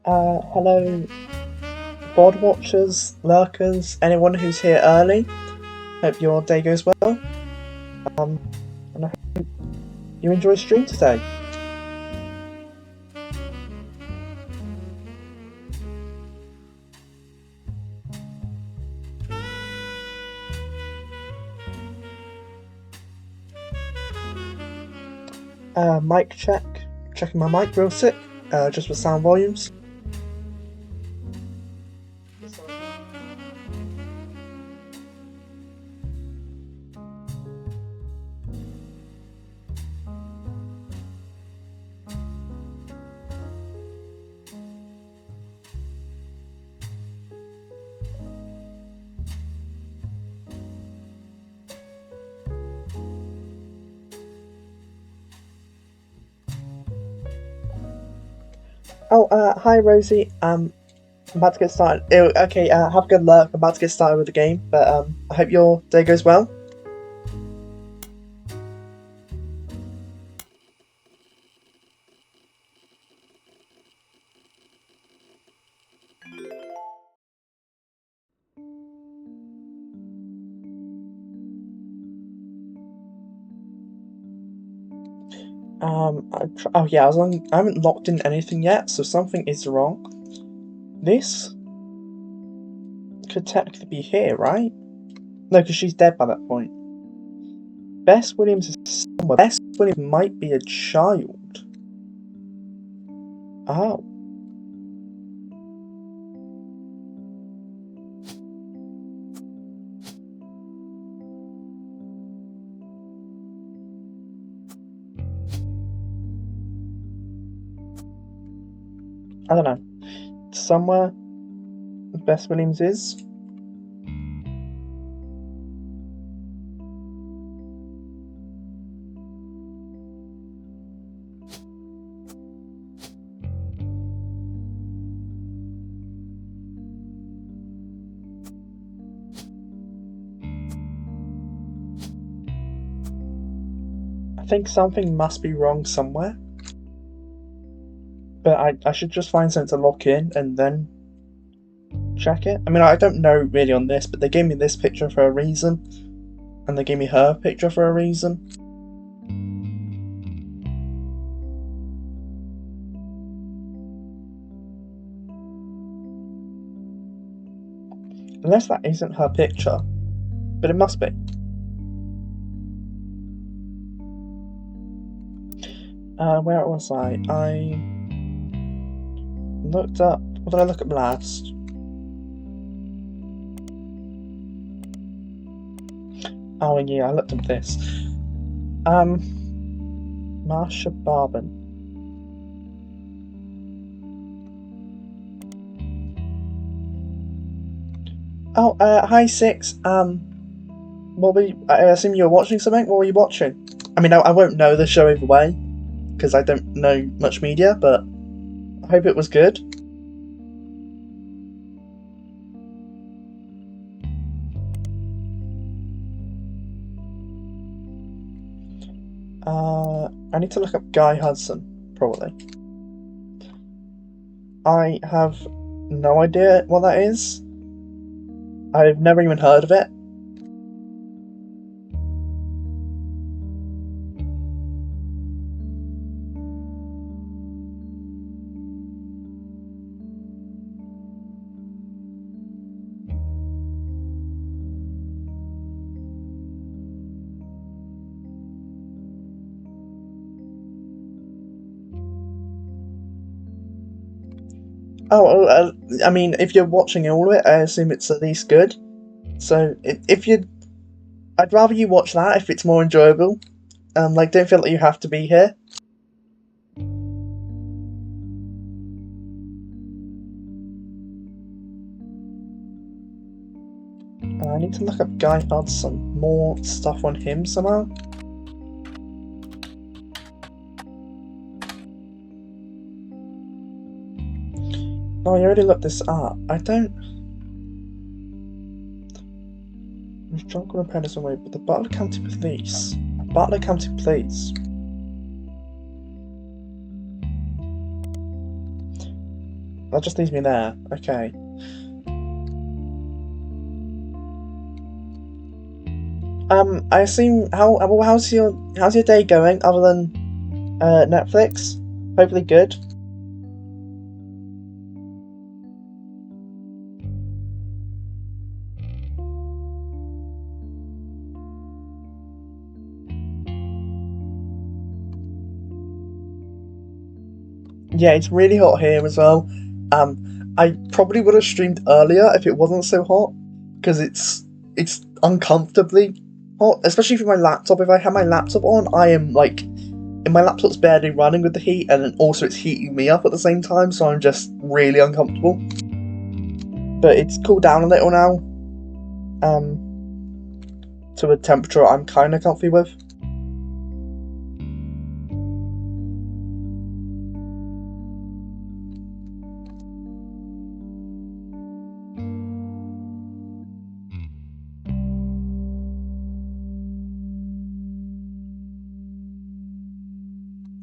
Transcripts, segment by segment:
Hello, board watchers, lurkers, anyone who's here early. Hope your day goes well. And I hope you enjoy stream today. Mic check. Checking my mic real sick, just with sound volumes. Oh, hi Rosie. I'm about to get started. Okay, have good luck. I'm about to get started with the game, but I hope your day goes well. Oh yeah, I haven't locked in anything yet, so something is wrong. This could technically be here, right? No, because she's dead by that point. Bess Williams is somewhere. Bess Williams might be a child. Oh. I don't know. Somewhere Bess Williams is. I think something must be wrong somewhere. But I should just find something to lock in and then check it. I mean, I don't know really on this, but they gave me this picture for a reason. And they gave me her picture for a reason. Unless that isn't her picture. But it must be. Where was I? I looked up. What did I look up last? Oh yeah, I looked up this. Marsha Barban. Oh, hi Six. I assume you were watching something. What were you watching? I mean, I won't know the show either way because I don't know much media, but I hope it was good. I need to look up Guy Hudson, probably. I have no idea what that is. I've never even heard of it. Oh, I mean, if you're watching all of it, I assume it's at least good. So, I'd rather you watch that if it's more enjoyable. Like, don't feel like you have to be here. I need to look up Guy Hudson. More stuff on him somehow. Oh, I already looked this up. I don't... I'm drunk on a Pedersen way, but the Butler County Police. Butler County Police. That just leaves me there. Okay. I assume how's your day going other than Netflix? Hopefully good. Yeah, it's really hot here as well. I probably would have streamed earlier if it wasn't so hot, because it's uncomfortably hot, especially for my laptop. If I have my laptop on, I am like, and my laptop's barely running with the heat, and then also it's heating me up at the same time, so I'm just really uncomfortable. But it's cooled down a little now, to a temperature I'm kind of comfy with.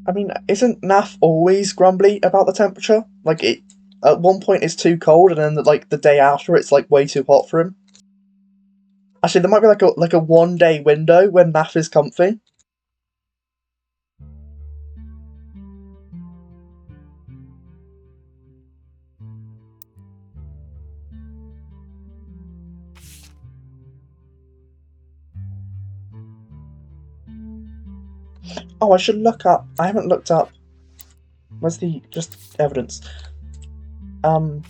I mean, isn't Nath always grumbly about the temperature? Like it, at one point it's too cold, and then like the day after it's like way too hot for him. Actually, there might be like a 1 day window when Nath is comfy. Oh, I should look up. I haven't looked up. Where's the just evidence? Um,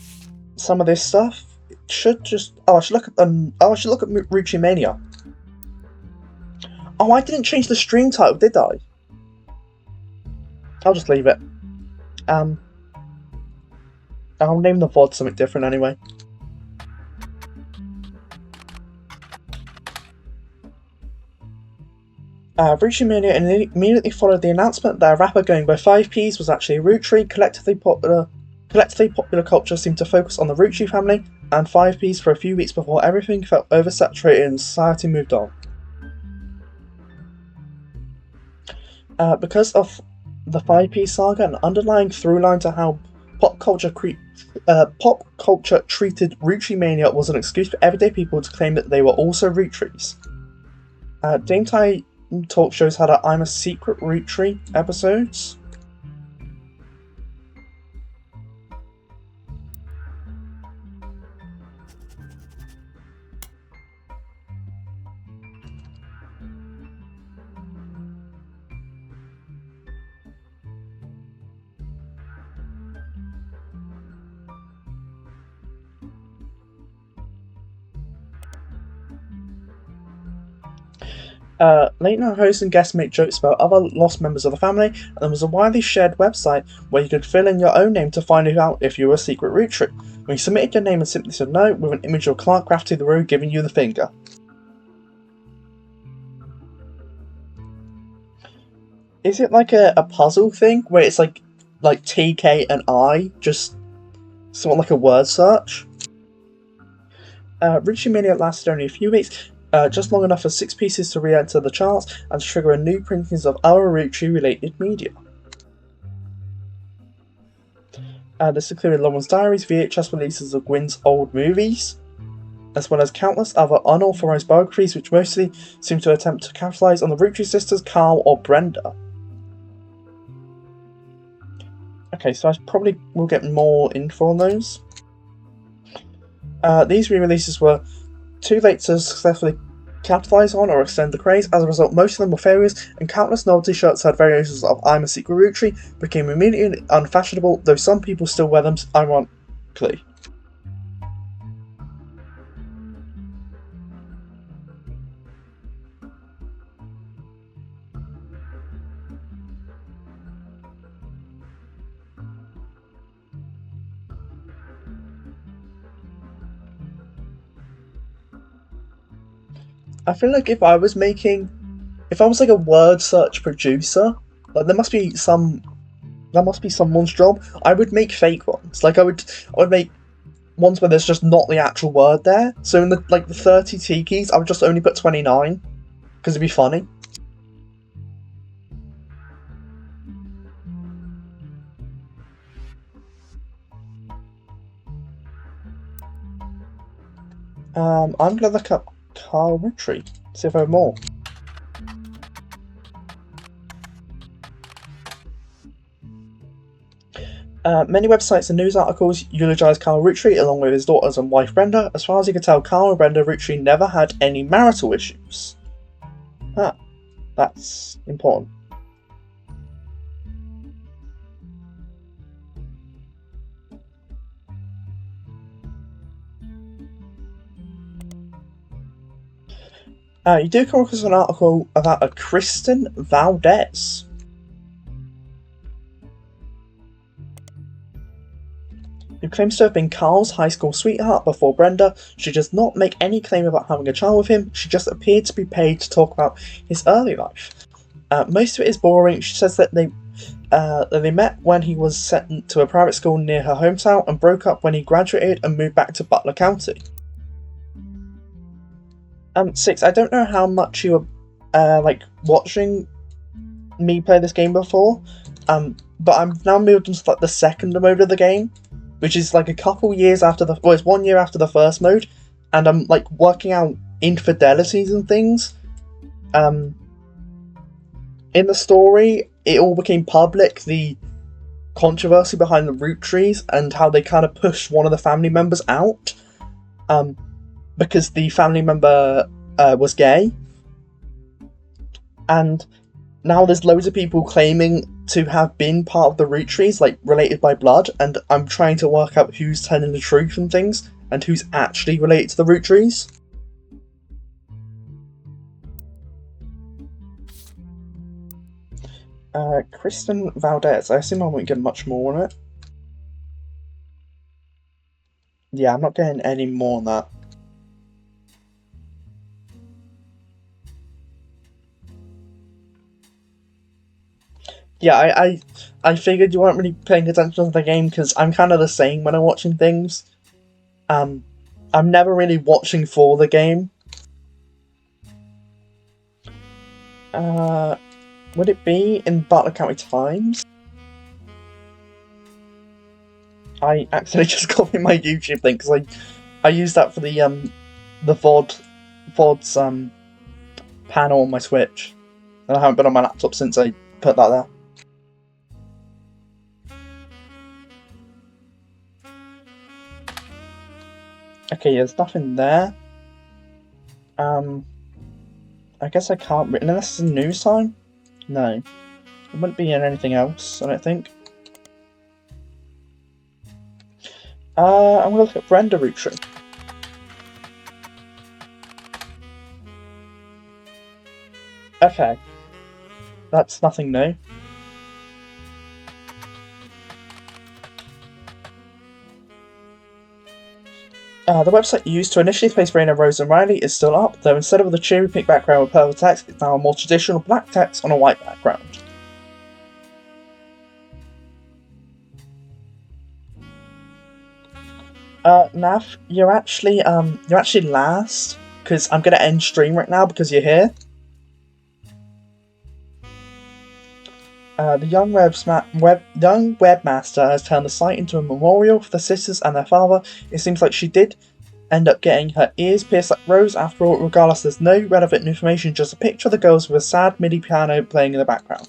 some of this stuff should just. Oh, I should look at I should look at Roottrees Mania. Oh, I didn't change the stream title, did I? I'll just leave it. Um, I'll name the VOD something different anyway. Roottrees Mania immediately followed the announcement that a rapper going by 5Ps was actually a Roottrie. Collectively popular culture seemed to focus on the Roottrie family and 5Ps for a few weeks before everything felt oversaturated and society moved on. Because of the 5P saga, an underlying through-line to how pop culture treated Roottrie Mania was an excuse for everyday people to claim that they were also Roottries. Dame Tai talk shows had a I'm a Secret Roottrie episodes. Late night hosts and guests make jokes about other lost members of the family, and there was a widely shared website where you could fill in your own name to find out if you were a secret Roottrie. When you submitted your name and simply said no, with an image of Clark Rafferty the Road giving you the finger. Is it like a puzzle thing where it's like TK and I, just somewhat like a word search? Roottrie Mania lasted only a few weeks, just long enough for 6 pieces to re-enter the charts and to trigger a new printings of other Roottrie-related media. This included Lauren's Diaries, VHS releases of Gwyn's old movies, as well as countless other unauthorized biographies which mostly seem to attempt to capitalize on the Roottrie sisters, Carl or Brenda. Okay, so I probably will get more info on those. These re-releases were too late to successfully capitalize on or extend the craze. As a result, most of them were failures, and countless novelty shirts had variations of I'm a Secret Roottrie, became immediately unfashionable, though some people still wear them ironically. I feel like if I was like a word search producer, like there must be someone's job. I would make fake ones. Like I would make ones where there's just not the actual word there. So in the 30 tikis, I would just only put 29 because it'd be funny. I'm gonna look up Carl Roottrees, see if I have more. Many websites and news articles eulogise Carl Roottrees along with his daughters and wife Brenda. As far as you can tell, Carl and Brenda Roottrees never had any marital issues. Ah, that's important. You do come across an article about a Kristen Valdez. Who claims to have been Carl's high school sweetheart before Brenda. She does not make any claim about having a child with him. She just appeared to be paid to talk about his early life. Most of it is boring. She says that they met when he was sent to a private school near her hometown and broke up when he graduated and moved back to Butler County. 6. I don't know how much you were watching me play this game before, but I'm now moved into like the second mode of the game, which is like a couple years after it's 1 year after the first mode, and I'm like working out infidelities and things. In the story, it all became public, the controversy behind the Roottrees and how they kind of pushed one of the family members out, because the family member was gay, and now there's loads of people claiming to have been part of the Roottrees, like related by blood, and I'm trying to work out who's telling the truth and things, and who's actually related to the Roottrees. Kristen Valdez, I assume I won't get much more on it. Yeah, I'm not getting any more on that. Yeah, I figured you weren't really paying attention to the game because I'm kind of the same when I'm watching things. I'm never really watching for the game. Would it be in Butler County Times? I accidentally just copied my YouTube thing because I used that for the VOD's panel on my Switch, and I haven't been on my laptop since I put that there. Okay, there's nothing there. I guess I can't read unless it's news time. No, it wouldn't be in anything else, I don't think. I'm gonna look at Brenda Roottrees. Okay, that's nothing new. The website used to initially place Raina, Rose and Riley is still up, though instead of the cheery pink background with purple text, it's now a more traditional black text on a white background. Nav, you're actually last, because I'm gonna end stream right now because you're here. The young webmaster has turned the site into a memorial for the sisters and their father. It seems like she did end up getting her ears pierced like Rose. After all, regardless, there's no relevant information, just a picture of the girls with a sad MIDI piano playing in the background.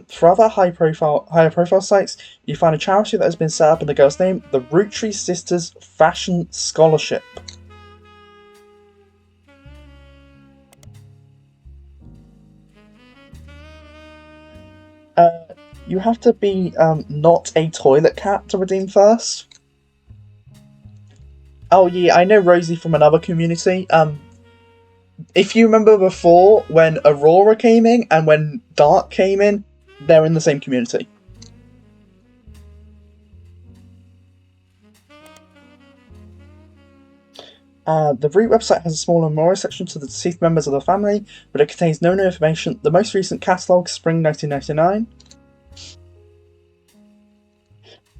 For other higher profile sites, you find a charity that has been set up in the girl's name, the Roottrees Sisters Fashion Scholarship. You have to be not a toilet cat to redeem first. Oh yeah, I know Rosie from another community. If you remember before, when Aurora came in and when Dark came in, they're in the same community. The Root website has a small memorial section to the deceased members of the family, but it contains no new information. The most recent catalogue, Spring 1999,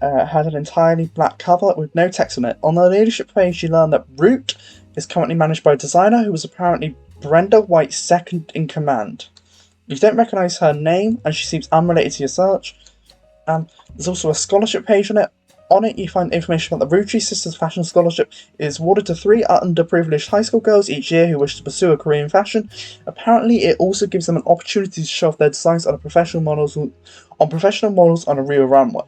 had an entirely black cover with no text on it. On the leadership page, you learn that Root is currently managed by a designer who was apparently Brenda White's second in command. You don't recognise her name, and she seems unrelated to your search. There's also a scholarship page on it. On it, you find information about the Roottrees Sisters Fashion Scholarship is awarded to 3 underprivileged high school girls each year who wish to pursue a career in fashion. Apparently, it also gives them an opportunity to show off their designs on professional models on a real runway.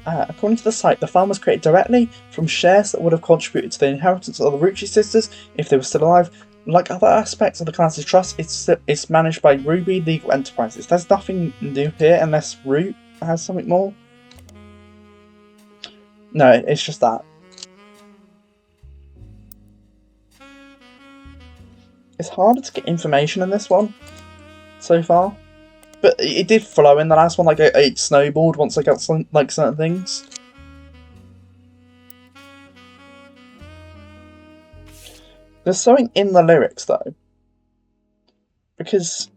According to the site, the farm was created directly from shares that would have contributed to the inheritance of the Roottrees sisters if they were still alive. Like other aspects of the Clancy's trust, it's managed by Ruby Legal Enterprises. There's nothing new here unless Root has something more. No, it's just that. It's harder to get information in this one so far, but it did flow in the last one. Like it snowballed once I got some, like certain things. There's something in the lyrics though, because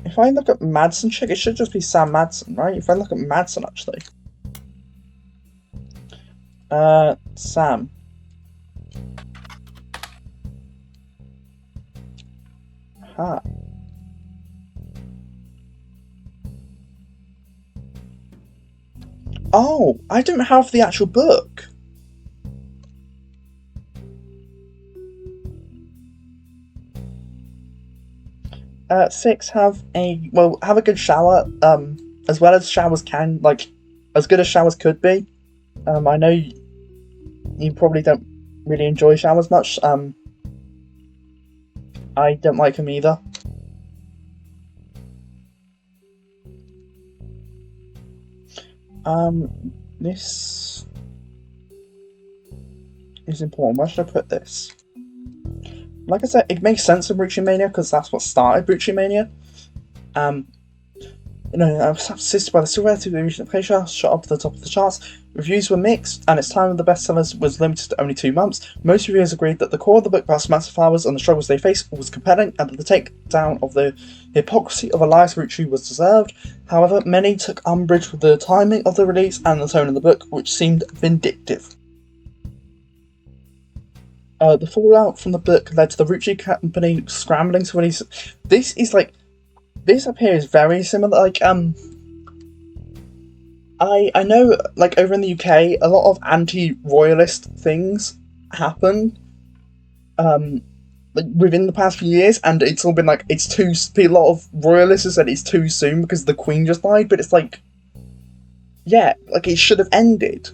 if I look at Madsen chick, it should just be Sam Madsen, right? If I look at Madsen actually, Sam. Huh. Oh, I don't have the actual book. Six, have a good shower, as well as showers can, like, as good as showers could be. I know you probably don't really enjoy showers much, I don't like them either. This is important. Where should I put this? Like I said, it makes sense in Roottrees Mania because that's what started Roottrees Mania. I was assisted by the Silverhead Division of Asia, shot up to the top of the charts. Reviews were mixed, and its time of the bestsellers was limited to only 2 months. Most reviewers agreed that the core of the book about Samantha Flowers and the struggles they face was compelling, and that the takedown of the hypocrisy of Elias Roottrees was deserved. However, many took umbrage with the timing of the release and the tone of the book, which seemed vindictive. The fallout from the book led to the Roottrees company scrambling to release. This up here is very similar. Like, I know, like, over in the UK, a lot of anti-royalist things happen, like, within the past few years, and it's all been like, a lot of royalists have said it's too soon because the Queen just died, but it's like, yeah, like, it should have ended.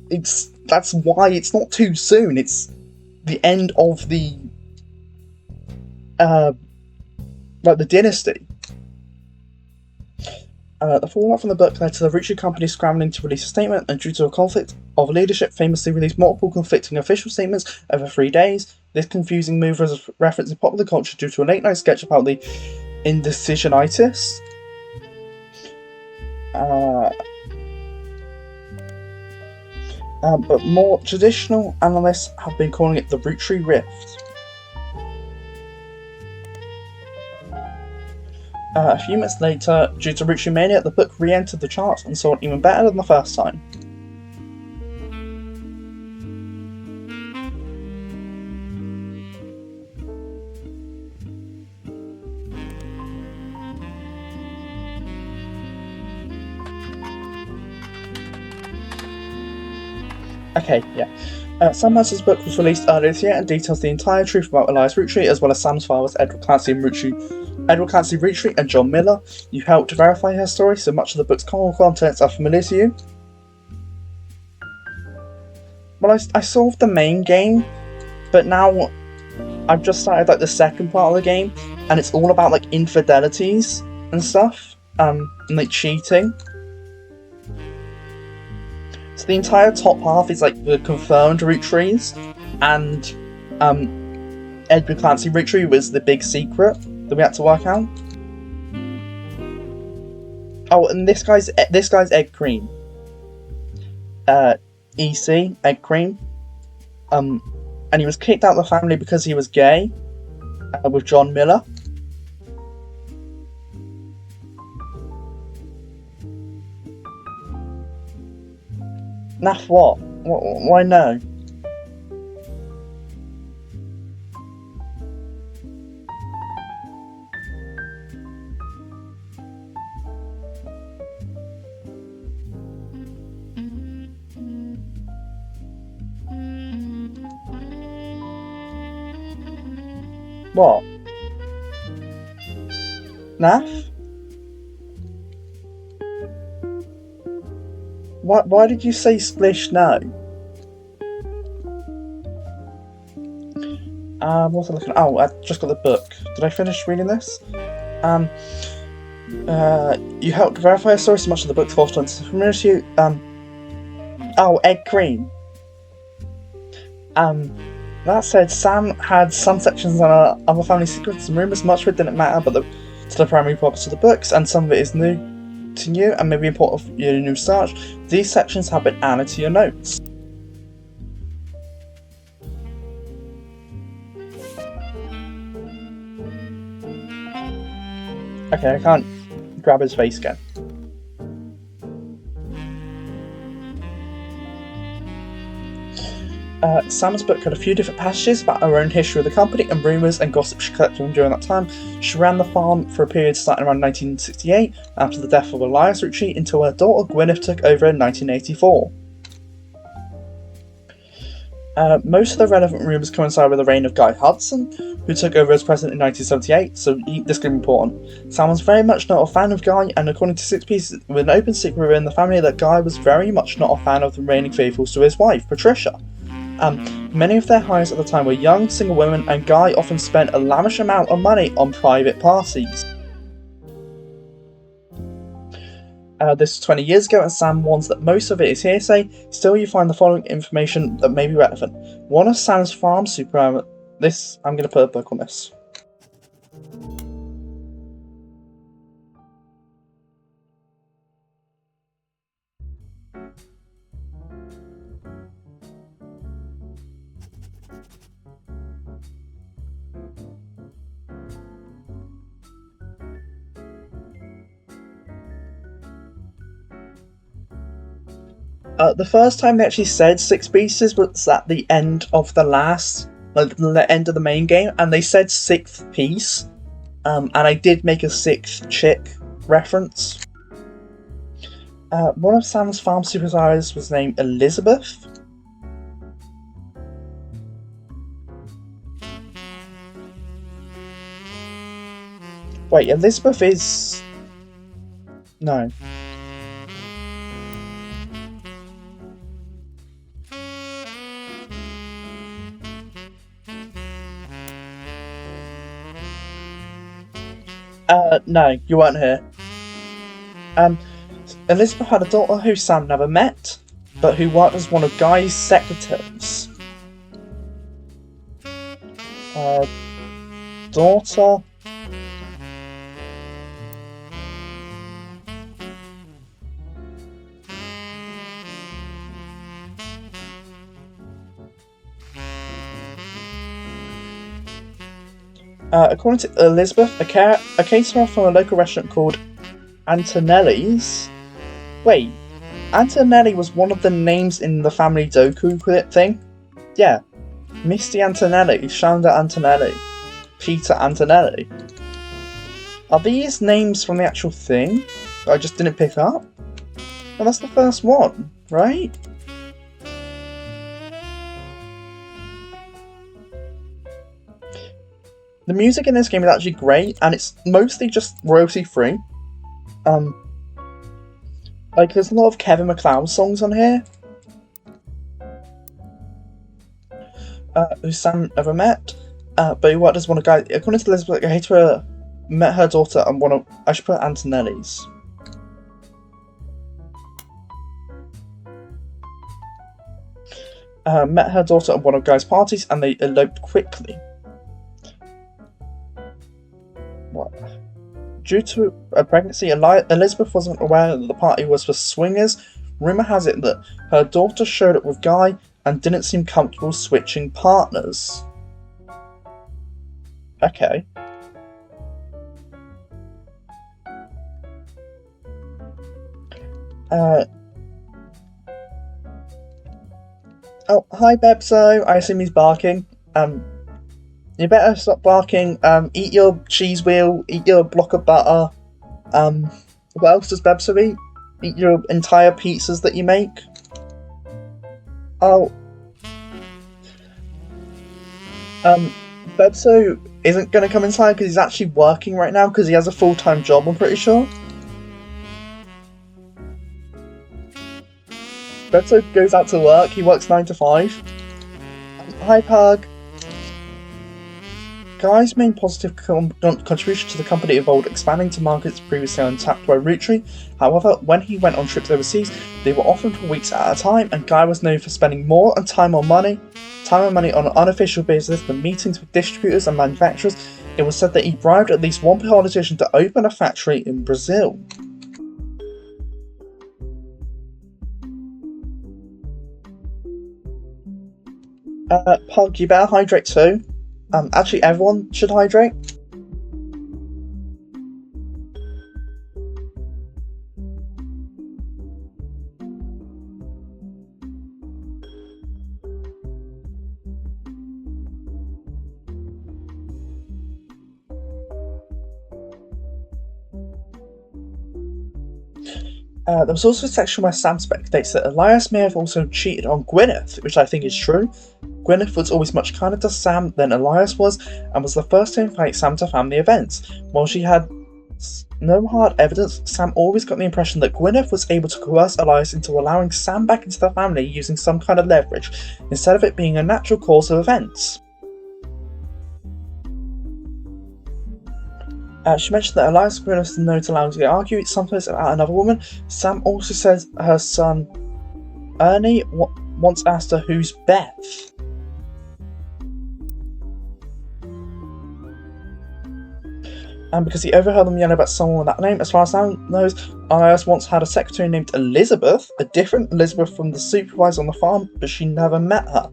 That's why it's not too soon, it's the end of the, the dynasty. The fallout from the book led to the Roottrees company scrambling to release a statement, and due to a conflict of leadership, famously released multiple conflicting official statements over 3 days. This confusing move was referenced in popular culture due to a late-night sketch about the indecisionitis. But more traditional analysts have been calling it the Roottrees Rift. A few months later, due to Roottrees Mania, the book re-entered the charts and sold even better than the first time. Okay, yeah. Sam Madsen's book was released earlier this year and details the entire truth about Elias Roottrees, as well as Sam's fathers, Edward Clancy Roottrees and John Miller. You helped to verify her story, so much of the book's core contents are familiar to you. Well, I solved the main game, but now I've just started like the second part of the game, and it's all about like infidelities and stuff, and like cheating. So the entire top half is like the confirmed Roottrees, and Edward Clancy Roottrees was the big secret that we had to work out. Oh, and this guy's Egg Cream. EC, Egg Cream. And he was kicked out of the family because he was gay, with John Miller. Naff what? Why no? What? Naff? Why did you say splish no? What was I looking at? Oh, I just got the book. Did I finish reading this? You helped verify a story so much of the book's false ones. Familiar to you? Oh, egg cream. That said, Sam had some sections on other family secrets and rumours. Much of it didn't matter, but to the primary purpose of the books, and some of it is new to you and maybe important for your new start. These sections have been added to your notes. Okay, I can't grab his face again. Sam's book had a few different passages about her own history of the company and rumours and gossip she collected during that time. She ran the farm for a period starting around 1968, after the death of Elias Roottrees, until her daughter Gwyneth took over in 1984. Most of the relevant rumours coincide with the reign of Guy Hudson, who took over as president in 1978, so this could be important. Sam was very much not a fan of Guy, and according to 6 pieces with an open secret within the family, that Guy was very much not a fan of the remaining faithfuls to his wife, Patricia. Many of their hires at the time were young, single women, and Guy often spent a lavish amount of money on private parties. This was 20 years ago, and Sam warns that most of it is hearsay. Still, you find the following information that may be relevant. One of Sam's farm I'm going to put a book on this. The first time they actually said 6 pieces was at the end of the end of the main game, and they said 6th piece, and I did make a 6th chick reference. One of Sam's farm supervisors was named Elizabeth. Wait, Elizabeth is... No. No, you weren't here. Elizabeth had a daughter who Sam never met, but who worked as one of Guy's secretaries. Daughter... according to Elizabeth, a caterer from a local restaurant called Antonelli's. Wait, Antonelli was one of the names in the family Doku thing? Yeah, Misty Antonelli, Shanda Antonelli, Peter Antonelli. Are these names from the actual thing that I just didn't pick up? Well, that's the first one, right? The music in this game is actually great, and it's mostly just royalty free. Like, there's a lot of Kevin MacLeod songs on here. Who Sam never met, but who worked as one of Guy. According to Elizabeth, I hate her, met her daughter and one of... I should put Antonelli's. Met her daughter at one of Guy's parties, and they eloped quickly. What? Due to a pregnancy, Elizabeth wasn't aware that the party was for swingers. Rumour has it that her daughter showed up with Guy and didn't seem comfortable switching partners. Okay. Oh, hi Bebso. I assume he's barking. You better stop barking. Eat your cheese wheel, eat your block of butter. What else does Bebso eat? Eat your entire pizzas that you make. Oh. Bebso isn't going to come inside because he's actually working right now because he has a full-time job, I'm pretty sure. Bebso goes out to work, he works 9 to 5. Hi, Pug. Guy's main positive contribution to the company involved expanding to markets previously untapped by Roottrees. However, when he went on trips overseas, they were often for weeks at a time, and Guy was known for spending more time and money on unofficial business than meetings with distributors and manufacturers. It was said that he bribed at least one politician to open a factory in Brazil. Pug, you better hydrate too. Actually, everyone should hydrate. There was also a section where Sam speculates that Elias may have also cheated on Gwyneth, which I think is true. Gwyneth was always much kinder to Sam than Elias was, and was the first to invite Sam to family events. While she had no hard evidence, Sam always got the impression that Gwyneth was able to coerce Elias into allowing Sam back into the family using some kind of leverage, instead of it being a natural course of events. She mentioned that Elias and Gwyneth are known to allow to argue sometimes about another woman. Sam also says her son Ernie once asked her who's Beth. And because he overheard them yelling about someone with that name, as far as Sam knows, Elias once had a secretary named Elizabeth, a different Elizabeth from the supervisor on the farm, but she never met her.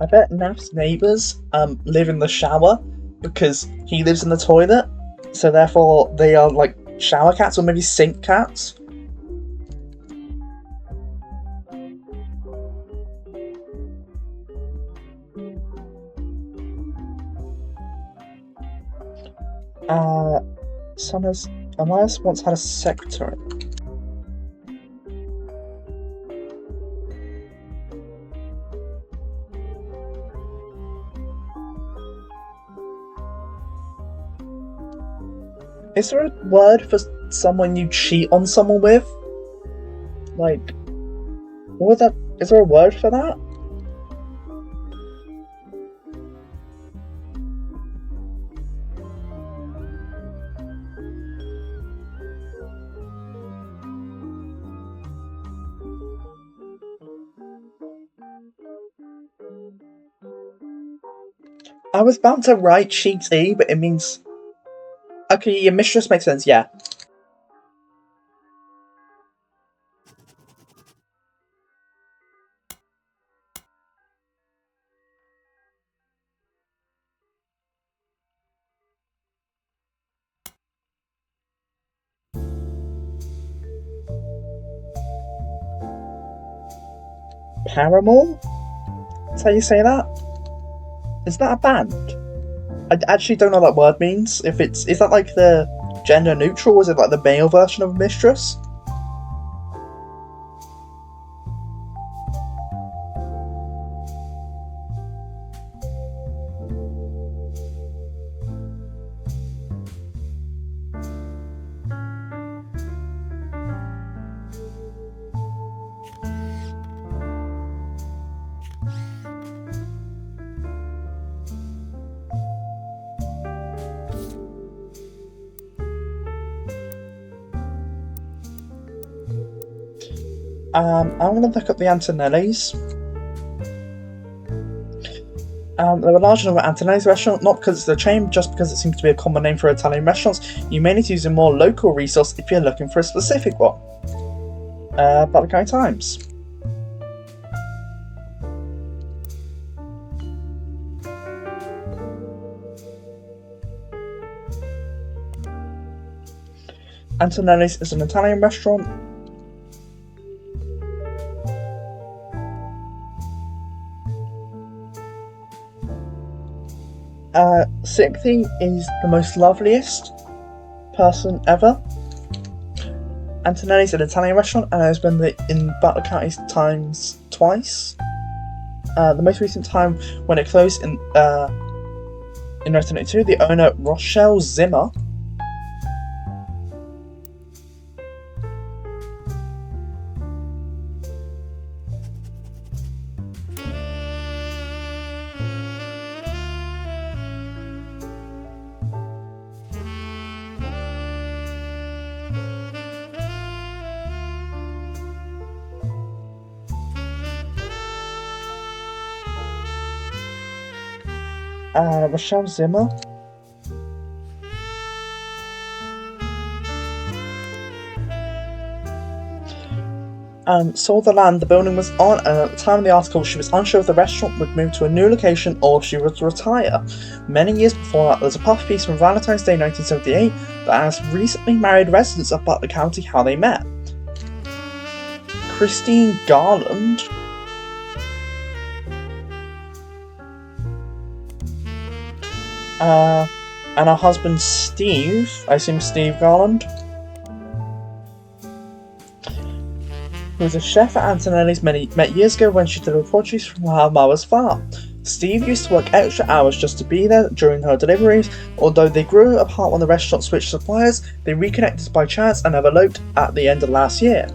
I bet Naf's neighbours live in the shower because he lives in the toilet, so therefore they are like shower cats or maybe sink cats. Elias once had a secretary. Is there a word for someone you cheat on someone with? Like, what was that? Is there a word for that? I was about to write cheaty, but it means... Okay, your mistress makes sense, yeah. Paramore? That's how you say that? Is that a band? I actually don't know what that word means. Is that like the gender neutral, or is it like the male version of mistress? I'm going to look up the Antonellis. There are a large number of Antonelli's restaurants, not because it's a chain, just because it seems to be a common name for Italian restaurants. You may need to use a more local resource if you're looking for a specific one. About the going times. Antonelli's is an Italian restaurant. Slutty is the most loveliest person ever. Antonelli's an Italian restaurant and has been in Butler County Times twice. The most recent time when it closed in 1982, the owner Rochelle Zimmer Rochelle Zimmer sold the land the building was on, and at the time of the article she was unsure if the restaurant would move to a new location or if she would retire. Many years before that, there's a puff piece from Valentine's Day 1978 that asks recently married residents of Butler County how they met. Christine Garland and her husband Steve, I assume Steve Garland, who was a chef at Antonelli's met years ago when she delivered produce from her mother's farm. Steve used to work extra hours just to be there during her deliveries. Although they grew apart when the restaurant switched suppliers, they reconnected by chance and have eloped at the end of last year.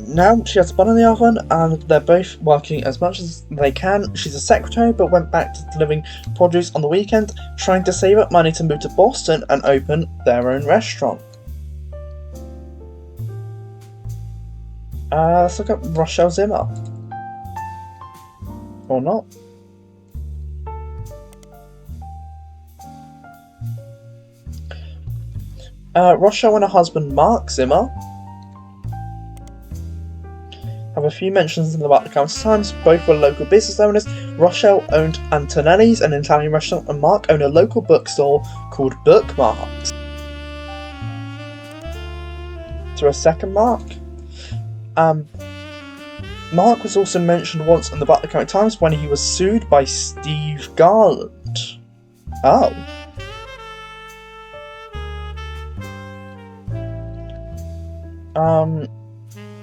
Now she has a bun in the oven and they're both working as much as they can. She's a secretary but went back to delivering produce on the weekend, trying to save up money to move to Boston and open their own restaurant. Let's look up Rochelle Zimmer. Or not. Rochelle and her husband Mark Zimmer have a few mentions in the Butler County Times. Both were local business owners. Rochelle owned Antonelli's, an Italian restaurant, and Mark owned a local bookstore called Bookmarks. To a second Mark. Mark was also mentioned once in the Butler County Times when he was sued by Steve Garland. Oh.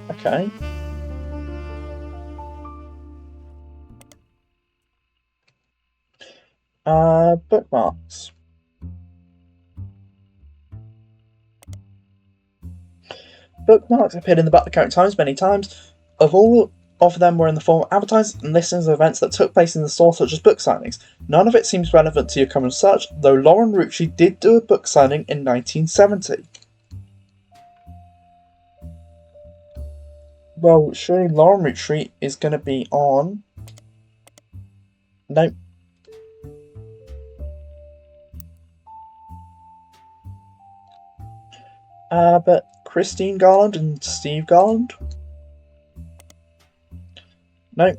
Okay. Bookmarks. Bookmarks appeared in the Butler County Times many times. Of all of them were in the form of advertising and listings of events that took place in the store, such as book signings. None of it seems relevant to your current search, though Lauren Roottrees did do a book signing in 1970. Well, surely Lauren Roottrees is going to be on... Nope. But Christine Garland and Steve Garland? No.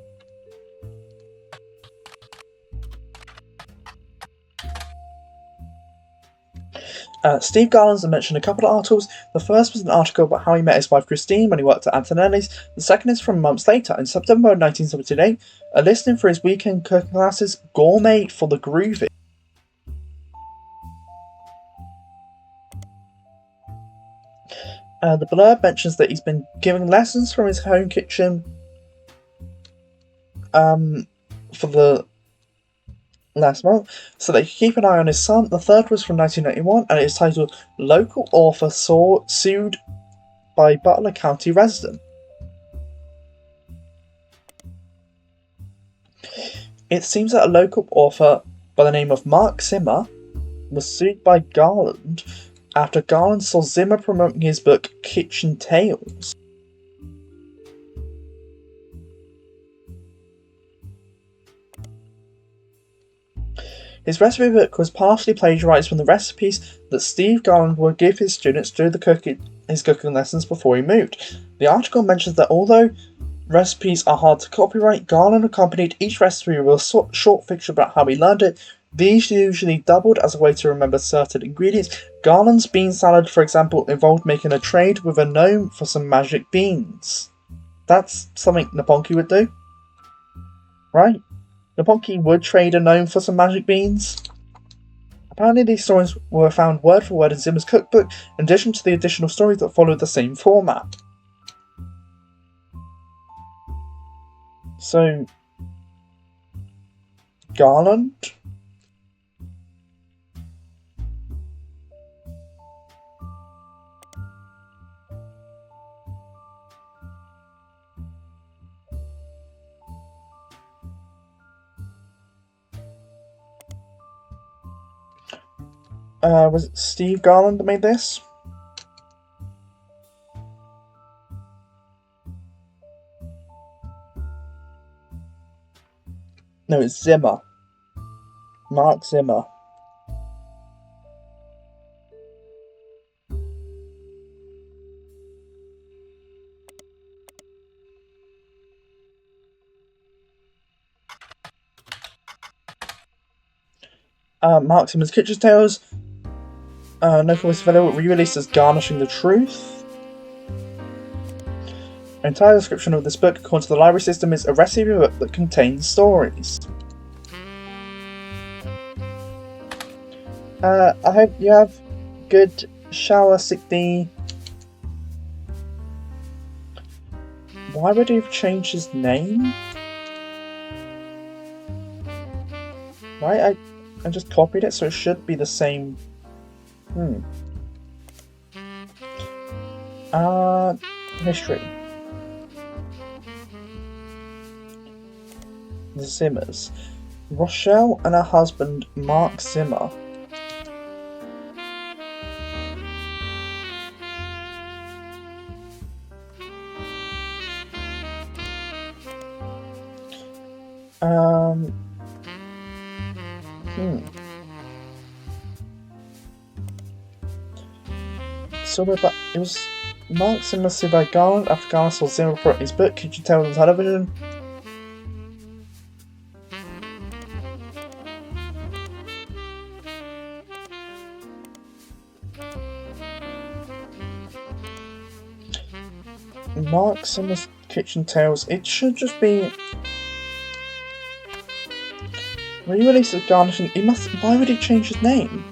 Steve Garland's mentioned a couple of articles. The first was an article about how he met his wife Christine when he worked at Antonelli's. The second is from months later. In September 1978, a listing for his weekend cooking classes, Gourmet for the Groovy. The blurb mentions that he's been giving lessons from his home kitchen for the last month, so that he can keep an eye on his son. The third was from 1991, and it is titled Local Author Sued by Butler County Resident. It seems that a local author by the name of Mark Zimmer was sued by Garland after Garland saw Zimmer promoting his book Kitchen Tales. His recipe book was partially plagiarized from the recipes that Steve Garland would give his students during his cooking lessons before he moved. The article mentions that although recipes are hard to copyright, Garland accompanied each recipe with a short fiction about how he learned it, These usually doubled as a way to remember certain ingredients. Garland's bean salad, for example, involved making a trade with a gnome for some magic beans. That's something Naponki would do, right? Naponki would trade a gnome for some magic beans. Apparently these stories were found word for word in Zimmer's cookbook, in addition to the additional stories that followed the same format. So, Garland? Was it Steve Garland that made this? No, it's Zimmer. Mark Zimmer. Mark Zimmer's Kitchen Tales. No voice available, re-released as Garnishing the Truth. The entire description of this book, according to the library system, is a recipe book that contains stories. I hope you have good shower, sick day. Why would he have changed his name? Right, I just copied it, so it should be the same. History. The Zimmers. Rochelle and her husband, Mark Zimmer. So about it was Mark Zimmer sued by Garland after Garland saw Zimmer wrote his book Kitchen Tales on television. Mark Zimmer's Kitchen Tales. It should just be re-release of Garnishing. He must. Why would he change his name?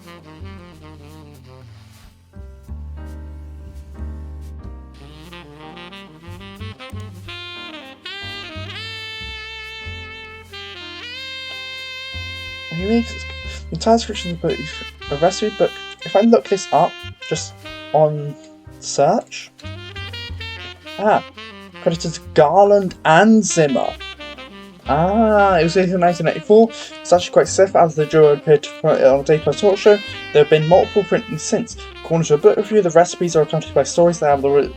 The entire description of the book is a recipe book. If I look this up, just on search. Credited to Garland and Zimmer. It was released in 1984. It's actually quite safe as the duo appeared on a daytime talk show. There have been multiple printings since. According to a book review, the recipes are accompanied by stories that have the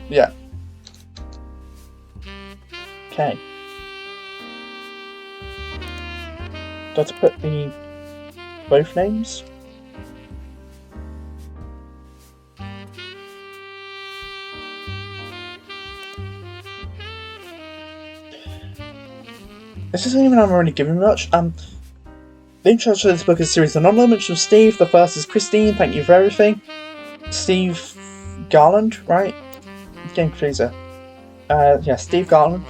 Okay. Got to put the both names. This isn't even I'm already giving much. The introduction to this book is a series of non mentions of Steve. The first is Christine, thank you for everything. Steve Garland, right? Game freezer. Steve Garland.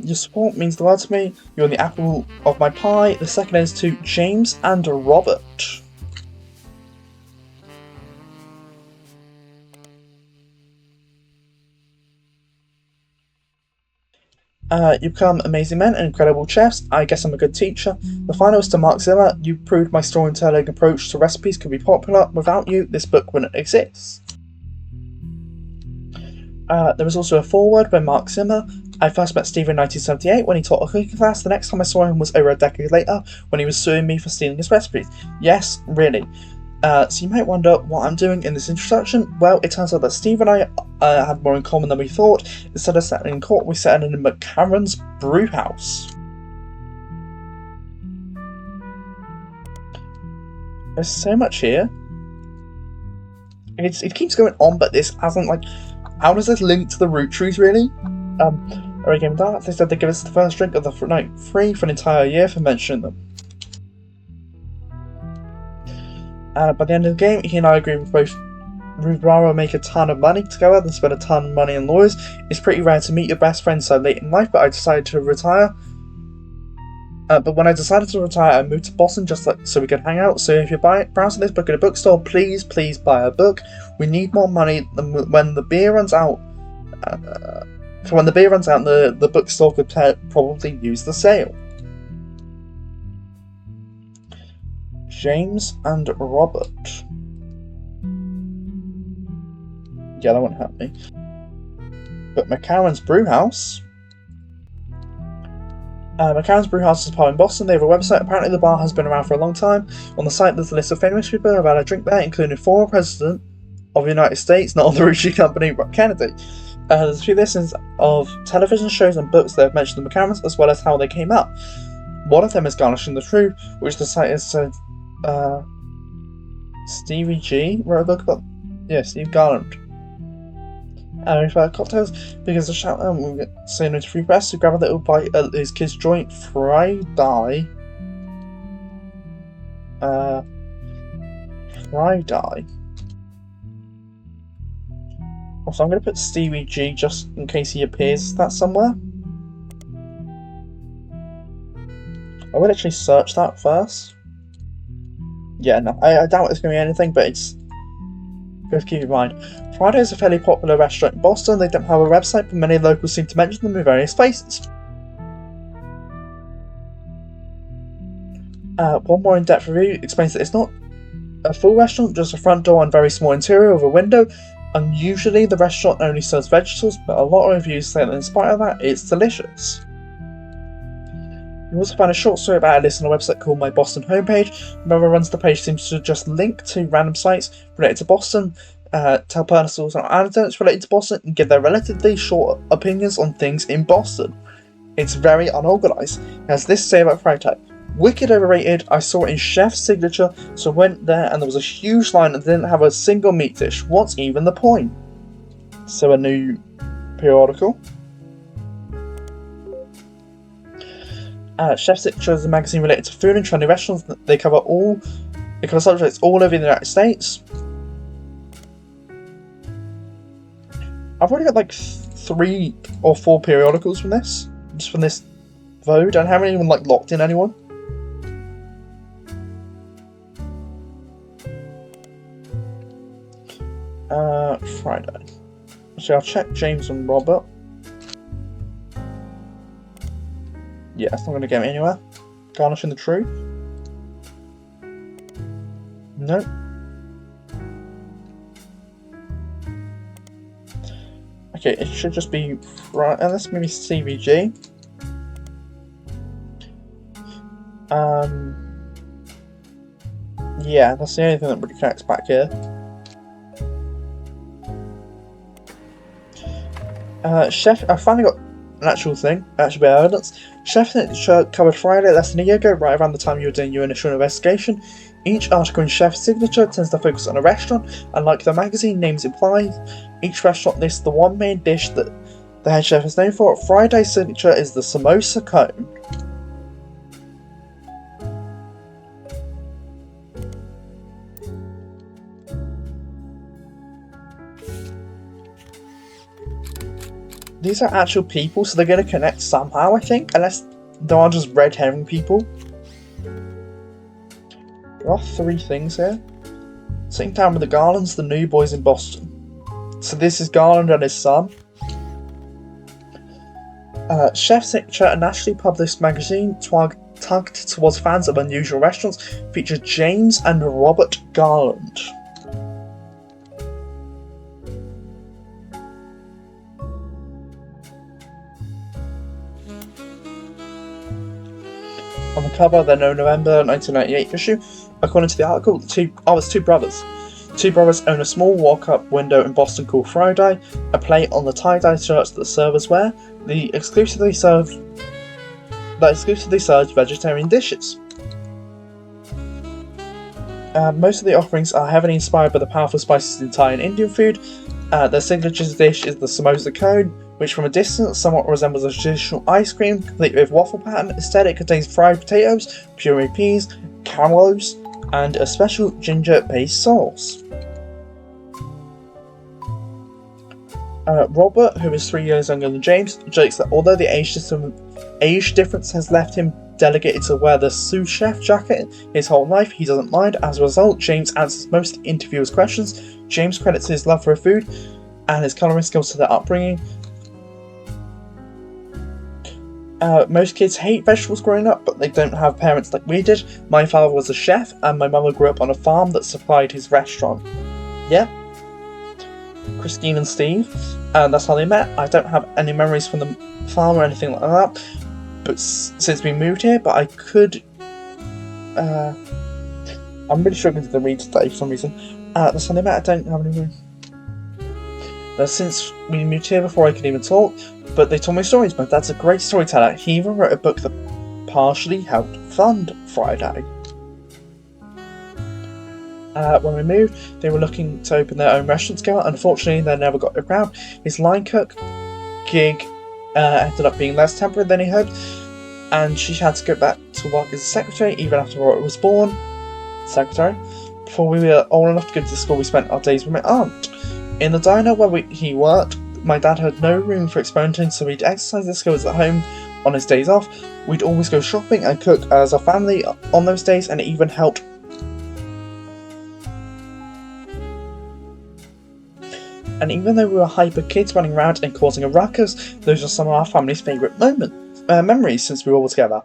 Your support means the world to me. You're the apple of my pie. The second is to James and Robert. You become amazing men and incredible chefs. I guess I'm a good teacher. The final is to Mark Zimmer. You proved my storytelling approach to recipes could be popular. Without you, this book wouldn't exist. There was also a foreword by Mark Zimmer. I first met Steve in 1978 when he taught a cooking class. The next time I saw him was over a decade later when he was suing me for stealing his recipes. Yes, really. So you might wonder what I'm doing in this introduction. Well, it turns out that Steve and I had more in common than we thought. Instead of settling in court, we settled in McCarran's brew house. There's so much here. It keeps going on, but this hasn't, like... How does this link to the Roottrees, really? Alright, Game Dark, they said they'd give us the first drink of the night free for an entire year for mentioning them. By the end of the game, he and I agree with both. We'd rather make a ton of money together than spend a ton of money on lawyers. It's pretty rare to meet your best friend so late in life, but I decided to retire. But when I decided to retire, I moved to Boston just so we could hang out. So if you're browsing this book in a bookstore, please buy a book. We need more money than when the beer runs out. For when the beer runs out, the bookstore could probably use the sale. James and Robert. Yeah, that won't help me. But McCarran's Brewhouse. McCarran's Brewhouse is a pub in Boston. They have a website. Apparently the bar has been around for a long time. On the site there's a list of famous people who have had a drink there, including former President of the United States, not the Roottrees Company, but Kennedy. There's a few listings of television shows and books that have mentioned the McCarrans, as well as how they came up. One of them is Garnishing the Truth, which the site has said Stevie G wrote a book about. Yeah, Steve Garland. We've had cocktails because the shout out we'll get saying no to free press to grab a little bite at his kid's joint Friday. Friday. Also, I'm going to put Stevie G just in case he appears that somewhere. I will actually search that first. Yeah, no, I doubt it's going to be anything, but it's good to keep in mind. Friday is a fairly popular restaurant in Boston. They don't have a website, but many locals seem to mention them in various places. One more in-depth review explains that it's not a full restaurant, just a front door and very small interior with a window. Unusually, the restaurant only serves vegetables, but a lot of reviews say that in spite of that, it's delicious. You also find a short story about this on a website called My Boston Homepage. Whoever runs the page seems to just link to random sites related to Boston, tell personal anecdotes related to Boston, and give their relatively short opinions on things in Boston. It's very unorganised. It has this to say about Friday. Wicked overrated. I saw it in Chef's Signature, so I went there and there was a huge line and didn't have a single meat dish. What's even the point? So a new periodical. Chef's Signature is a magazine related to food and trendy restaurants. They cover subjects all over the United States. I've already got like 3 or 4 periodicals from this, just from this vote, and I haven't even like locked in anyone. Friday. So I'll check James and Robert. Yeah, it's not going to get me anywhere. Garnishing the Truth. No. Okay, it should just be right. And let's maybe CVG. Yeah, that's the only thing that really connects back here. Chef, I finally got an actual thing, actual bit of evidence. Chef's Signature covered Friday less than a year ago, right around the time you were doing your initial investigation. Each article in Chef's Signature tends to focus on a restaurant, and like the magazine names imply, each restaurant lists the one main dish that the head chef is known for. Friday's signature is the samosa cone. These are actual people, so they're going to connect somehow, I think, unless they are just red herring people. There are 3 things here. Sitting down with the Garlands, the new boys in Boston. So this is Garland and his son. Chef's Signature, a nationally published magazine targeted towards fans of unusual restaurants, features James and Robert Garland. On the cover of their November 1998 issue, according to the article, it's 2 brothers. 2 brothers own a small walk-up window in Boston called Friday, a play on the tie-dye shirts that the servers wear. That exclusively serve vegetarian dishes. Most of the offerings are heavily inspired by the powerful spices in Thai and Indian food. Their signature dish is the samosa cone, which from a distance somewhat resembles a traditional ice cream, complete with waffle pattern. Instead, it contains fried potatoes, pureed peas, caramelos, and a special ginger-based sauce. Robert, who is 3 years younger than James, jokes that although the age difference has left him delegated to wear the sous chef jacket his whole life, he doesn't mind. As a result, James answers most interviewers' questions. James credits his love for food and his colouring skills to their upbringing. Most kids hate vegetables growing up, but they don't have parents like we did. My father was a chef, and my mother grew up on a farm that supplied his restaurant. Yeah. Christine and Steve, that's how they met. I don't have any memories from the farm or anything like that, but since we moved here, but I could... I'm really struggling to read today for some reason. That's how they met. I don't have any memories. Since we moved here before I could even talk, but they told me stories. My dad's a great storyteller. He even wrote a book that partially helped fund Friday. When we moved, they were looking to open their own restaurant together. Unfortunately, they never got around. His line cook gig ended up being less temporary than he hoped, and she had to go back to work as a secretary even after Robert was born. Secretary. Before we were old enough to go to school, we spent our days with my aunt. In the diner where he worked, my dad had no room for experimenting, so he'd exercise his skills at home on his days off. We'd always go shopping and cook as a family on those days, and it even helped. And even though we were hyper kids running around and causing a ruckus, those are some of our family's favourite memories since we were all together.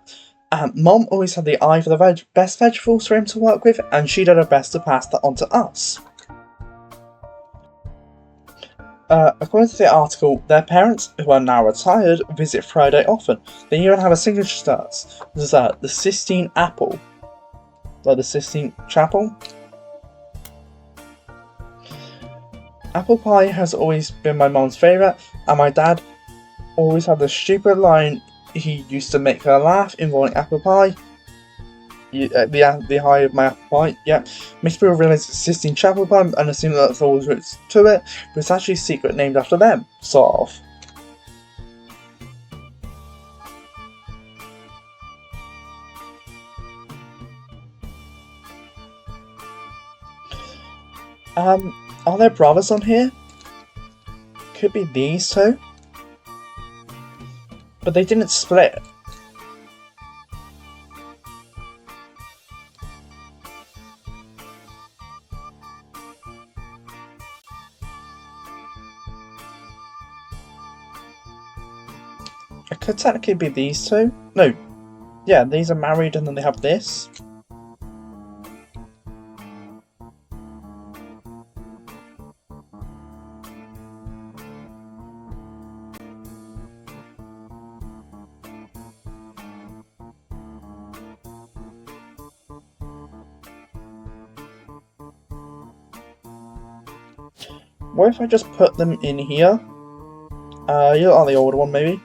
Mom always had the eye for the best vegetables for him to work with, and she did her best to pass that on to us. According to the article, their parents, who are now retired, visit Friday often. They even have a signature dessert, the Sistine Apple. Like the Sistine Chapel? Apple pie has always been my mom's favourite, and my dad always had this stupid line he used to make her laugh involving apple pie. The high of my apple pie, yeah. Most people realise it's Sistine Chapel pie and assume that's all there is to it, but it's actually a secret named after them, sort of. Are there brothers on here? Could be these two. But they didn't split. It could technically be these two. No. Yeah, these are married and then they have this. What if I just put them in here? You are the older one, maybe.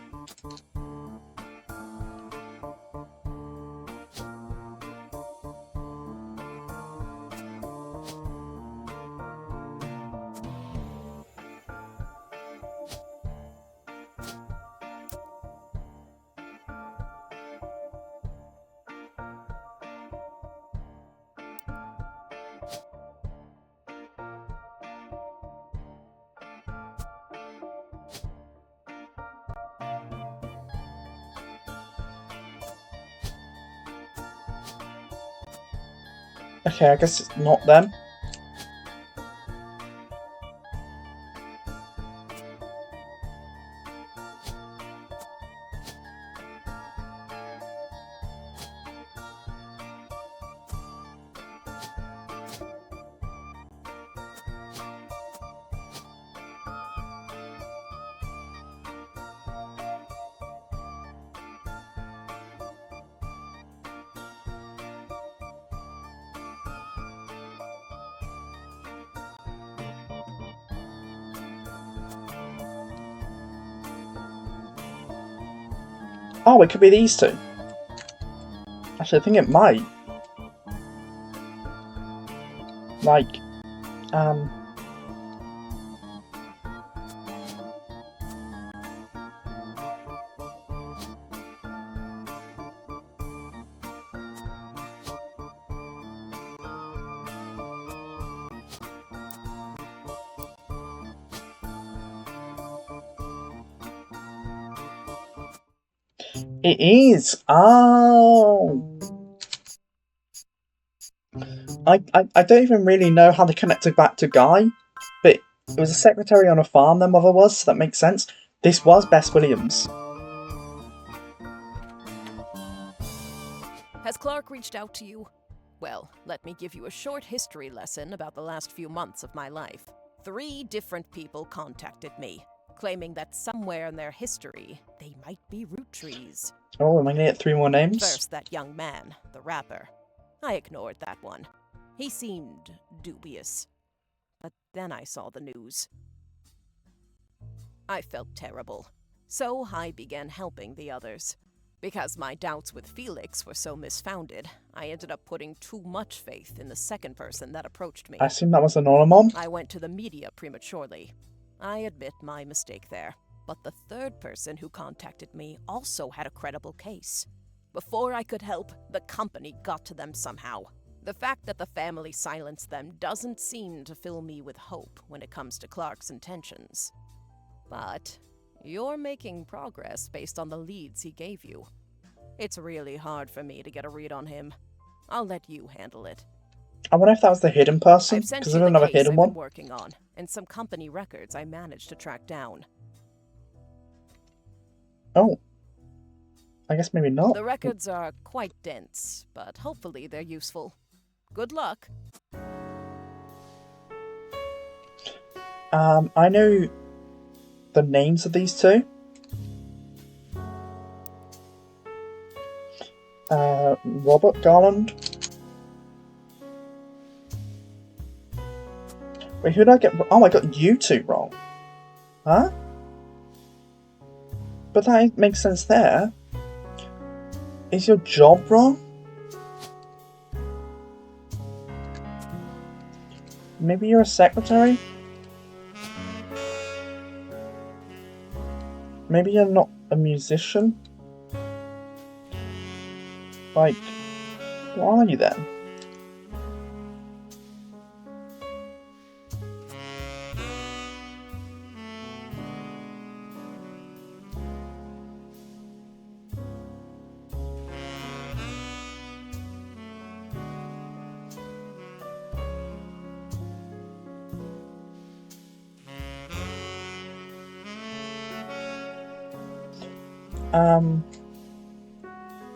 Okay, I guess it's not them. Oh, it could be these two. Actually, I think it might. Like, It is! Oh! I don't even really know how they connected back to Guy, but it was a secretary on a farm their mother was, so that makes sense. This was Bess Williams. Has Clark reached out to you? Well, let me give you a short history lesson about the last few months of my life. 3 different people contacted me, claiming that somewhere in their history, they might be Roottrees. Oh, am I gonna get 3 more names? First, that young man, the rapper. I ignored that one. He seemed dubious. But then I saw the news. I felt terrible, so I began helping the others. Because my doubts with Felix were so misfounded, I ended up putting too much faith in the second person that approached me. I assume that was Anonymous. I went to the media prematurely. I admit my mistake there. But the third person who contacted me also had a credible case. Before I could help, the company got to them somehow. The fact that the family silenced them doesn't seem to fill me with hope when it comes to Clark's intentions. But you're making progress based on the leads he gave you. It's really hard for me to get a read on him. I'll let you handle it. I wonder if that was the hidden person, I've sent because you I don't the have a case hidden I've one. been working on, and some company records I managed to track down. Oh. I guess maybe not. The records are quite dense, but hopefully they're useful. Good luck. I know the names of these 2. Robert Garland. Wait, who did I get? Oh, I got you 2 wrong. Huh? But that makes sense there. Is your job wrong? Maybe you're a secretary? Maybe you're not a musician? Like, what are you then?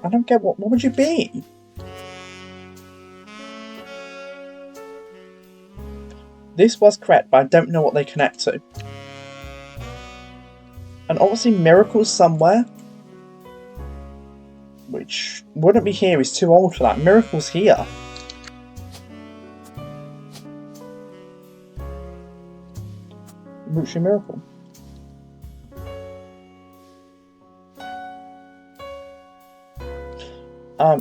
I don't get what would you be? This was correct, but I don't know what they connect to. And obviously Miracle's somewhere. Which wouldn't be here, he's too old for that. Miracle's here. Roottrees Miracle.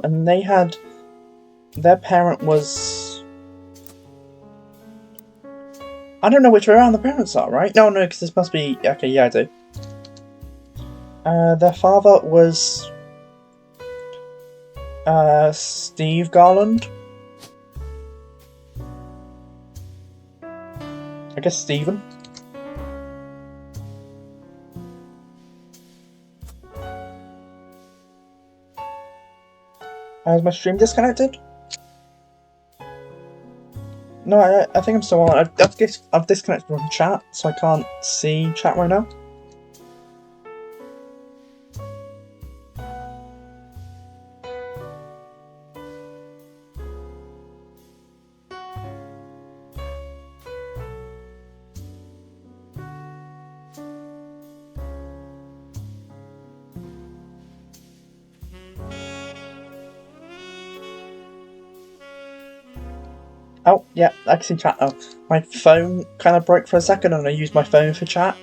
And they had... Their parent was... I don't know which way around the parents are, right? No, because this must be... Okay, yeah, I do. Their father was... Steve Garland. I guess Stephen. Is my stream disconnected? No, I think I'm still on. I've disconnected from chat, so I can't see chat right now. Oh, yeah, I can see chat now. My phone kind of broke for a second and I used my phone for chat.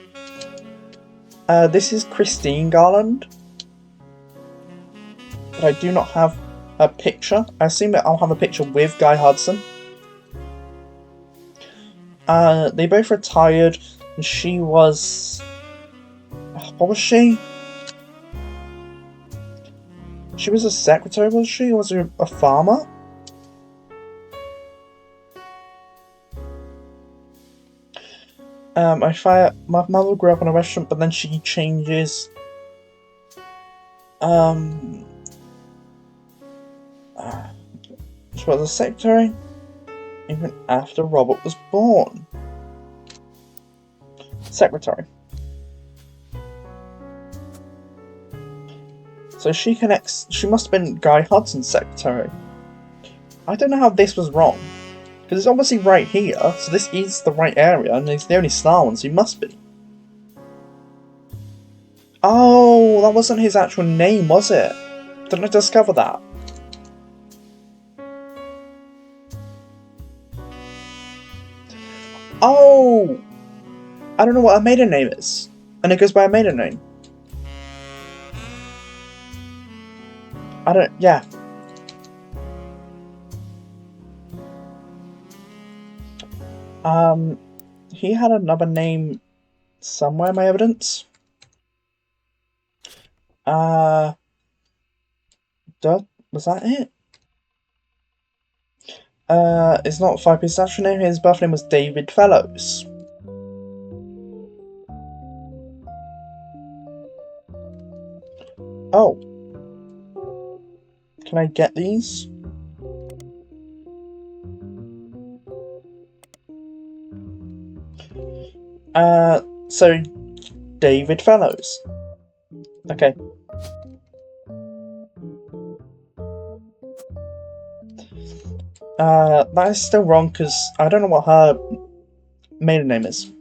This is Christine Garland. But I do not have a picture. I assume that I'll have a picture with Guy Hudson. They both retired, and she was... What was she? She was a secretary, was she? Or was she a farmer? My mother grew up in a restaurant, but then she changes She was a secretary even after Robert was born. Secretary. So she connects. She must have been Guy Hudson's secretary. I don't know how this was wrong, because it's obviously right here. So this is the right area, and he's the only star one, so he must be. Oh, that wasn't his actual name, was it? Didn't I discover that? Oh! I don't know what her maiden name is. And it goes by a maiden name. Yeah. He had another name somewhere in my evidence. Was that it? It's not 5-piece actual name, his birth name was David Fellows. Oh. Can I get these? So David Fellows. Okay. That is still wrong because I don't know what her maiden name is.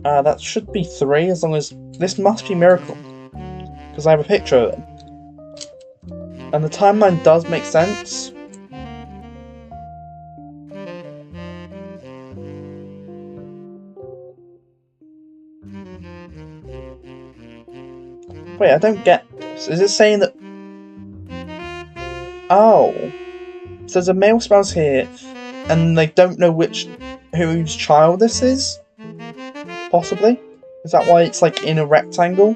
That should be 3 as long as... This must be Miracle. Because I have a picture of it. And the timeline does make sense. Wait, I don't get this. Is it saying that... Oh. So there's a male spouse here, and they don't know whose child this is? Possibly? Is that why it's like in a rectangle?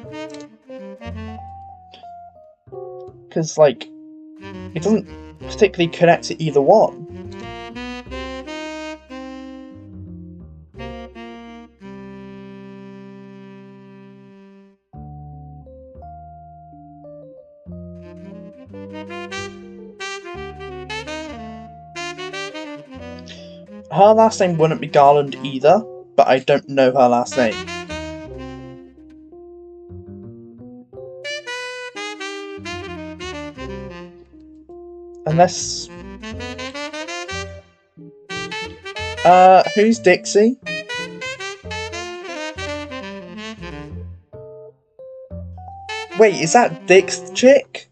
Because like, it doesn't particularly connect to either one. Her last name wouldn't be Garland either, but I don't know her last name. Unless... who's Dixie? Wait, is that Dick's chick?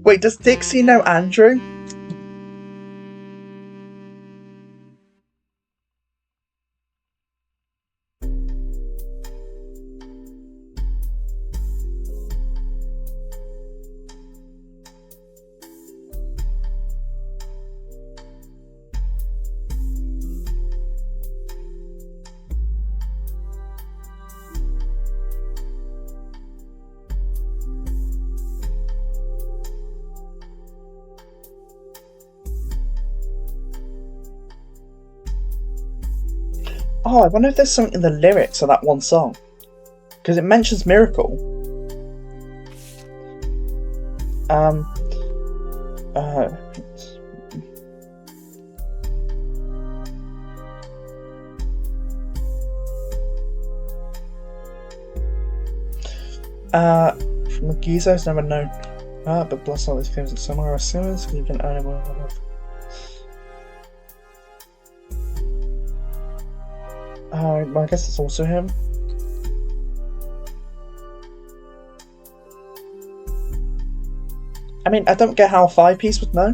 Wait, does Dixie know Andrew? Oh, I wonder if there's something in the lyrics of that one song. Because it mentions Miracle. From a geezer is never known. But bless all these claims that somewhere are similar, you can only one of. Well, I guess it's also him. I mean, I don't get how a 5-piece would know.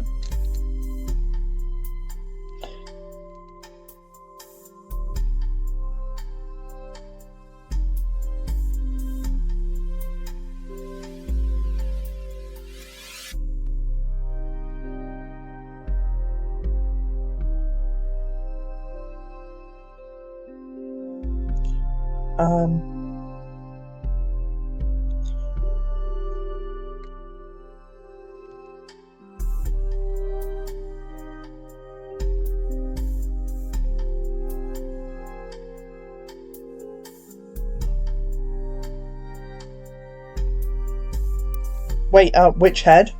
Wait, which head?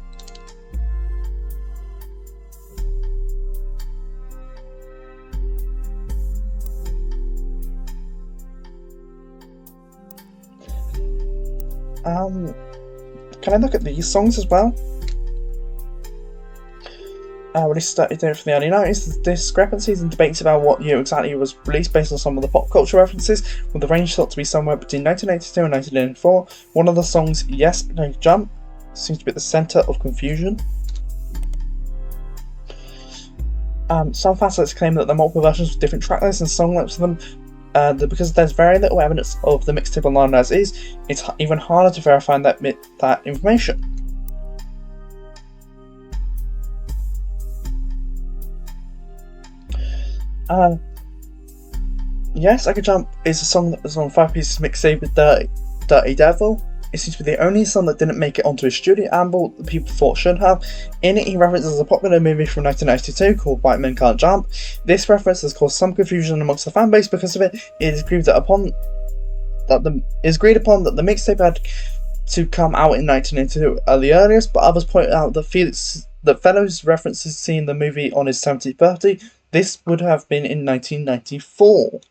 Can I look at these songs as well? Released from the early 90s, the discrepancies and debates about what year exactly was released based on some of the pop culture references, with the range thought to be somewhere between 1982 and 1984. One of the songs, Yes, No Jump, seems to be at the centre of confusion. Some fans claim that there are multiple versions with different track lists and song lists for them. Because there's very little evidence of the mixtape online as is, it's even harder to verify that information. Yes, I Can Jump is a song that was on 5 Pieces mixtape with Dirty Devil. It seems to be the only song that didn't make it onto his studio album that people thought should have. In it, he references a popular movie from 1992 called White Men Can't Jump. This reference has caused some confusion amongst the fanbase because of it. It is agreed upon that the mixtape had to come out in 1992 at the earliest, but others point out that Fellows references seeing the movie on his 70th birthday. This would have been in 1994.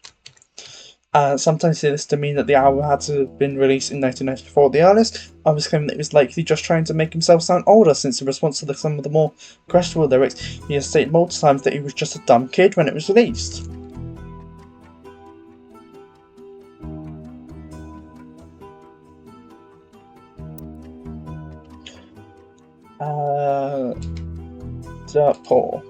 Sometimes see this to mean that the album had to have been released in 1994 at the earliest. Others claim that he was likely just trying to make himself sound older, since in response to some of the more questionable lyrics, he has stated multiple times that he was just a dumb kid when it was released. Dirt Poor.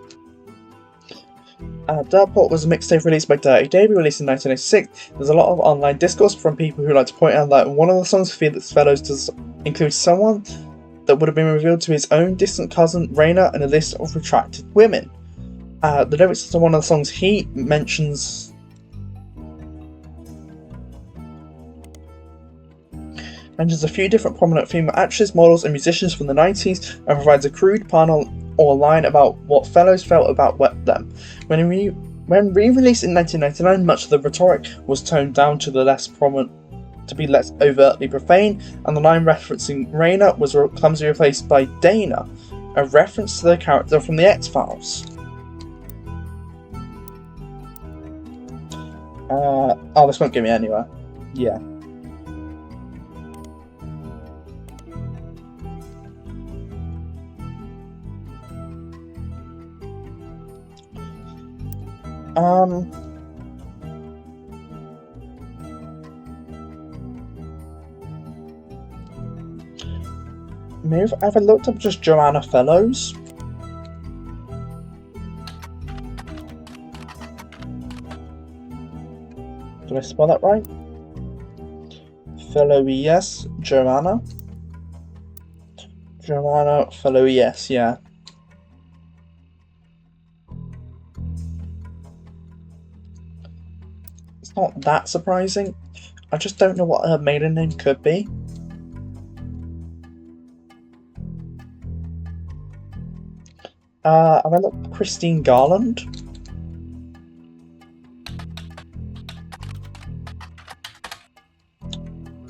Dirt Poor was a mixtape released by Dirty Davy, released in 1986. There's a lot of online discourse from people who like to point out that one of the songs Felix Fellows does include someone that would have been revealed to his own distant cousin Raina and a list of retracted women. The lyrics to one of the songs he mentions a few different prominent female actresses, models, and musicians from the 90s, and provides a crude pun or line about what Fellows felt about them. When re-released in 1999, much of the rhetoric was toned down to less overtly profane, and the line referencing Raina was clumsily replaced by Dana, a reference to the character from the X-Files. This won't get me anywhere. Yeah. Maybe have I looked up just Joanna Fellows? Did I spell that right? Fellow yes, Joanna. Joanna Fellow yes, yeah. It's not that surprising. I just don't know what her maiden name could be. Have I looked Christine Garland?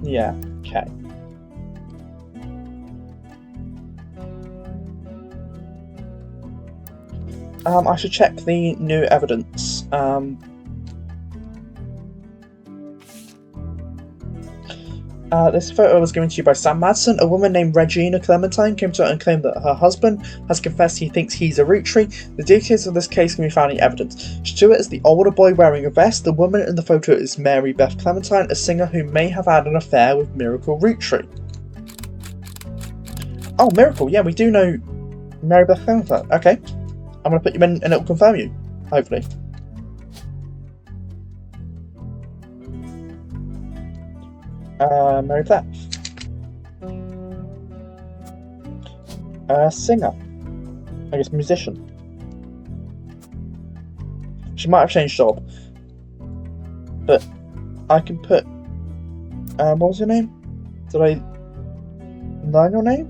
Yeah, okay. I should check the new evidence. This photo was given to you by Sam Madsen. A woman named Regina Clementine came to her and claimed that her husband has confessed he thinks he's a Roottrie. The details of this case can be found in evidence. Stuart is the older boy wearing a vest. The woman in the photo is Mary Beth Clementine, a singer who may have had an affair with Miracle Roottrie. Oh, Miracle, yeah, we do know Mary Beth Clementine. Okay, I'm going to put you in and it'll confirm you, hopefully. Mary Beth. Singer. I guess musician. She might have changed job. But I can put... what was your name? Did I learn your name?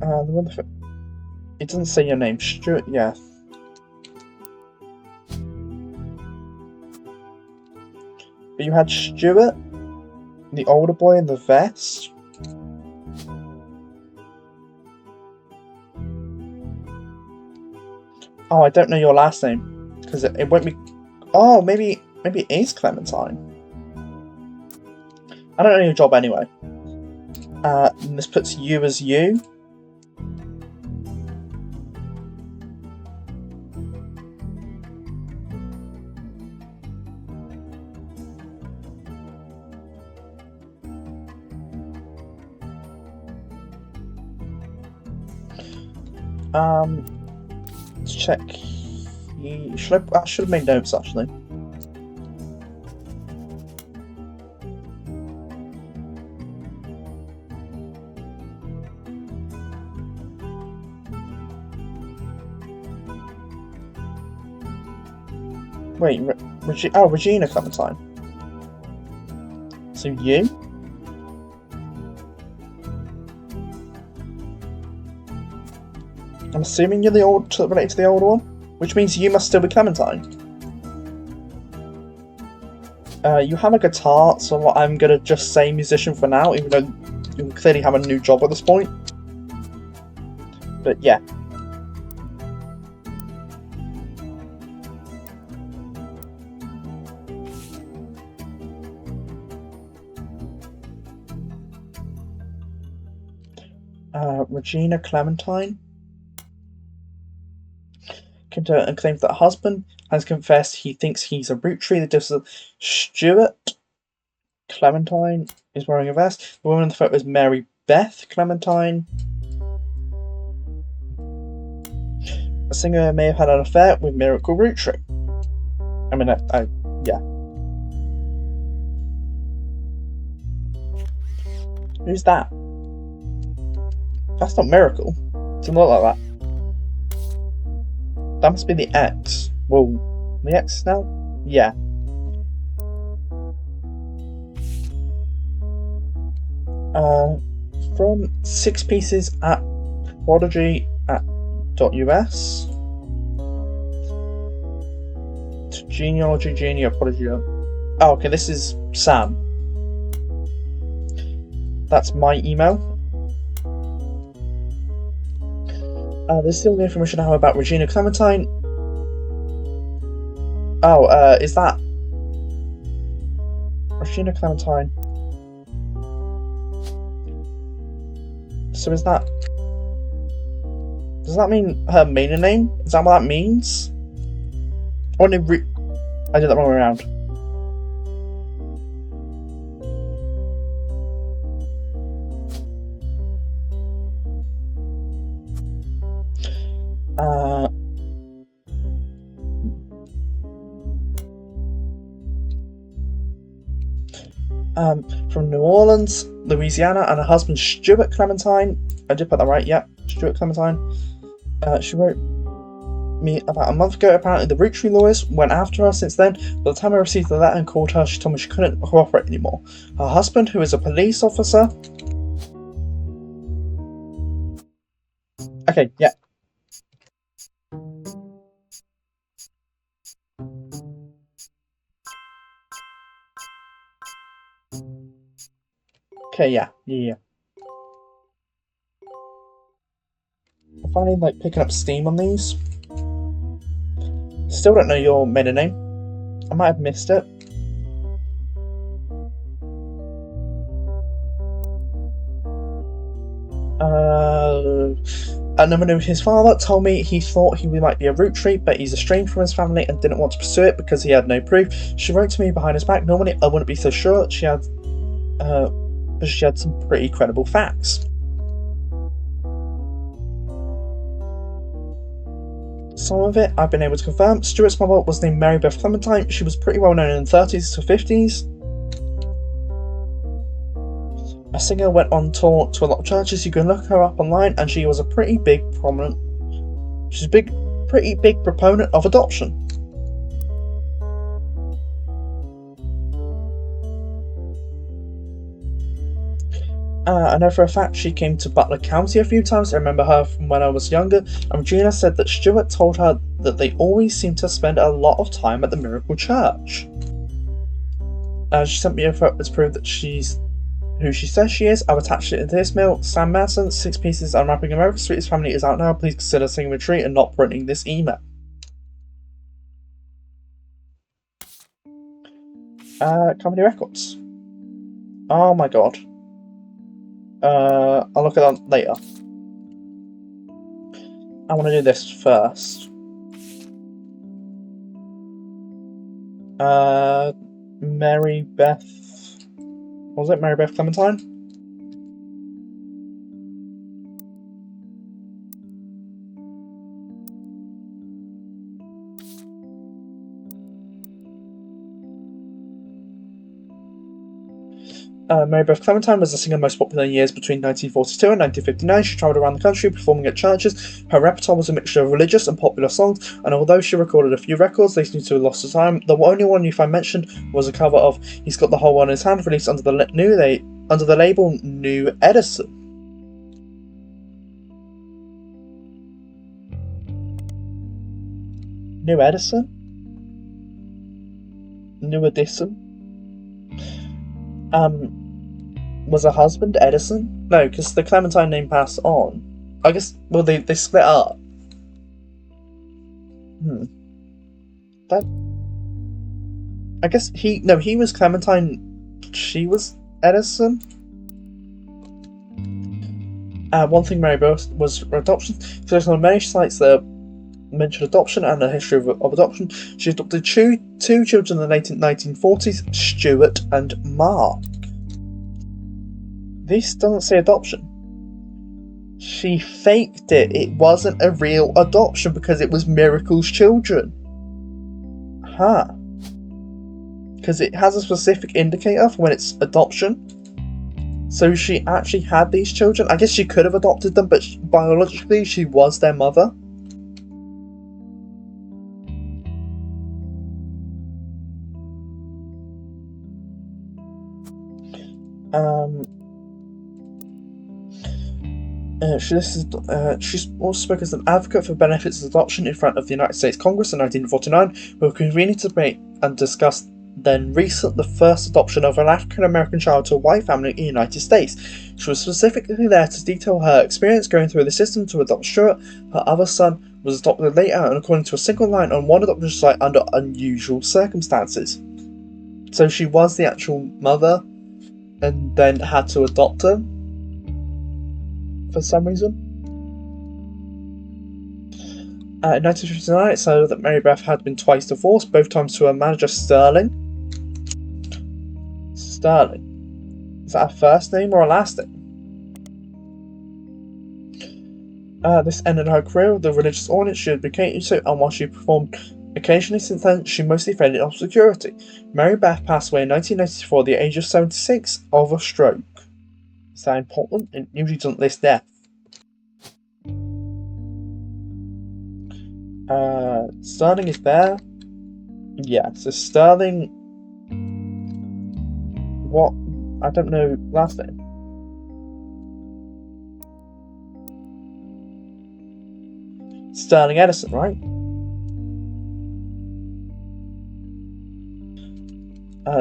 The one that... It doesn't say your name. Stuart, yeah. But you had Stuart The older boy in the vest? Oh, I don't know your last name. Because it won't be... Oh, maybe it is Clementine. I don't know your job anyway. And this puts you as you. Let's check. I should have made notes actually. Wait, Regina Clementine. So you? I'm assuming you're related to the older one, which means you must still be Clementine. You have a guitar, so I'm gonna just say musician for now, even though you clearly have a new job at this point. But yeah. Regina Clementine came to her and claims that her husband has confessed he thinks he's a Roottrees. The difference is Stuart Clementine is wearing a vest. The woman in the photo is Mary Beth Clementine. A singer may have had an affair with Miracle Roottree. I mean, yeah. Who's that? That's not Miracle. Doesn't look like that. That must be the ex. Well, the ex now? Yeah. From 6 pieces at prodigy.us to genealogy prodigy. Oh, okay, this is Sam. That's my email. This is all the information I have about Regina Clementine. Oh, is that Regina Clementine? So is that... Does that mean her maiden name? Is that what that means? Or I did that wrong way around. From New Orleans, Louisiana, and her husband Stuart Clementine. I did put that right, yeah, Stuart Clementine. She wrote me about a month ago. Apparently the Roottrees lawyers went after her since then. By the time I received the letter and called her, she told me she couldn't cooperate anymore. Her husband, who is a police officer... Okay, yeah. Okay, yeah. I'm finally picking up steam on these. Still don't know your maiden name. I might have missed it. Another knew his father told me he thought he might be a Roottrees, but he's estranged from his family and didn't want to pursue it because he had no proof. She wrote to me behind his back. Normally I wouldn't be so sure. But she had some pretty credible facts. Some of it I've been able to confirm. Stuart's mother was named Mary Beth Clementine. She was pretty well known in the 30s to 50s. A singer, went on tour to a lot of churches. You can look her up online, and she was a pretty big proponent of adoption. I know for a fact she came to Butler County a few times. I remember her from when I was younger, and Regina said that Stuart told her that they always seem to spend a lot of time at the Miracle Church. She sent me a photo to prove that she's who she says she is. I've attached it to this mail. Sam Madsen, 6 pieces. Unwrapping America's Sweetest Family is out now. Please consider taking a retreat and not printing this email. Company records. Oh my god. I'll look at that later. I want to do this first. Mary Beth... Was it Mary Beth Clementine? Mary Beth Clementine was the singer most popular in years between 1942 and 1959. She travelled around the country performing at churches. Her repertoire was a mixture of religious and popular songs, and although she recorded a few records, they seem to have lost to time. The only one you find mentioned was a cover of "He's Got the Whole World in His Hand," released under the label New Edison. New Edison? New Edison? Was her husband Edison? No, because the Clementine name passed on. I guess, well, they split up. I guess he was Clementine, she was Edison? One thing Mary Beth was adoption. There's on many sites that mention adoption and the history of adoption. She adopted two children in the late 1940s, Stuart and Mark. This doesn't say adoption. She faked it. It wasn't a real adoption because it was Miracle's children. Because it has a specific indicator for when it's adoption. So she actually had these children. I guess she could have adopted them, but biologically she was their mother. She's also spoken as an advocate for benefits of adoption in front of the United States Congress in 1949, who convened to debate and discuss the first adoption of an African American child to a white family in the United States. She was specifically there to detail her experience going through the system to adopt Stuart. Her other son was adopted later, and according to a single line on one adoption site, under unusual circumstances. So she was the actual mother, and then had to adopt him for some reason. In 1959, it said that Mary Beth had been twice divorced, both times to her manager Sterling. Sterling. Is that a first name or a last name? This ended her career with the religious audience she had been catering to, and while she performed occasionally since then, she mostly faded off obscurity. Mary Beth passed away in 1994 at the age of 76 of a stroke. Is that important? It usually doesn't list death. Sterling is there. Yeah, so Sterling. What? I don't know last name. Sterling Edison, right?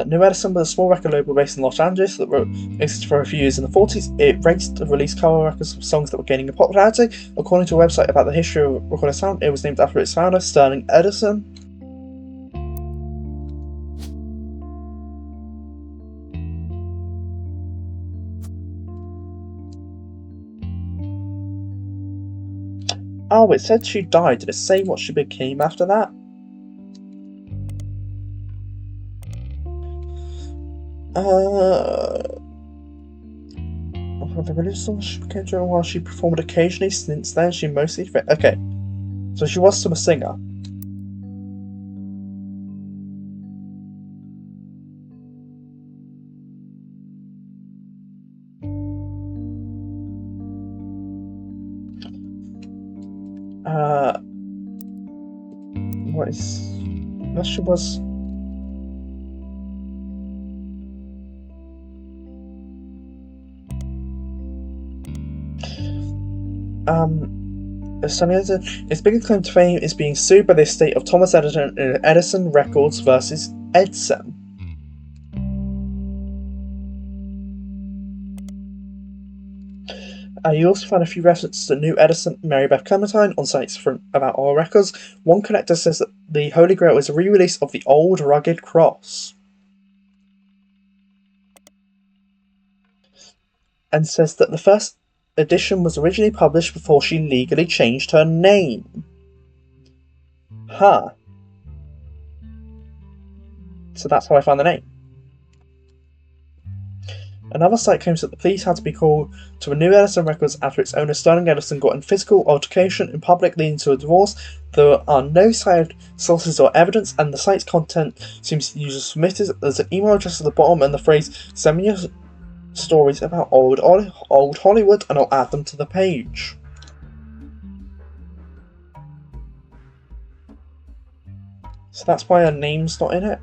New Edison was a small record label based in Los Angeles that existed for a few years in the 40s. It raced and released cover records of songs that were gaining popularity. According to a website about the history of recording sound, it was named after its founder, Sterling Edison. Oh, it said she died. Did it say what she became after that? The religious song she became during while she performed occasionally. Since then, she mostly okay. So she was still a singer. What is? Unless she was. Its biggest claim to fame is being sued by the estate of Thomas Edison in Edison Records versus Edson. You also find a few references to New Edison, Mary Beth Clementine on sites from about all records. One collector says that the Holy Grail is a re-release of the old rugged cross, and says that the first edition was originally published before she legally changed her name. Huh. So that's how I found the name. Another site claims that the police had to be called to a New Edison records after its owner Sterling Edison got in physical altercation in public leading to a divorce. There are no side sources or evidence, and the site's content seems to use submitted. There's an email address at the bottom and the phrase "Send me your stories about old Hollywood," and I'll add them to the page. So that's why her name's not in it.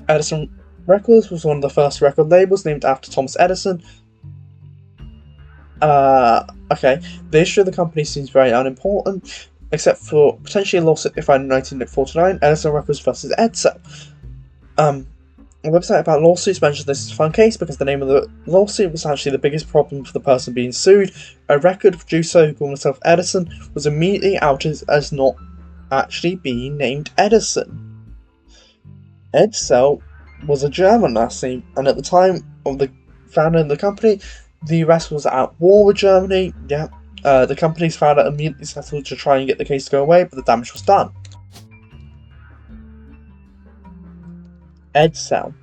Edison Records was one of the first record labels named after Thomas Edison. Okay, the history of the company seems very unimportant, except for potentially a lawsuit they filed in 1949, Edison Records versus Edsel. A website about lawsuits mentions this as a fun case because the name of the lawsuit was actually the biggest problem for the person being sued. A record producer who called himself Edison was immediately outed as not actually being named Edison. Edsel was a German last name, and at the time of the founding of the company, the US was at war with Germany. The company's founder immediately settled to try and get the case to go away, but the damage was done. Edsel.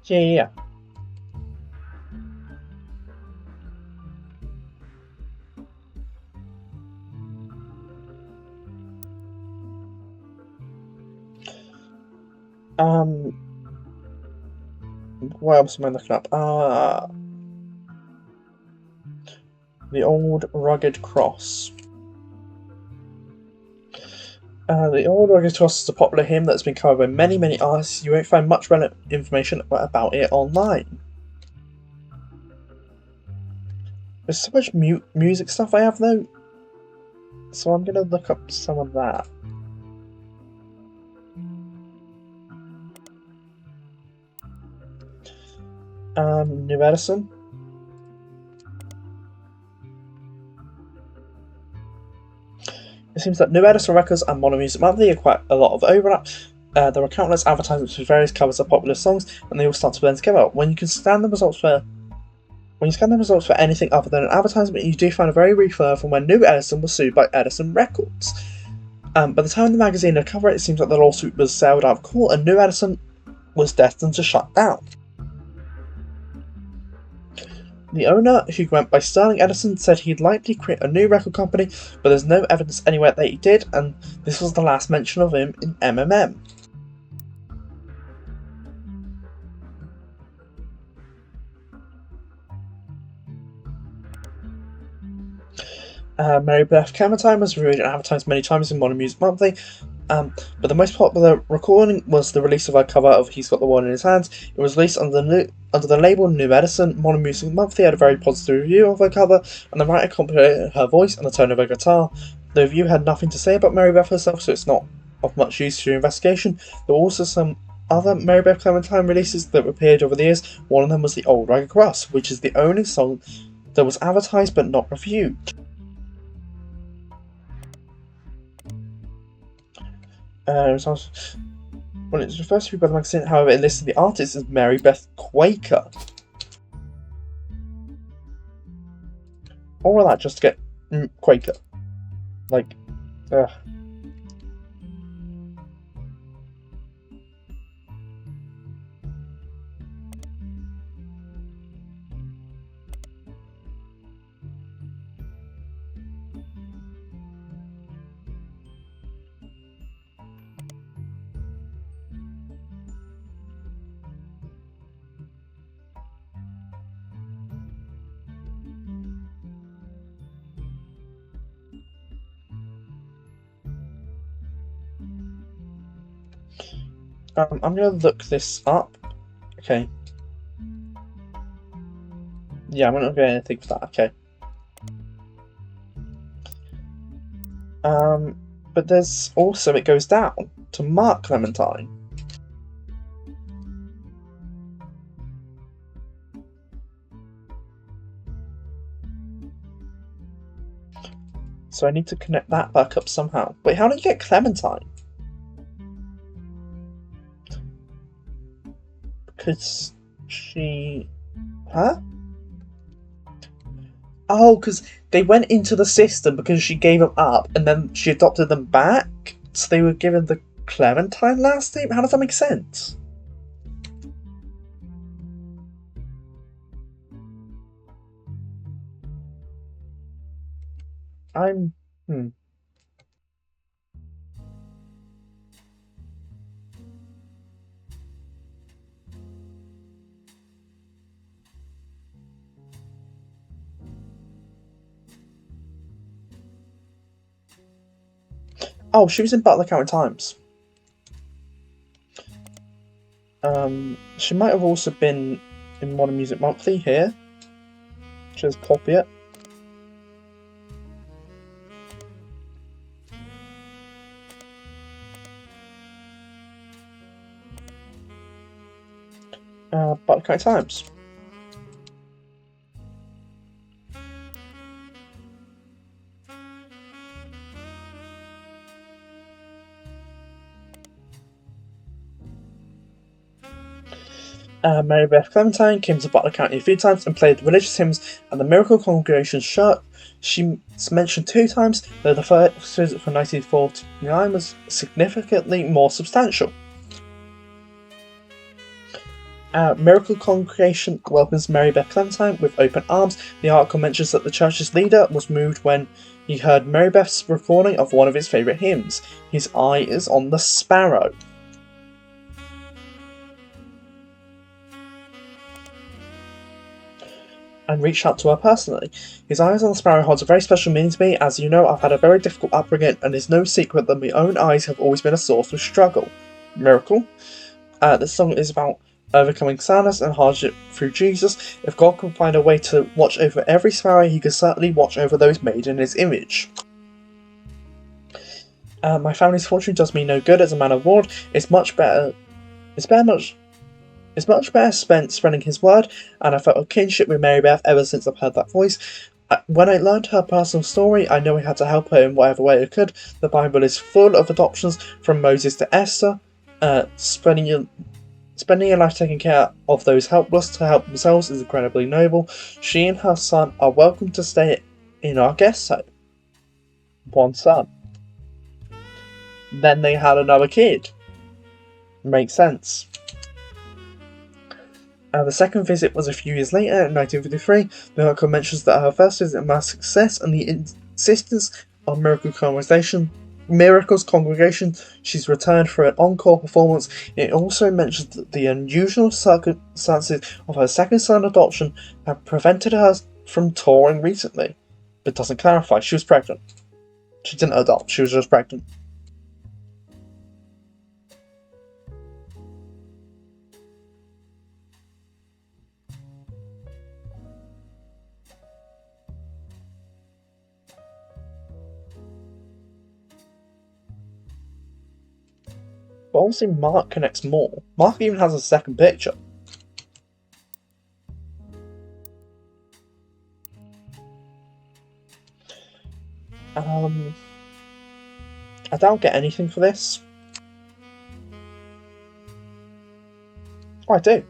Yeah. What else am I looking up? The old rugged cross. The old rugged cross is a popular hymn that's been covered by many artists. You won't find much relevant information about it online. There's so much music stuff I have though, so I'm gonna look up some of that. New Edison. It seems that New Edison Records and Modern Music Monthly are quite a lot of overlap. There are countless advertisements for various covers of popular songs, and they all start to blend together. When you scan the results for anything other than an advertisement, you do find a very refer from when New Edison was sued by Edison Records. By the time of the magazine had covered it seems like the lawsuit was settled out of court, and New Edison was destined to shut down. The owner, who went by Sterling Edison, said he'd likely create a new record company, but there's no evidence anywhere that he did, and this was the last mention of him in MMM. Mary Beth Clementine was reviewed and advertised many times in Modern Music Monthly, but the most popular recording was the release of her cover of He's Got the World in His Hands. It was released under the label New Edison. Modern Music Monthly had a very positive review of her cover, and the writer complimented her voice and the tone of her guitar. The review had nothing to say about Mary Beth herself, so it's not of much use to your investigation. There were also some other Mary Beth Clementine releases that appeared over the years. One of them was The Old Rugged Cross, which is the only song that was advertised but not reviewed. When it's refers to by the magazine, however, it listed the artist as Mary Beth Quaker. All of that just to get Quaker. Like, ugh. I'm gonna look this up. Okay. Yeah, I'm not getting anything for that. Okay. But there's also it goes down to Mark Clementine. So I need to connect that back up somehow. Wait, how did you get Clementine? Because she... Huh? Oh, because they went into the system because she gave them up, and then she adopted them back, so they were given the Clementine last name? How does that make sense? I'm... Hmm. Oh, she was in Butler County Times. She might have also been in Modern Music Monthly here. Just copy it. Butler County Times. Mary Beth Clementine came to Butler County a few times and played religious hymns at the Miracle Congregation's church. She's mentioned 2 times, though the first visit from 1949 was significantly more substantial. Miracle Congregation welcomes Mary Beth Clementine with open arms. The article mentions that the church's leader was moved when he heard Mary Beth's recording of one of his favourite hymns. His eye is on the sparrow. And reached out to her personally. His eyes on the sparrow holds a very special meaning to me. As you know, I've had a very difficult upbringing, and it's no secret that my own eyes have always been a source of struggle. Miracle. This song is about overcoming sadness and hardship through Jesus. If God can find a way to watch over every sparrow, he could certainly watch over those made in his image. My family's fortune does me no good as a man of war. It's much better spent spreading his word, and I felt a kinship with Mary Beth ever since I've heard that voice. When I learned her personal story, I knew I had to help her in whatever way I could. The Bible is full of adoptions, from Moses to Esther. Spending your life taking care of those helpless to help themselves is incredibly noble. She and her son are welcome to stay in our guest home. One son. Then they had another kid. Makes sense. The second visit was a few years later, in 1953. The article mentions that her first visit was a success and the insistence of Miracles Congregation, she's returned for an encore performance. It also mentions that the unusual circumstances of her second son adoption have prevented her from touring recently. But doesn't clarify. She was pregnant. She didn't adopt, she was just pregnant. But obviously Mark connects more. Mark even has a second picture. I don't get anything for this. Oh, I do.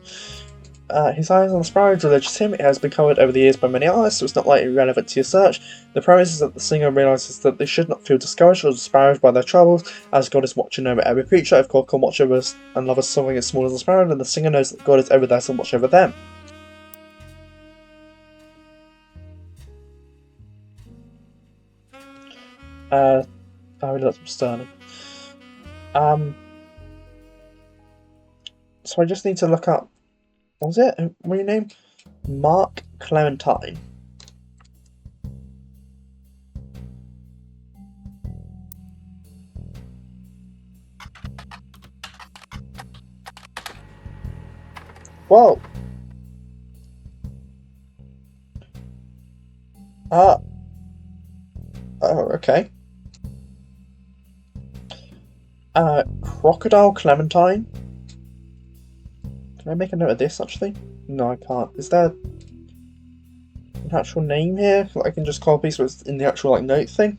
His eyes on the sparrow religious hymn. It has been covered over the years by many artists, so it's not likely relevant to your search. The premise is that the singer realises that they should not feel discouraged or disparaged by their troubles, as God is watching over every creature. If God can watch over us and love us something as small as a sparrow, then the singer knows that God is over there to watch over them. I really like Sterling. So I just need to look up. What was it? What was your name? Mark Clementine. Whoa. Oh, okay. Crocodile Clementine. Can I make a note of this, actually? No, I can't. Is there an actual name here that I can just copy so it's in the actual, like, note thing?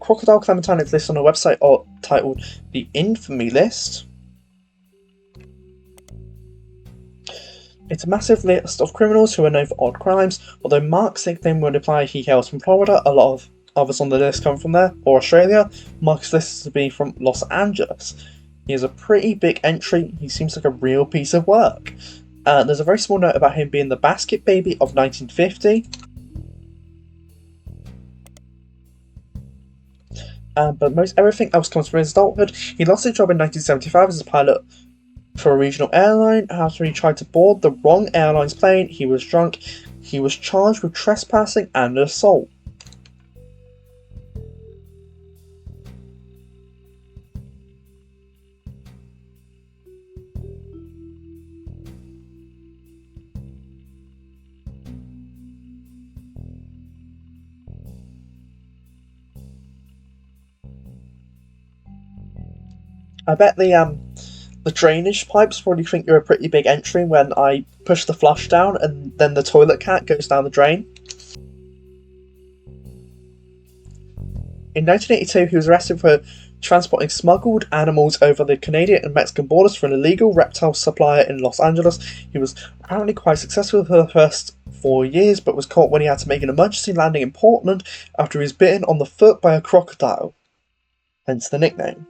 Crocodile Clementine is listed on a website titled The Infamy List. It's a massive list of criminals who are known for odd crimes. Although Mark's nickname would imply he hails from Florida, a lot of others on the list come from there, or Australia. Mark's listed to be from Los Angeles. He has a pretty big entry. He seems like a real piece of work. There's a very small note about him being the basket baby of 1950. But most everything else comes from his adulthood. He lost his job in 1975 as a pilot for a regional airline after he tried to board the wrong airline's plane. He was drunk. He was charged with trespassing and assault. I bet the drainage pipes probably think you're a pretty big entry when I push the flush down and then the toilet cat goes down the drain. In 1982, he was arrested for transporting smuggled animals over the Canadian and Mexican borders for an illegal reptile supplier in Los Angeles. He was apparently quite successful for the first 4 years, but was caught when he had to make an emergency landing in Portland after he was bitten on the foot by a crocodile. Hence the nickname.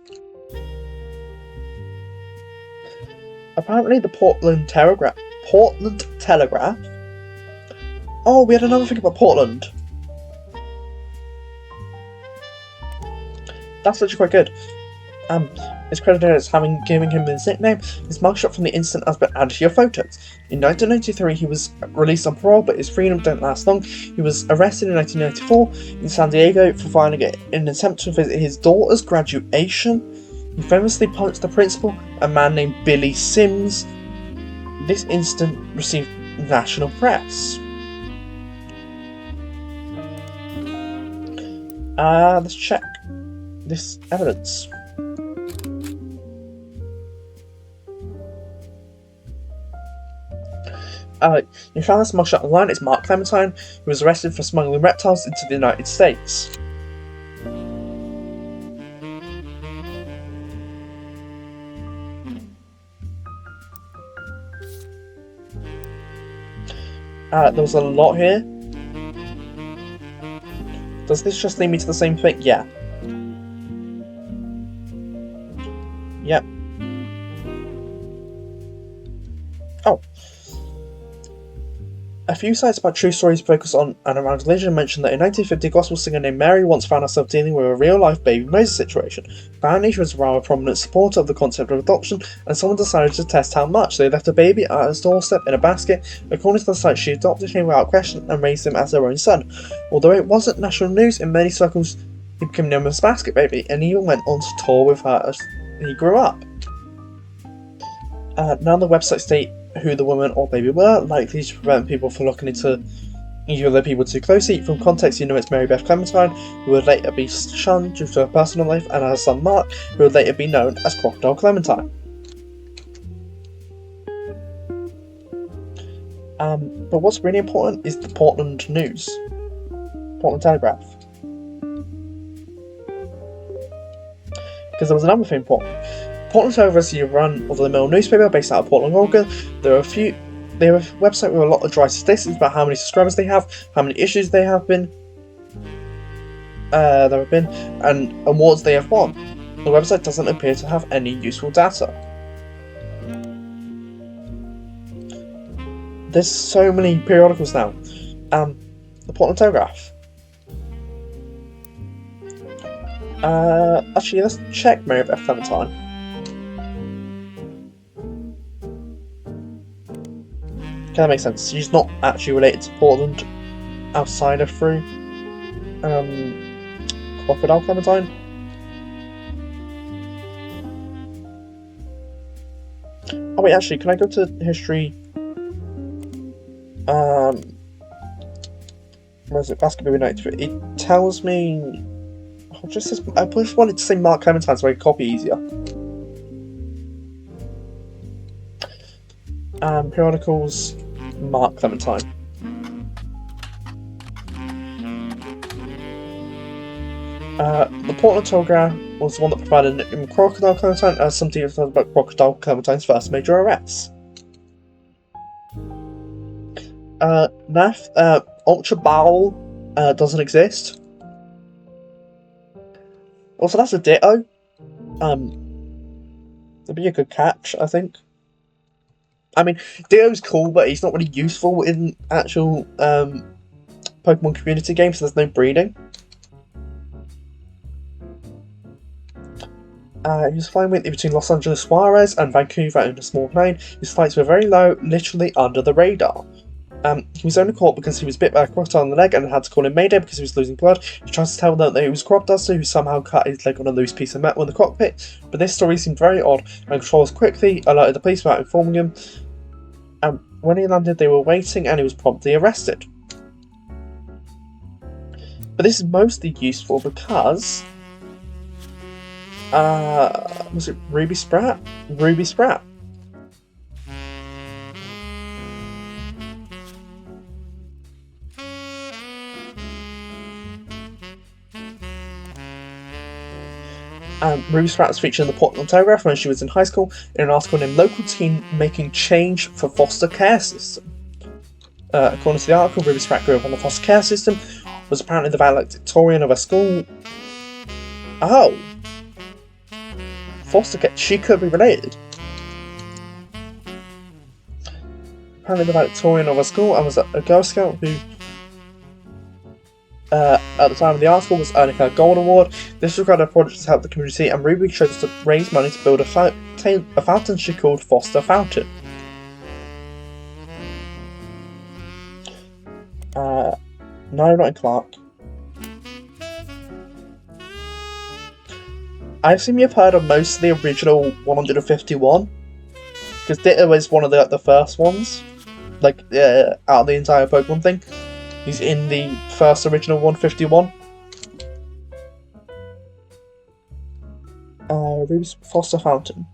Apparently the Portland Telegraph. Oh, we had another thing about Portland. That's actually quite good. It's credited as giving him his nickname. His mugshot from the incident has been added to your photos. In 1993, he was released on parole, but his freedom didn't last long. He was arrested in 1994 in San Diego for filing it in an attempt to visit his daughter's graduation. He famously punched the principal, a man named Billy Sims. This incident received national press. Let's check this evidence. You found this mugshot online. It's Mark Clementine, who was arrested for smuggling reptiles into the United States. There was a lot here. Does this just lead me to the same thing? Yeah. Yep. Oh. A few sites about true stories focus on and around religion mention that in 1950 a gospel singer named Mary once found herself dealing with a real-life baby Moses situation. Apparently she was a rather prominent supporter of the concept of adoption, and someone decided to test how much. They left a baby at his doorstep in a basket. According to the site, she adopted him without question and raised him as her own son. Although it wasn't national news, in many circles he became known as Basket Baby, and even went on to tour with her as he grew up. None of the websites state who the woman or baby were, likely to prevent people from looking into either of the people too closely. From context, you know it's Mary Beth Clementine, who would later be shunned due to her personal life, and her son Mark, who would later be known as Crocodile Clementine. But what's really important is the Portland News. Portland Telegraph. Because there was another thing important. Portland Telegraph is a run-of-the-mill newspaper based out of Portland, Oregon. They have a website with a lot of dry statistics about how many subscribers they have, how many issues there have been, and awards they have won. The website doesn't appear to have any useful data. There's so many periodicals now. The Portland Telegraph. Actually, let's check Mary Beth Clementine. Okay, that makes sense. She's not actually related to Portland outside of through Crocodile Clementine. Oh wait, actually, can I go to history? Where is it? Basketball United. It tells me. Oh, I just wanted to say Mark Clementine so I could copy easier. Periodicals, Mark Clementine. The Portland Telegraph was the one that provided a nickname Crocodile Clementine, as some details about Crocodile Clementine's first major arrests. Ultra Bowel doesn't exist. Also, that's a Ditto. That'd be a good catch, I think. I mean, Ditto's cool, but he's not really useful in actual Pokemon community games, so there's no breeding. He was flying windy between Los Angeles Juarez and Vancouver in a small plane. His flights were very low, literally under the radar. He was only caught because he was bit by a crocodile on the leg and had to call him Mayday because he was losing blood. He tried to tell them that it was Crop Duster who somehow cut his leg on a loose piece of metal in the cockpit, but this story seemed very odd, and controllers quickly alerted the police without informing him. When he landed, they were waiting and he was promptly arrested. But this is mostly useful because... was it Ruby Sprat? Ruby Sprat. Ruby Sprat was featured in the Portland Telegraph when she was in high school in an article named Local Teen Making Change for Foster Care System. According to the article, Ruby Sprat grew up on the foster care system, was apparently the valedictorian of her school. Oh! Foster care, she could be related. Apparently the valedictorian of her school and was a Girl Scout who at the time of the article was earning her Gold Award. This regarded a project to help the community, and Ruby chose to raise money to build a fountain she called Foster Fountain. No, not in Clark. I assume you've heard of most of the original 151, because Ditto is one of the first ones, like out of the entire Pokemon thing. He's in the first original 151. Ruby's Foster Fountain.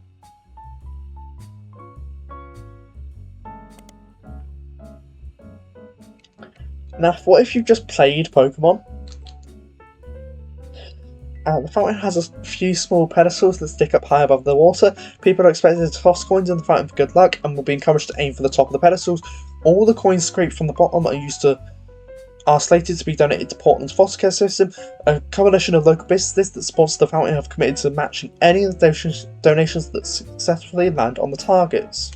Now, what if you just played Pokemon? The fountain has a few small pedestals that stick up high above the water. People are expected to toss coins in the fountain for good luck and will be encouraged to aim for the top of the pedestals. All the coins scraped from the bottom are slated to be donated to Portland's foster care system. A coalition of local businesses that sponsor the fountain have committed to matching any of the donations that successfully land on the targets.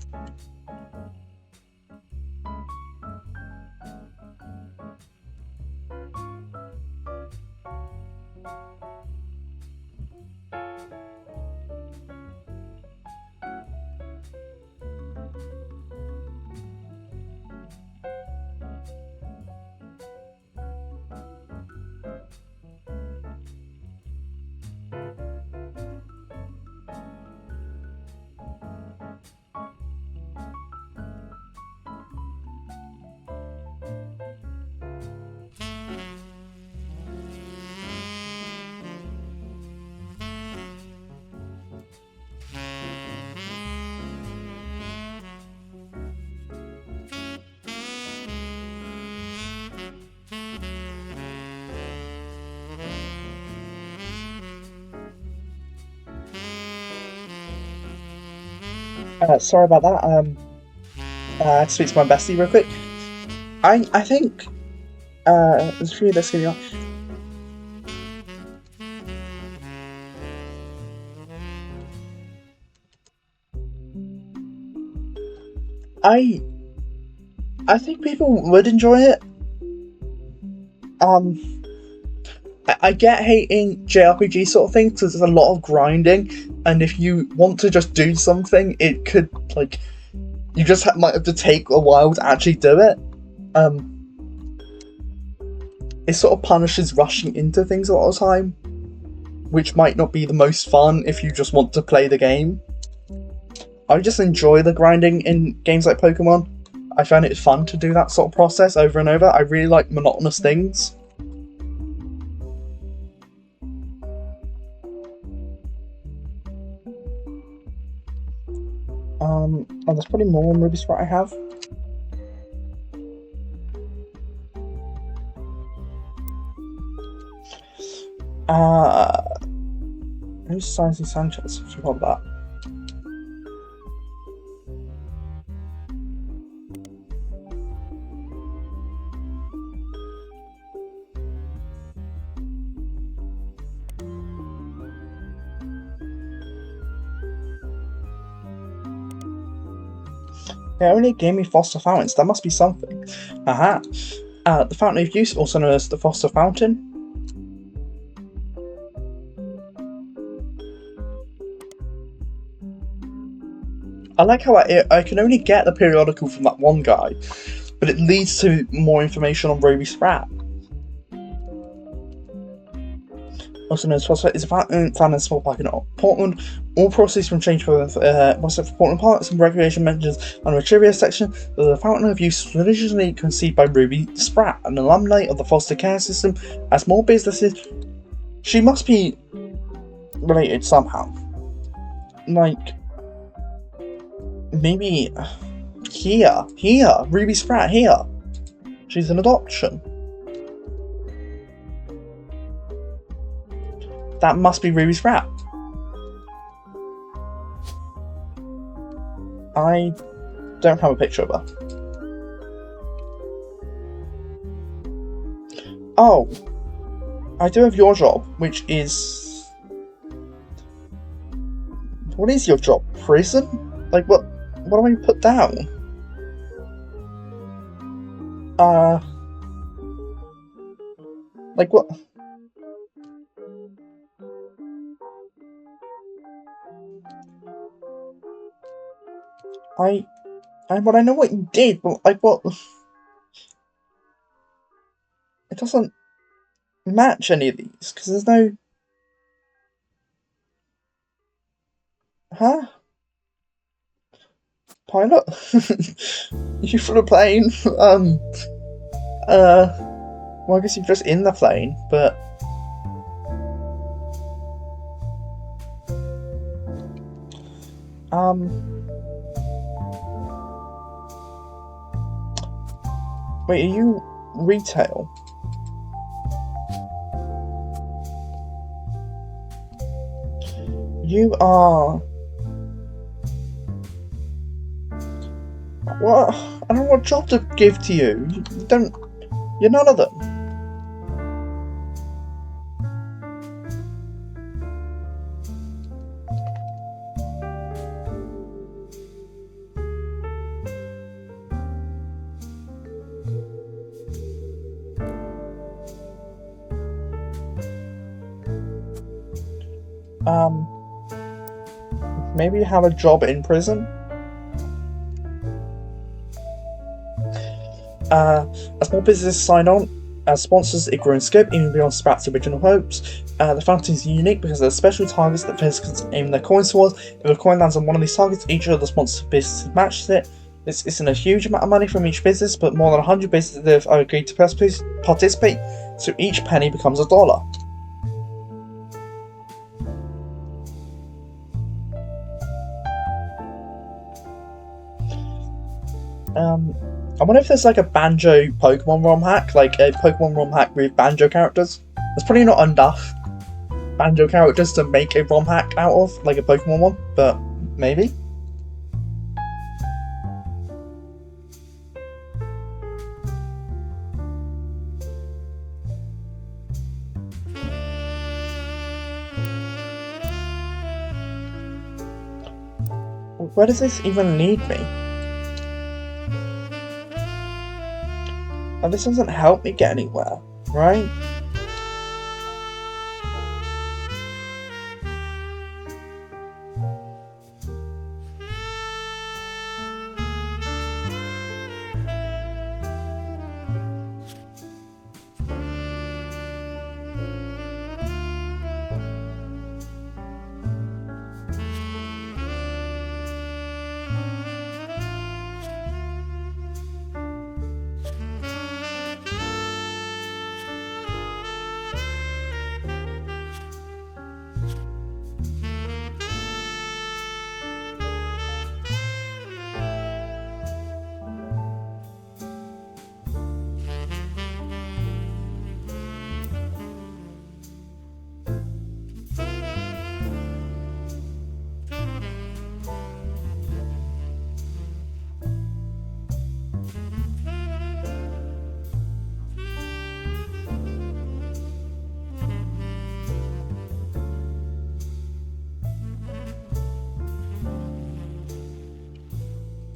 Sorry about that. I had to speak to my bestie real quick. I think there's a few of this going on. I think people would enjoy it. I get hating JRPG sort of things because there's a lot of grinding, and if you want to just do something, it could, like, you just might have to take a while to actually do it. It sort of punishes rushing into things a lot of the time, which might not be the most fun if you just want to play the game. I just enjoy the grinding in games like Pokemon. I find it fun to do that sort of process over and over. I really like monotonous things. Oh, there's probably more on Ruby Sprat I have. Who's Sizey Sanchez? I forgot that. They only gave me Foster Fountains. That must be something. Aha! The Fountain of Youth, also known as the Foster Fountain. I like how I can only get the periodical from that one guy, but it leads to more information on Ruby Sprat. Also known as Foster, is a fountain found in a small park in Portland. All proceeds from change for Portland Parks and Recreation mentions on the trivia section. The Fountain of Youth was originally conceived by Ruby Sprat, an alumni of the foster care system. As more businesses, she must be related somehow. Like, maybe here, Ruby Sprat here. She's an adoption. That must be Ruby Sprat. I don't have a picture of her. Oh, I do have your job, which is... What is your job? Prison? Like, what do I put down? Like, what? But I know what you did, but like what? It doesn't match any of these because there's no. Huh? Pilot? You flew a plane? Well, I guess you're just in the plane, but. Wait, are you retail? You are... What? I don't know what job to give to you. You don't... You're none of them. Maybe you have a job in prison? As more businesses sign on, as sponsors, it grows in scope even beyond Sprat's original hopes. The fountain is unique because there are special targets that visitors aim their coins towards. If a coin lands on one of these targets, each of the sponsor businesses matches it. This isn't a huge amount of money from each business, but more than 100 businesses have agreed to participate, so each penny becomes $1. I wonder if there's like a Banjo Pokemon ROM hack, like a Pokemon ROM hack with Banjo characters. There's probably not enough Banjo characters to make a ROM hack out of, like a Pokemon one, but maybe? Where does this even lead me? And this doesn't help me get anywhere, right?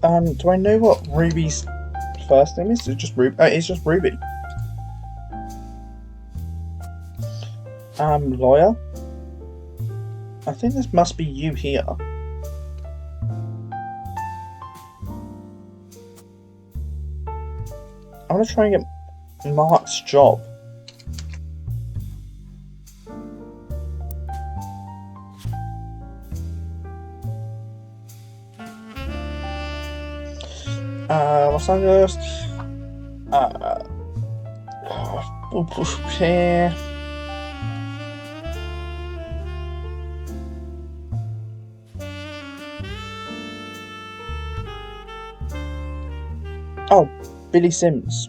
Do I know what Ruby's first name is? It's just Ruby. It's just Ruby. Lawyer. I think this must be you here. I want to try and get Mark's job. Los Angeles. Here. Oh, Billy Sims.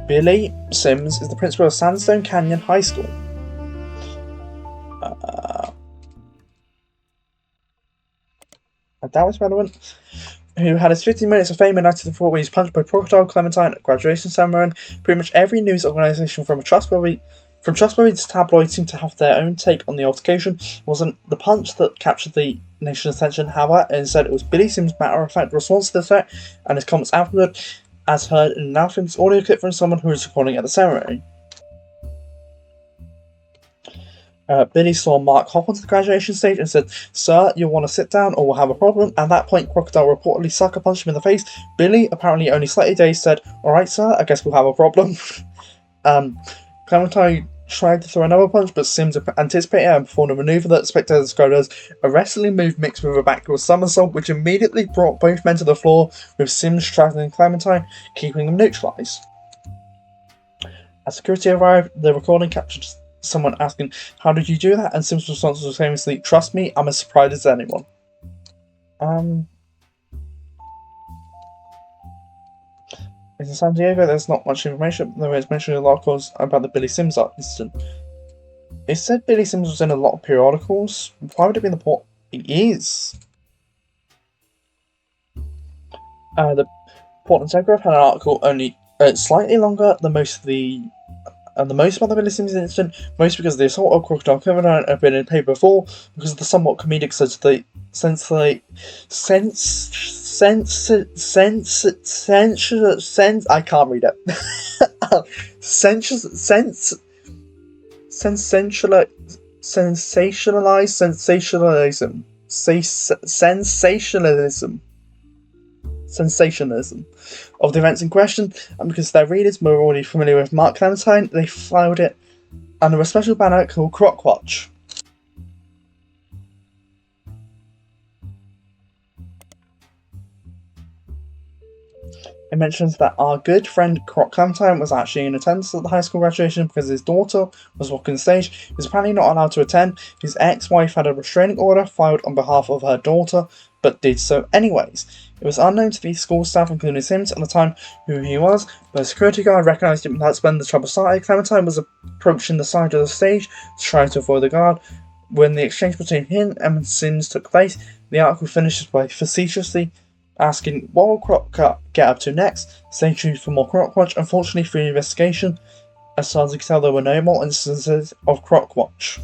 Billy Sims is the principal of Sandstone Canyon High School. I doubt it's relevant. Who had his 15 minutes of fame in 1994 when he was punched by Crocodile Clementine at a graduation ceremony. Pretty much every news organisation from trustworthy to tabloid seemed to have their own take on the altercation. It wasn't the punch that captured the nation's attention, however, instead it was Billy Sims' matter-of-fact response to the threat and his comments afterward, as heard in an infamous audio clip from someone who was recording at the ceremony. Billy saw Mark hop onto the graduation stage and said, "Sir, you'll want to sit down or we'll have a problem." At that point, Crocodile reportedly sucker punched him in the face. Billy, apparently only slightly dazed, said, "Alright, sir, I guess we'll have a problem." Clementine tried to throw another punch, but Sims anticipated and performed a maneuver that spectators described as a wrestling move mixed with a backward somersault, which immediately brought both men to the floor, with Sims straddling Clementine, keeping them neutralised. As security arrived, the recording captured someone asking, "How did you do that?" and Sims' response was famously, "Trust me, I'm as surprised as anyone." In San Diego, there's not much information, though it's mentioned in articles about the Billy Sims incident. It said Billy Sims was in a lot of periodicals. Why would it be in the port? It is. The Portland Telegraph had an article only slightly longer than most about the Billy Sims incident, mostly because the assault of Crocodile Clementine had been in the paper before, because of the somewhat comedic I can't read it. Sensationalism of the events in question, and because their readers were already familiar with Mark Clementine, they filed it under a special banner called Croc Watch. It mentions that our good friend Croc Clementine was actually in attendance at the high school graduation because his daughter was walking the stage. He was apparently not allowed to attend. His ex-wife had a restraining order filed on behalf of her daughter, but did so anyways. It was unknown to the school staff, including Sims, at the time who he was, but a security guard recognised him. That's when the trouble started. Clementine was approaching the side of the stage to try to avoid the guard. When the exchange between him and Sims took place, the article finishes by facetiously asking, "What will Croc get up to next?" Stay tuned for more Croc Watch. Unfortunately, through the investigation, as far as I can tell, there were no more instances of Croc Watch.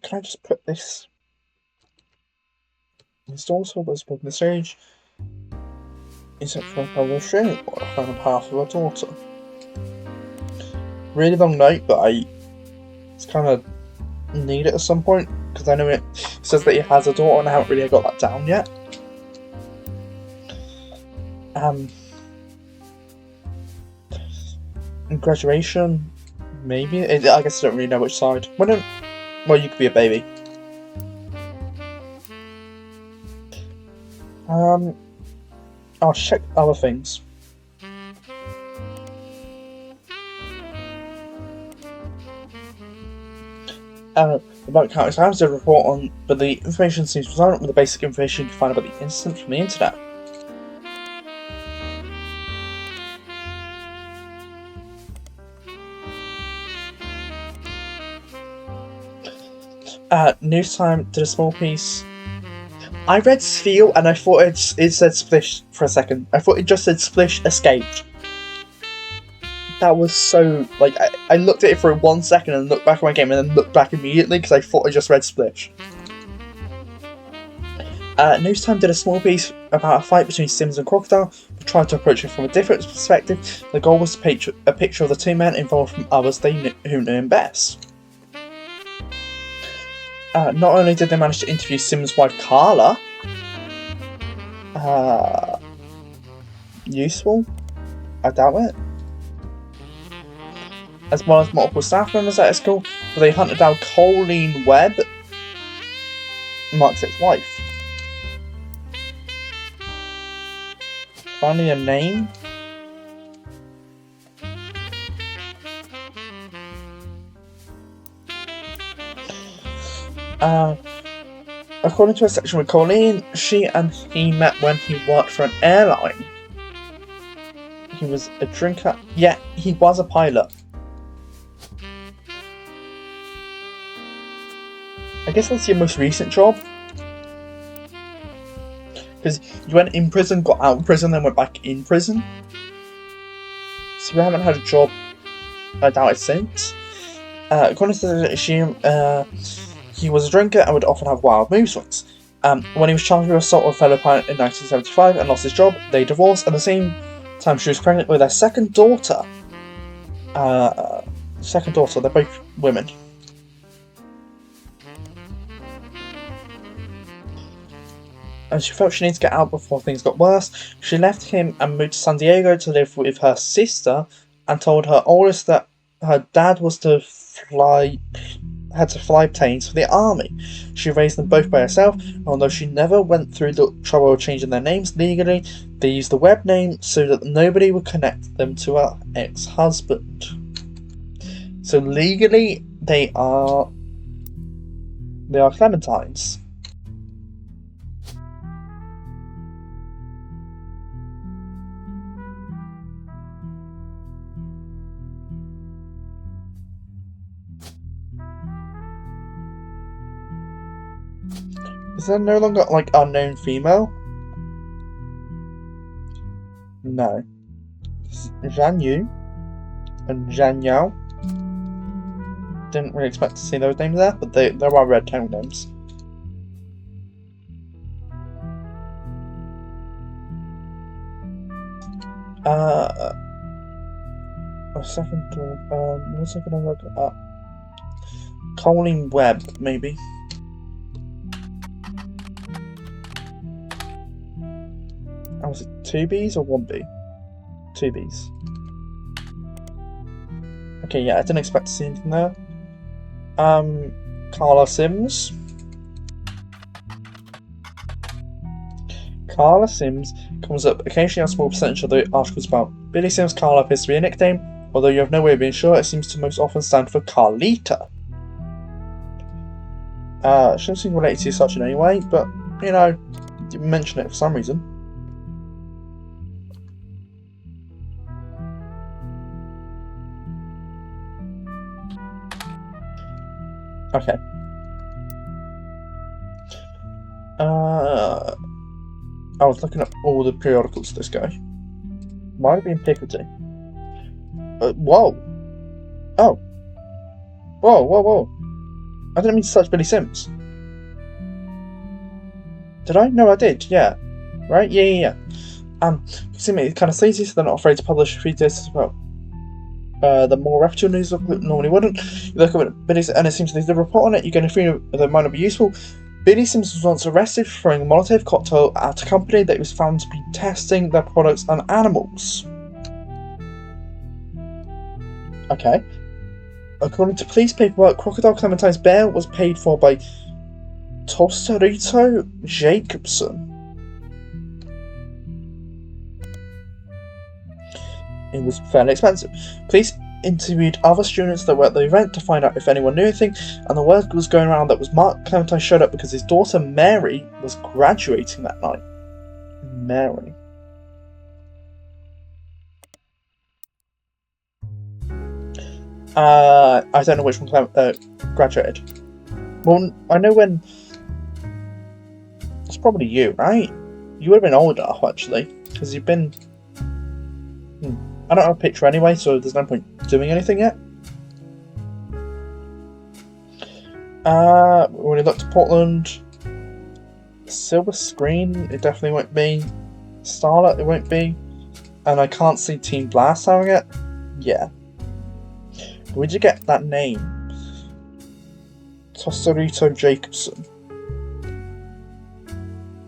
Can I just put this? Install Silver's book the stage. Is it for a publisher or from the path of a daughter? Really long note, but it's kind of need it at some point because I know it says that he has a daughter, and I haven't really got that down yet. Graduation, maybe. I guess I don't really know which side. Well, you could be a baby. I'll check other things. The The Black County Times did a report on, but the information seems resonant with the basic information you can find about the incident from the internet. News Time did a small piece. I read Spiel and I thought it said Splish for a second. I thought it just said Splish escaped. That was so, like, I looked at it for 1 second and looked back at my game and then looked back immediately because I thought I just read Splish. News Time did a small piece about a fight between Sims and Crocodile, but tried to approach it from a different perspective. The goal was to paint a picture of the two men involved from others who knew him best. Not only did they manage to interview Sims' wife Carla, useful? I doubt it. As well as multiple staff members at his school, but they hunted down Colleen Webb, Mark's ex-wife. Finally, a name. According to a section with Colleen, she and he met when he worked for an airline. He was a drinker. Yeah, he was a pilot. I guess that's your most recent job. Because you went in prison, got out of prison, then went back in prison. So you haven't had a job, I doubt it, since. According to the he was a drinker and would often have wild mood swings. When he was charged with assault of a fellow pilot in 1975 and lost his job, they divorced. At the same time, she was pregnant with their second daughter. They're both women. And she felt she needed to get out before things got worse. She left him and moved to San Diego to live with her sister, and told her oldest that her dad was had to fly planes for the army. She raised them both by herself, and although she never went through the trouble of changing their names legally, they used the web name so that nobody would connect them to her ex-husband. So legally, they are Clementines. Is there no longer, like, unknown female? No. Zhan Yu and Zhan Yao. Didn't really expect to see those names there, but there are red tongue names. A second thought, what's I gonna look at? Colleen Webb, maybe. Was it 2 Bs or 1 B? 2 Bs. Okay, yeah, I didn't expect to see anything there. Carla Sims. Carla Sims comes up occasionally on a small percentage of the articles about Billy Sims. Carla appears to be a nickname, although you have no way of being sure. It seems to most often stand for Carlita. She doesn't seem related to such in any way, but, you know, you mention it for some reason. Okay. I was looking at all the periodicals of this guy. Might have been Pickleton. Whoa! Oh! Whoa! I didn't mean to search Billy Sims. Did I? No, I did, yeah. Right? Yeah. See me, it's kind of sleazy, so they're not afraid to publish free data as well. The more reputable news normally wouldn't. You look at Billy, and it seems like the report on it, you get a feeling that might not be useful. Billy Sims was once arrested for throwing a Molotov cocktail at a company that was found to be testing their products on animals. Okay. According to police paperwork, Crocodile Clementine's bail was paid for by Tostarito Jacobson. It was fairly expensive. Police interviewed other students that were at the event to find out if anyone knew anything, and the word was going around that was Mark Clementine showed up because his daughter Mary was graduating that night. Mary. I don't know which one graduated. Well, I know when. It's probably you, right? You would have been old enough, actually, because you've been. I don't have a picture anyway, so there's no point doing anything yet. When we look to Portland, Silver Screen, it definitely won't be. Starlet, it won't be. And I can't see Team Blast having it. Yeah. Where'd you get that name? Tosarito Jacobson.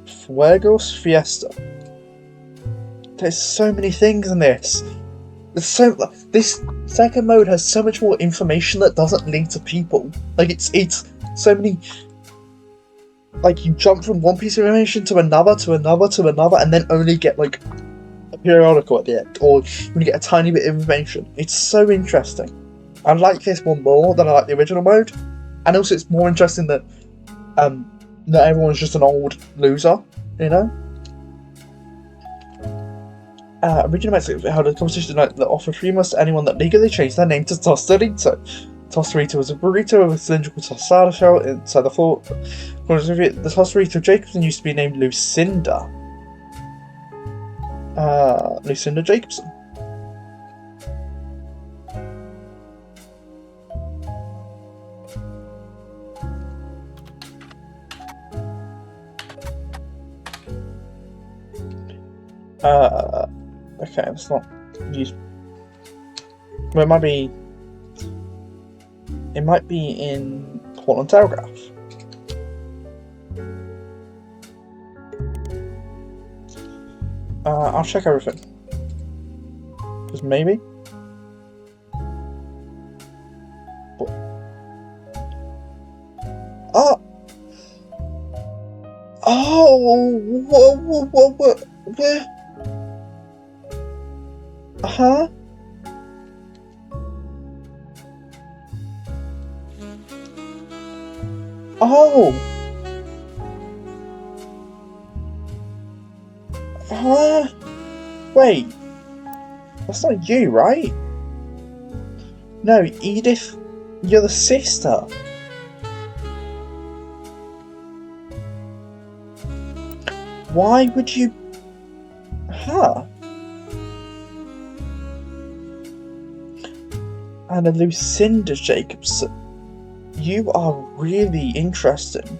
Fuegos Fiesta. There's so many things in this. This second mode has so much more information that doesn't link to people. Like it's so many. Like you jump from one piece of information to another, and then only get like a periodical at the end, or when you get a tiny bit of information. It's so interesting. I like this one more than I like the original mode, and also it's more interesting that not everyone's just an old loser, you know. Original Mexico held a competition that offered free meals to anyone that legally changed their name to Tostarito. Tostarito was a burrito with a cylindrical tostada shell inside the floor. The Tostarito Jacobson used to be named Lucinda. Lucinda Jacobson. Okay, let's not use. Well, it might be in Portland Telegraph. I'll check everything. Because maybe. But... Whoa, where? Huh? Oh! Huh? Wait. That's not you, right? No, Edith, you're the sister. Why would you... Huh? And a Lucinda Jacobson. You are really interesting.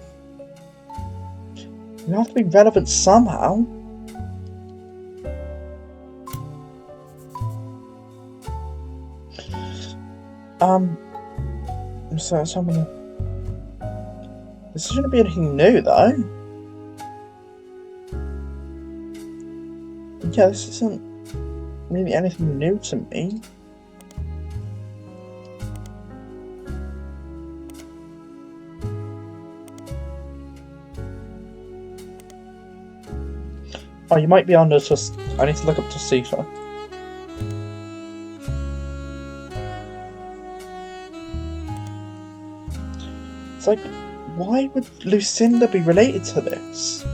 You have to be relevant somehow. So someone. This shouldn't be anything new, though. Yeah, this isn't really anything new to me. Oh, you might be under just. I need to look up Tosita. It's like, why would Lucinda be related to this?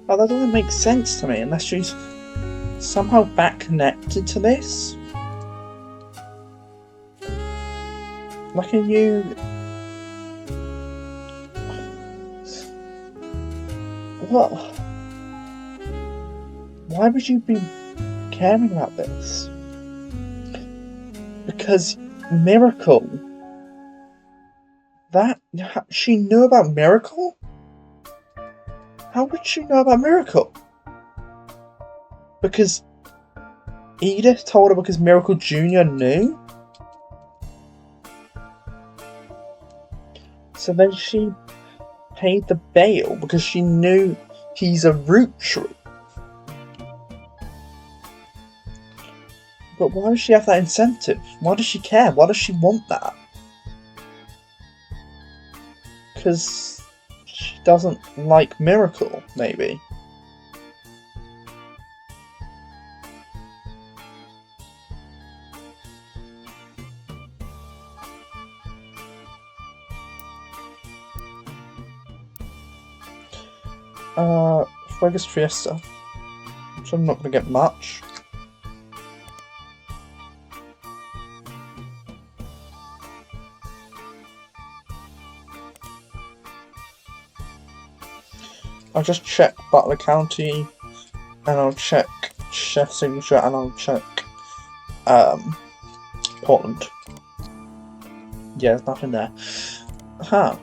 Oh, that doesn't make sense to me unless she's somehow back connected to this. Like, are you... What? Why would you be caring about this? Because Miracle... She knew about Miracle? How would she know about Miracle? Because Edith told her because Miracle Jr. knew? So then she paid the bail because she knew he's a Roottrees. But why does she have that incentive? Why does she care? Why does she want that? Because she doesn't like Miracle, maybe. Vegas Fiesta. So I'm not going to get much. I'll just check Butler County, and I'll check Chef Signature, and I'll check Portland. Yeah, there's nothing there. Huh.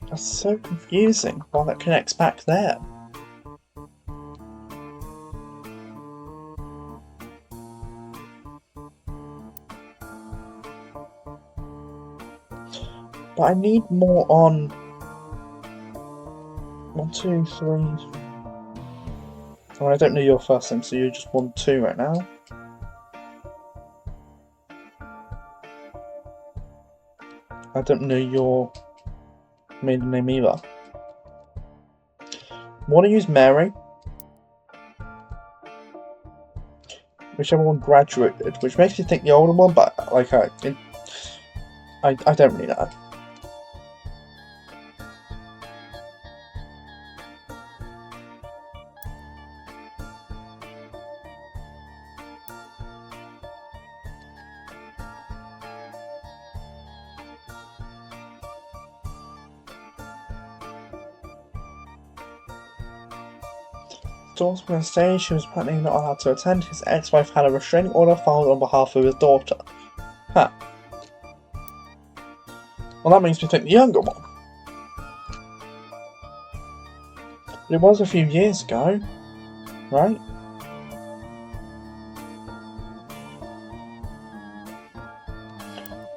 That's so confusing why that connects back there. But I need more on 1, 2, 3. Oh, I don't know your first name, so you're just 1, 2 right now. I don't know your maiden name either. Want to use Mary? Whichever one graduated, which makes me think the older one, but like I don't really know. Daughter was on stage, she was apparently not allowed to attend. His ex-wife had a restraining order filed on behalf of his daughter. Huh. Well, that makes me think the younger one. But it was a few years ago, right?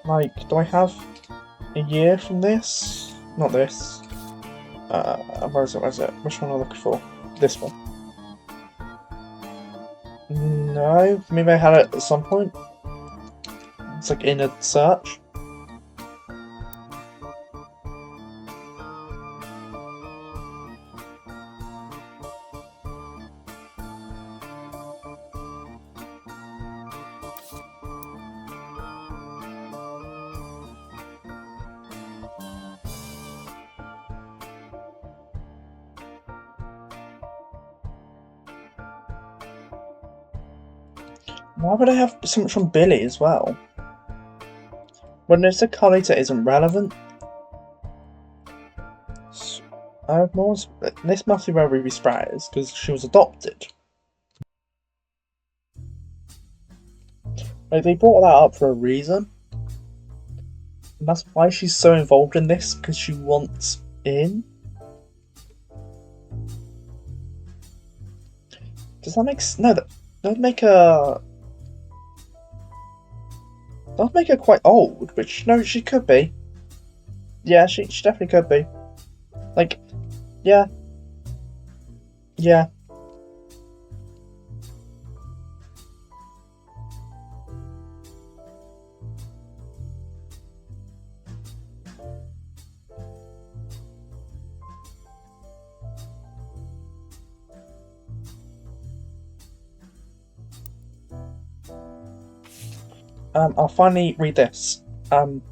Like, do I have a year from this? Not this. Where is it? Which one am I looking for? This one. No, maybe I had it at some point. It's like in a search. Why would I have so much from Billy as well? When there's a collator isn't relevant. This must be where Ruby Sprout is, because she was adopted. Like, they brought that up for a reason. And that's why she's so involved in this, because she wants in. Does that make no? That would make her. That would make her quite old, which no, she could be. Yeah, she definitely could be. Like, yeah. Yeah. I'll finally read this. You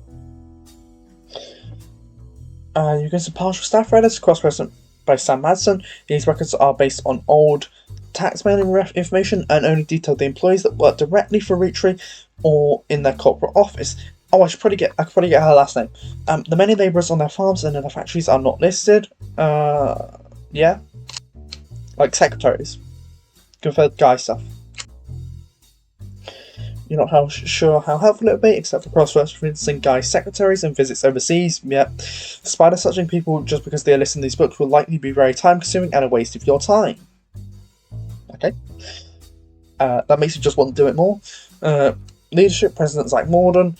can see partial staff records cross-referenced by Sam Madsen. These records are based on old tax mailing information and only detail the employees that work directly for Roottrees or in their corporate office. Oh, I could probably get her last name. The many labourers on their farms and in their factories are not listed. Yeah, like secretaries. conferred guy stuff. You're not sure how helpful it would be, except for cross-referencing guy secretaries and visits overseas. Yep. Spider searching people just because they are listed in these books will likely be very time-consuming and a waste of your time. Okay. That makes you just want to do it more. Leadership, President Zach Morden.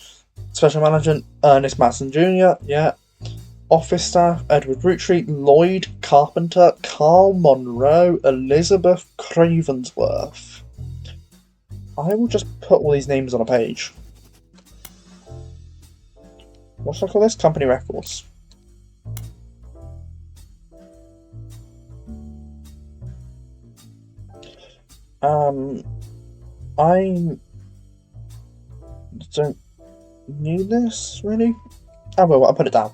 Special Manager, Ernest Madsen Jr. Yeah. Office staff, Edward Roottrees, Lloyd Carpenter, Carl Monroe, Elizabeth Cravensworth. I will just put all these names on a page. What should I call this? Company records. I don't need this, really. Oh well, I'll put it down.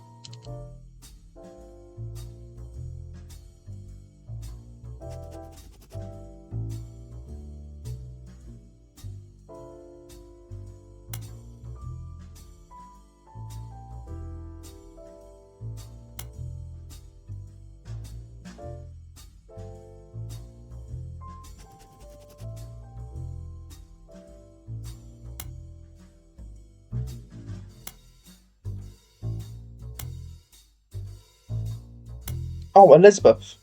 Oh, Elizabeth.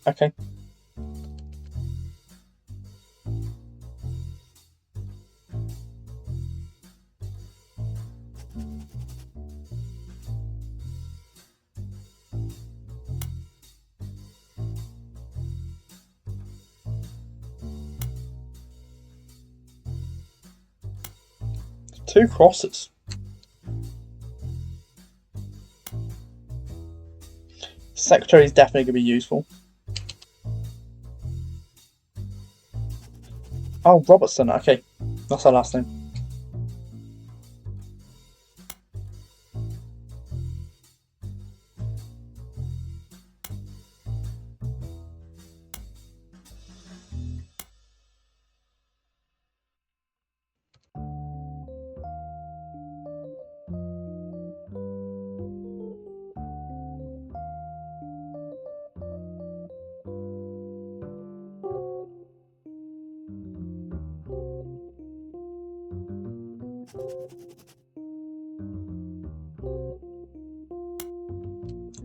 Okay. Two crosses. Secretary is definitely going to be useful. Oh, Robertson. Okay, that's her last name.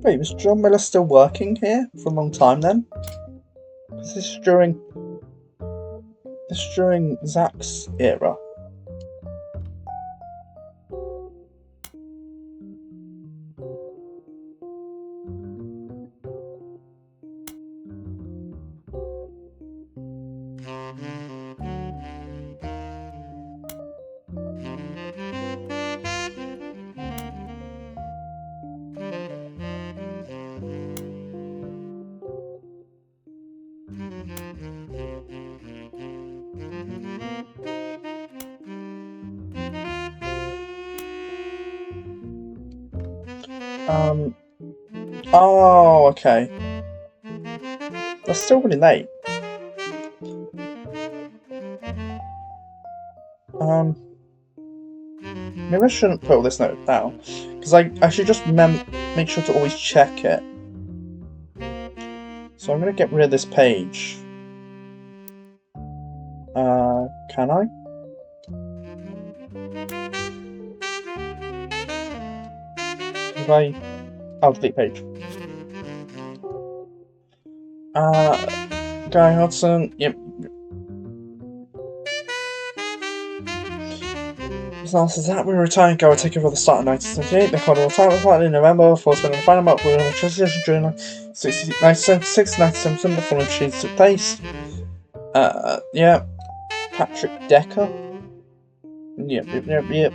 Wait, was John Miller still working here for a long time then? This is during Zach's era. Oh, okay. That's still really late. Maybe I shouldn't put all this note down, because I should just make sure to always check it. So I'm going to get rid of this page. Can I? I'll delete page. Guy Hudson, yep. After that, we retired and go take over the start of 1978. They called a retirement party in November before spending the final month with a transition during 1976 1977. The following changes took place. Yeah. Patrick Decker. Yep.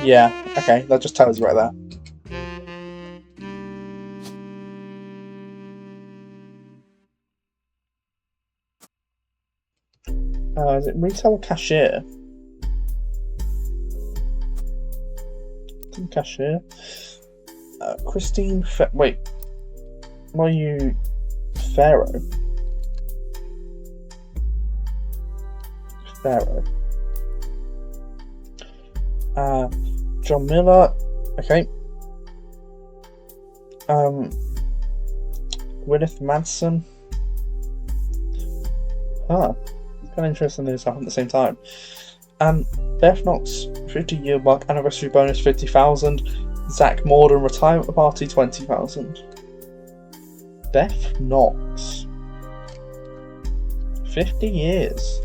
Yeah, okay, that just tells you right there. Is it retail or cashier? Cashier. Christine. Wait. Why are you Pharaoh? Pharaoh. John Miller. Okay. Gwyneth Madsen. Huh. It's kind of interesting that this happened at the same time. Beth Knox 50-year mark anniversary bonus 50,000. Zach Morden retirement party 20,000. Beth Knox. 50 years.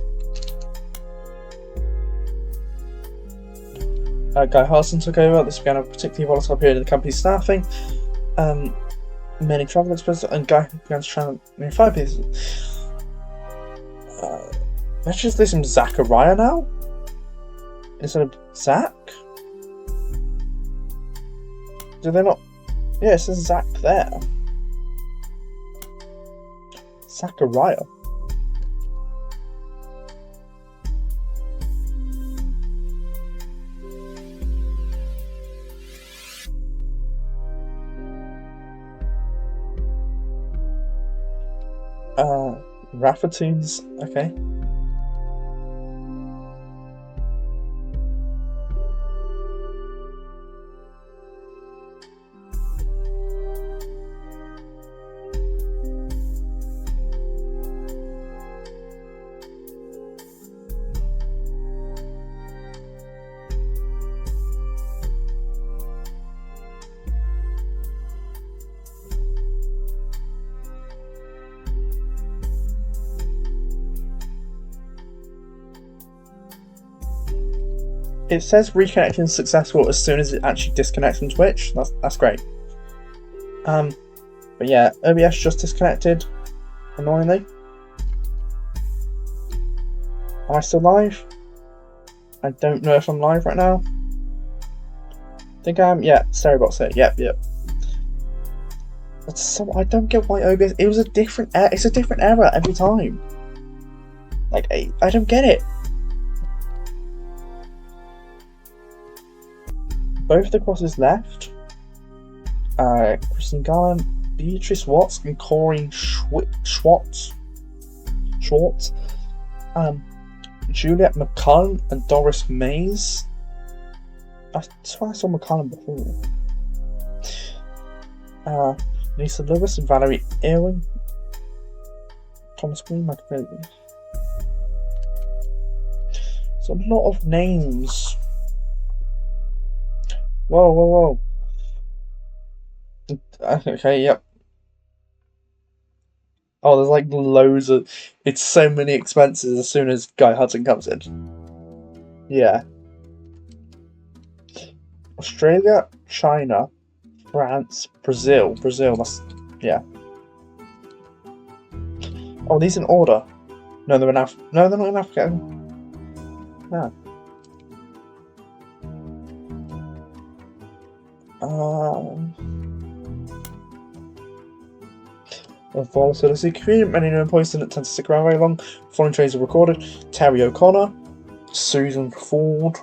Guy Hudson took over. This began a particularly volatile period in the company's staffing. Many travel expenses, and Guy began to try and 5 pieces. Let's just listen to Zachariah now instead of Zach. Do they not? Yeah, it says Zach there. Zachariah. Raffatoons, okay. It says reconnection successful as soon as it actually disconnects from Twitch. That's great. But yeah, OBS just disconnected. Annoyingly. Am I still live? I don't know if I'm live right now. I think I am. Yeah, Stereobot's here. Yep. That's so. I don't get why OBS. It was a different. It's a different error every time. Like I don't get it. Both the crosses left. Kristen Garland, Beatrice Watts, and Corinne Schwartz. Juliet McCullen and Doris Mays. I swear I saw McCullen before. Lisa Lewis and Valerie Irwin. Thomas Green, Michael Bailey. It's a lot of names. Whoa. Okay, yep. Oh, there's like loads of... It's so many expenses as soon as Guy Hudson comes in. Yeah. Australia, China, France, Brazil. That's... Yeah. Oh, these in order. No, they're in Africa. No, they're not in Africa. No. Volatility cream. Many new employees didn't tend to stick around very long. Foreign trades are recorded. Terry O'Connor, Susan Ford.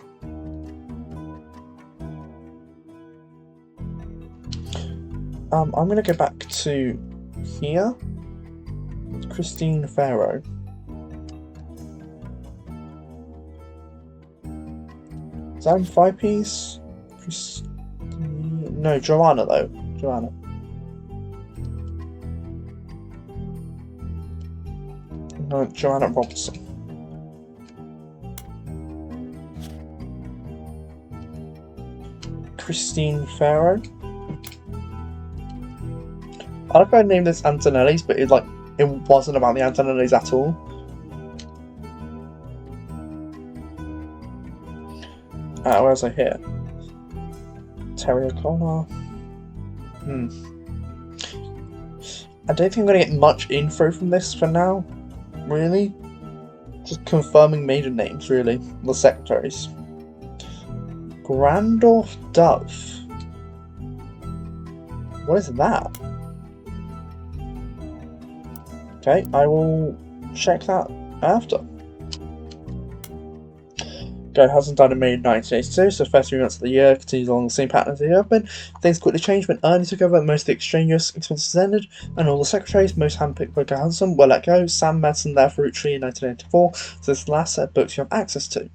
I'm gonna go back to here. Christine Farrow. Is that in 5-piece? No, Joanna though. Joanna. No, Joanna Robertson. Christine Farrow. I like how I named this Antonelli's, but it wasn't about the Antonelli's at all. Where was I here? Terry O'Connor. I don't think I'm going to get much info from this for now, really. Just confirming maiden names, really. The secretaries. Grandorf Dove. What is that? Okay, I will check that after. Guy Hudson died in May 1982, so the first 3 months of the year continues along the same pattern as they have been. Things quickly changed when Ernie took over, most of the extraneous expenses ended, and all the secretaries, most handpicked by Guy Hudson, were let go. Sam Madsen left for Roottrees in 1984, so this is the last set of books you have access to.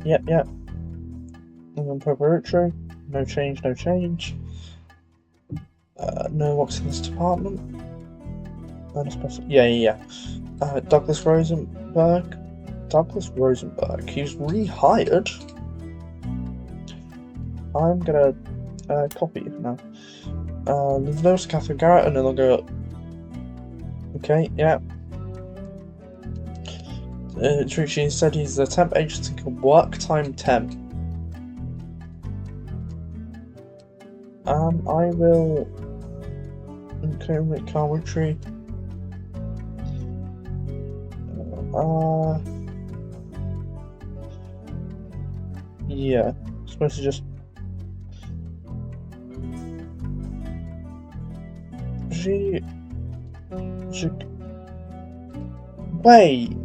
Yep. I'm going to put Roottrees. No change. No what's in this department. Yeah. Douglas Rosenberg. He was rehired. I'm gonna copy it now. There's no Catherine Garrett, and then I'll go up. Okay, yeah. She said he's a temp agency called Work Time Temp. I will. Okay, make commentary. Yeah. Supposed to just. Wait.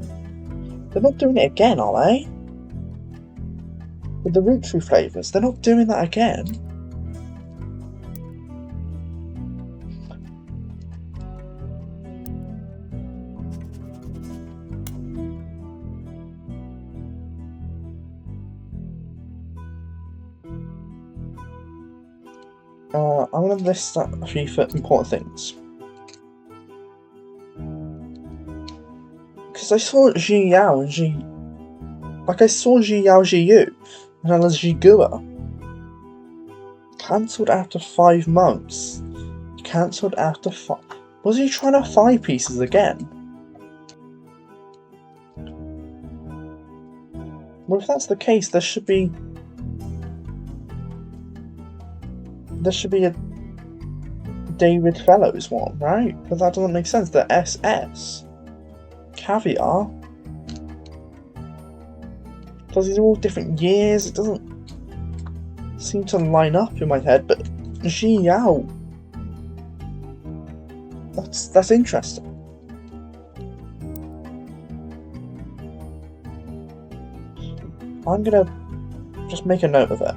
They're not doing it again, are they? With the Roottrees flavours, they're not doing that again. I'm going to list a few important things. Because I saw Ji Yao and I saw Ji Yao Ji Yu, and then there's Ji Gua. Cancelled after 5 months. Cancelled after 5. Was he trying to 5 pieces again? Well, if that's the case, there should be a David Fellows one, right? But that doesn't make sense. The SS. Caviar. Because these are all different years. It doesn't seem to line up in my head, but Ji Yao. That's interesting. I'm gonna just make a note of it.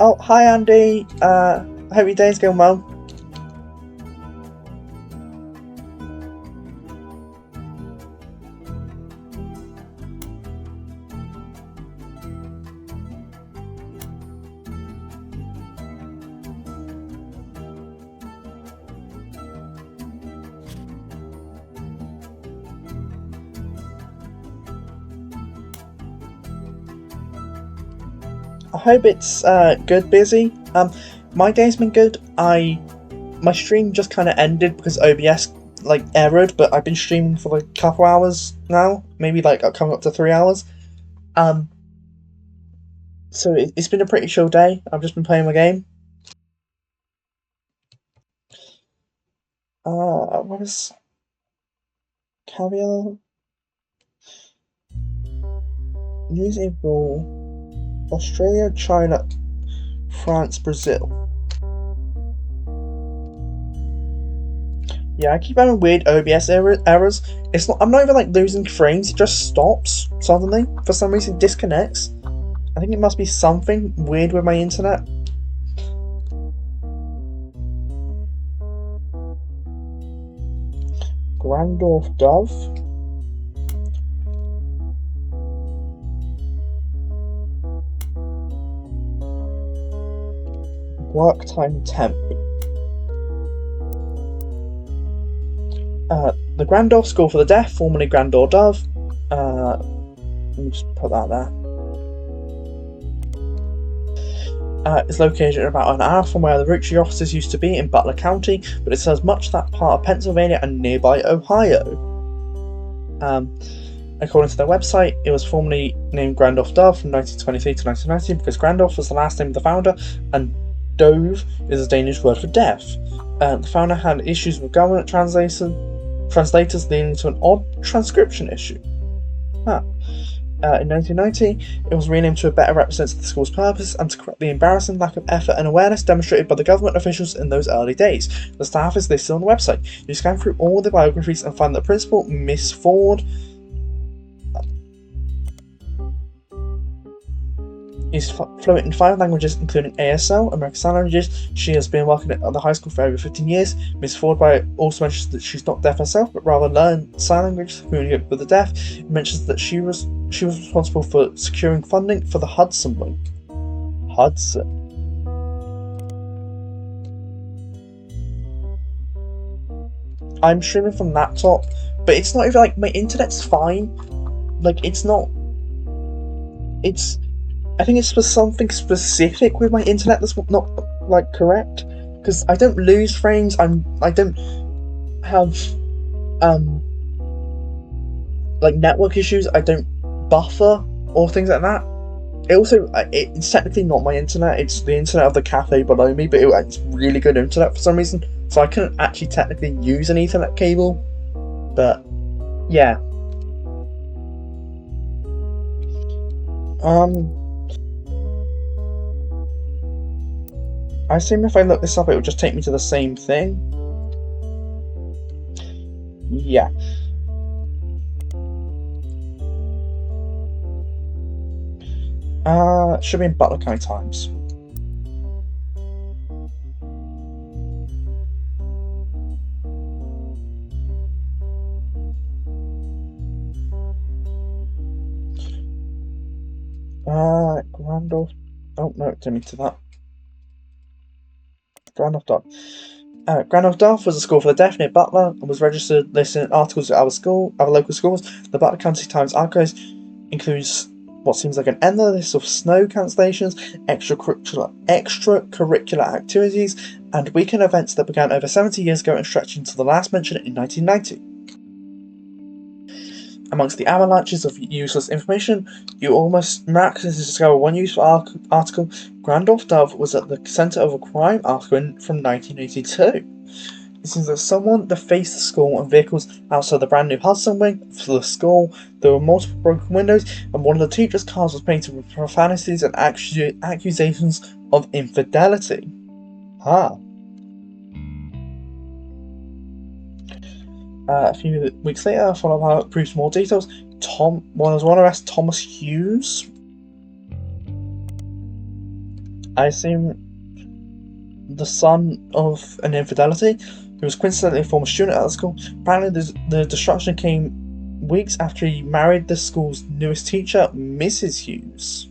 Oh, hi Andy. I hope your day's going well. I hope it's good, busy. My day's been good. My stream just kind of ended because OBS errored, but I've been streaming for a couple hours now, maybe coming up to 3 hours. So it's been a pretty chill day. I've just been playing my game. What is Caviar? News April. Australia, China, France, Brazil. Yeah, I keep having weird OBS errors. It's not. I'm not even losing frames. It just stops suddenly. For some reason, it disconnects. I think it must be something weird with my internet. Grandorf Dove. Work Time Temp. The Grandorf School for the Deaf, formerly Grandor Dove. Let me just put that there. It's located about an hour from where the Roottrees offices used to be in Butler County, but it serves much of that part of Pennsylvania and nearby Ohio. According to their website, it was formerly named Grandorf Dove from 1923 to 1990 because Grandorf was the last name of the founder, and Dove is a Danish word for deaf. The founder had issues with government translators, leading to an odd transcription issue. In 1990, it was renamed to better represent the school's purpose and to correct the embarrassing lack of effort and awareness demonstrated by the government officials in those early days. The staff is listed on the website. You scan through all the biographies and find that Principal Miss Ford is fluent in 5 languages, including ASL, American Sign Languages. She has been working at the high school for over 15 years. Miss Ford also mentions that she's not deaf herself, but rather learned sign language to communicate with the deaf. It mentions that she was she was responsible for securing funding for the Hudson wing. Hudson. I'm streaming from laptop, but it's not even like my internet's fine. Like it's not. It's. I think it's for something specific with my internet that's not like correct, because I don't lose frames. I don't have like network issues. I don't buffer or things like that. It also it's technically not my internet. It's the internet of the cafe below me, but it's really good internet for some reason. So I couldn't actually technically use an Ethernet cable. But yeah. I assume if I look this up, it would just take me to the same thing. Yeah. Should be in Butler County Times. Randolph. Oh no, it took me to that. Randolph Duff was a school for the deaf near Butler and was registered listed articles at our local schools. The Butler County Times archives includes what seems like an endless list of snow cancellations, extracurricular activities, and weekend events that began over 70 years ago and stretched until the last mention in 1990. Amongst the avalanches of useless information, you almost miraculously discover one useful article. Randolph Dove was at the centre of a crime article from 1982. It seems that someone defaced the school and vehicles outside the brand new Hudson wing for the school. There were multiple broken windows, and one of the teacher's cars was painted with profanities and accusations of infidelity. A few weeks later, followed by proves more details. Was one arrest Thomas Hughes. I assume the son of an infidelity, who was coincidentally a former student at the school. Apparently, the destruction came weeks after he married the school's newest teacher, Mrs. Hughes.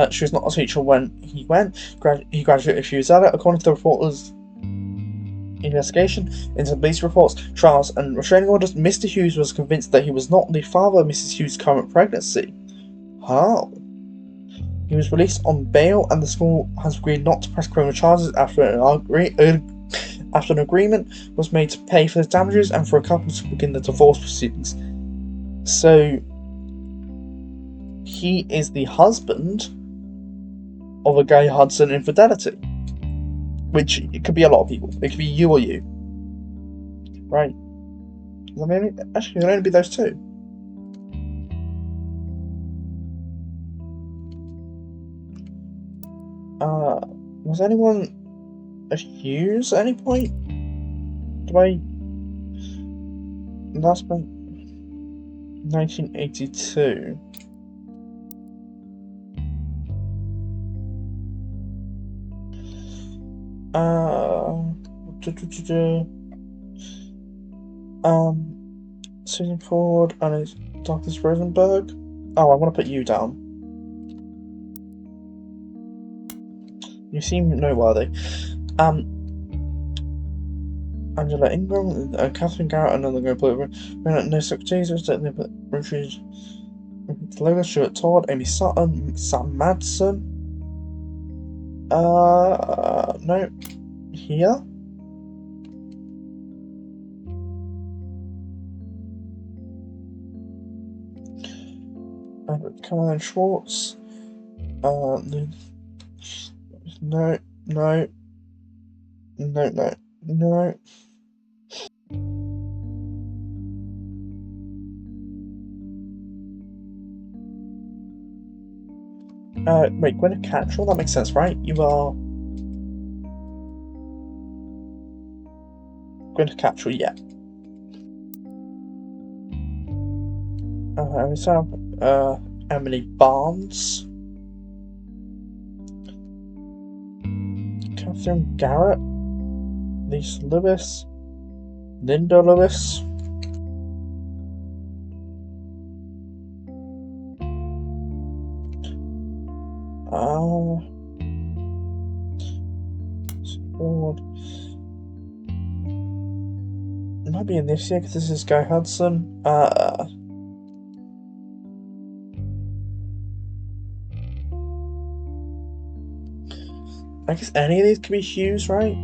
She was not a teacher when he went. He graduated a few years later. According to the reporter's investigation into police reports, trials, and restraining orders, Mr. Hughes was convinced that he was not the father of Mrs. Hughes' current pregnancy. How? He was released on bail, and the school has agreed not to press criminal charges after an agreement was made to pay for the damages and for a couple to begin the divorce proceedings. So he is the husband of a gay Hudson infidelity. Which, it could be a lot of people. It could be you or you. Right? Actually, it can only be those two. Was anyone a Hughes at any point? That's been 1982. Susan Ford and his Dr. Rosenberg. Oh, I want to put you down. You seem noteworthy. Angela Ingram, Catherine Garrett, another go play. No secretaries, Roottrees, Lola Stewart Todd, Amy Sutton, Sam Madsen. No. Here? Caroline Schwartz. No. Wait, Gwyneth Cattrall? That makes sense, right? You are... Gwyneth Cattrall, yeah. We have Emily Barnes. Catherine Garrett. Lisa Lewis. Linda Lewis. Sword. It might be in this year because this is Guy Hudson. I guess any of these could be Hughes, right?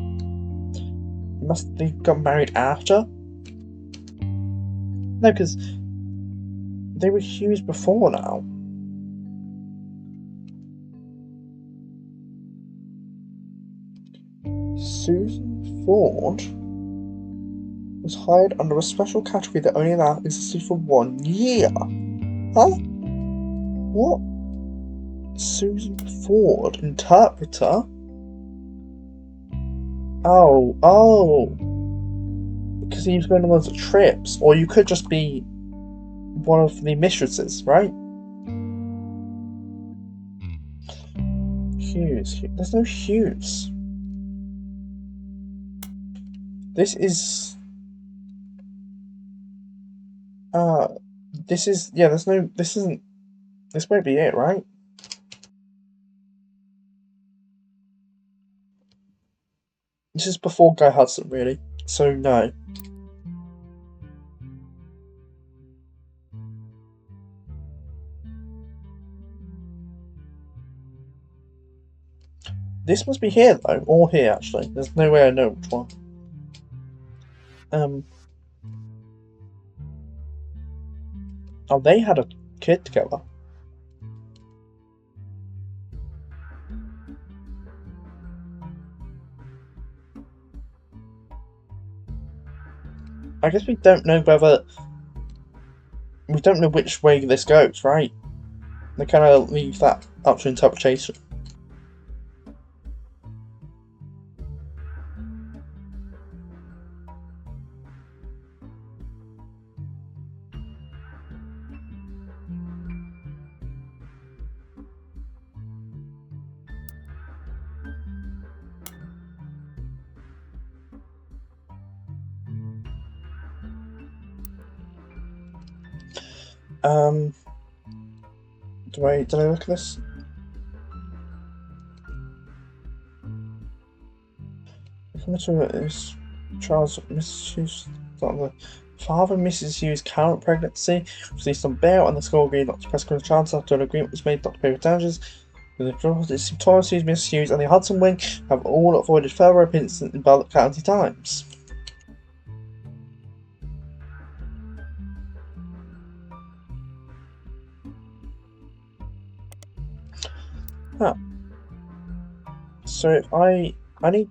Must they got married after? No, because they were Hughes before now. Susan Ford was hired under a special category that only now existed for 1 year. Huh? What? Susan Ford, interpreter? Oh. Because he was going on loads of trips. Or you could just be one of the mistresses, right? Hughes. There's no Hughes. This is... this is... Yeah, there's no... This isn't... This won't be it, right? This is before Guy Hudson, really. So, no. This must be here, though. Or here, actually. There's no way I know which one. Oh, they had a kid together. I guess we don't know whether... We don't know which way this goes, right? They kind of leave that up to interpretation. Did I look at this? Is Charles Mrs. Hughes, the father of Mrs. Hughes' current pregnancy, released on bail, and the school agreed not to press the charges after an agreement was made not to pay for damages. The Taurus Hughes, Mrs. Hughes, and the Hudson Wing have all avoided further appearances in Bartlett County Times. So if I need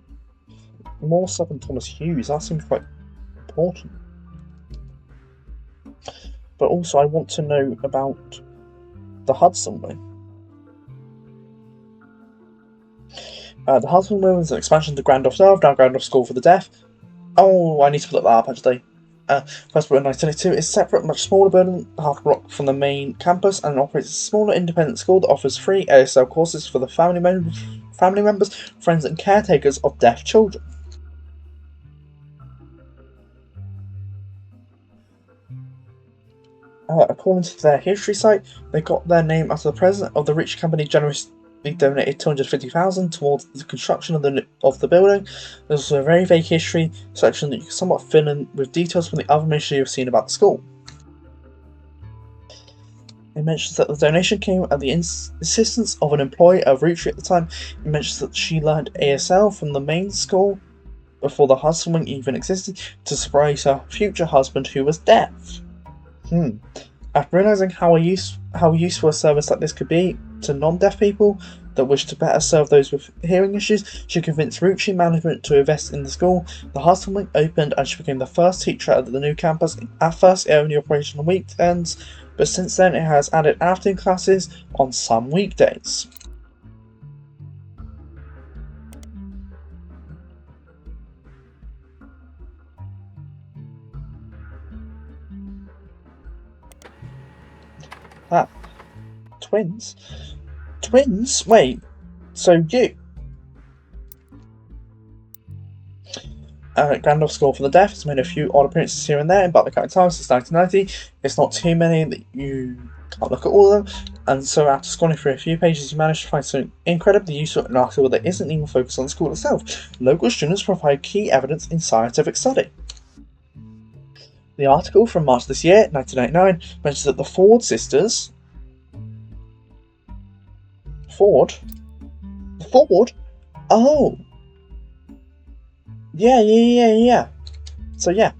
more stuff on Thomas Hughes, that seems quite important. But also I want to know about the Hudson Wing. The Hudson Wing is an expansion to Grand Off Serve, now Grand Off School for the Deaf. Oh, I need to put that up actually. First built in 1922, it's separate, much smaller building, half a block from the main campus, and operates as a smaller independent school that offers free ASL courses for the family members, friends, and caretakers of deaf children. According to their history site, they got their name after the president of the Rich Company generously donated $250,000 towards the construction of the building. There's also a very vague history section that you can somewhat fill in with details from the other ministry you've seen about the school. It mentions that the donation came at the insistence of an employee of Roottrees at the time. It mentions that she learned ASL from the main school before the Hudson Wing even existed to surprise her future husband who was deaf. After realising how useful a service like this could be to non-deaf people that wish to better serve those with hearing issues, she convinced Roottrees management to invest in the school. The Hudson Wing opened and she became the first teacher at the new campus. At first it only operated on weekends, but since then it has added afternoon classes on some weekdays. Twins? Twins? Wait, so you... Gandalf's Score for the Deaf has made a few odd appearances here and there in Butler County Times since 1990. It's not too many that you can't look at all of them, and so after scrolling through a few pages, you manage to find something incredibly useful in an article that isn't even focused on the school itself. Local students provide key evidence in scientific study. The article from March this year, 1999, mentions that the Ford sisters. Ford? Ford? Oh! Yeah. So yeah.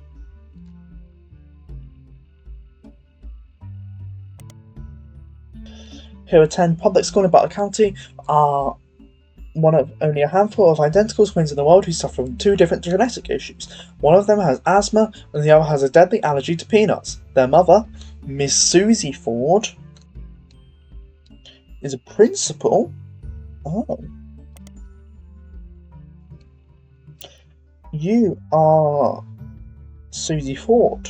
Who attend public school in Butler County are one of only a handful of identical twins in the world who suffer from two different genetic issues. One of them has asthma, and the other has a deadly allergy to peanuts. Their mother, Miss Susie Ford, is a principal. Oh. You are Susie Ford.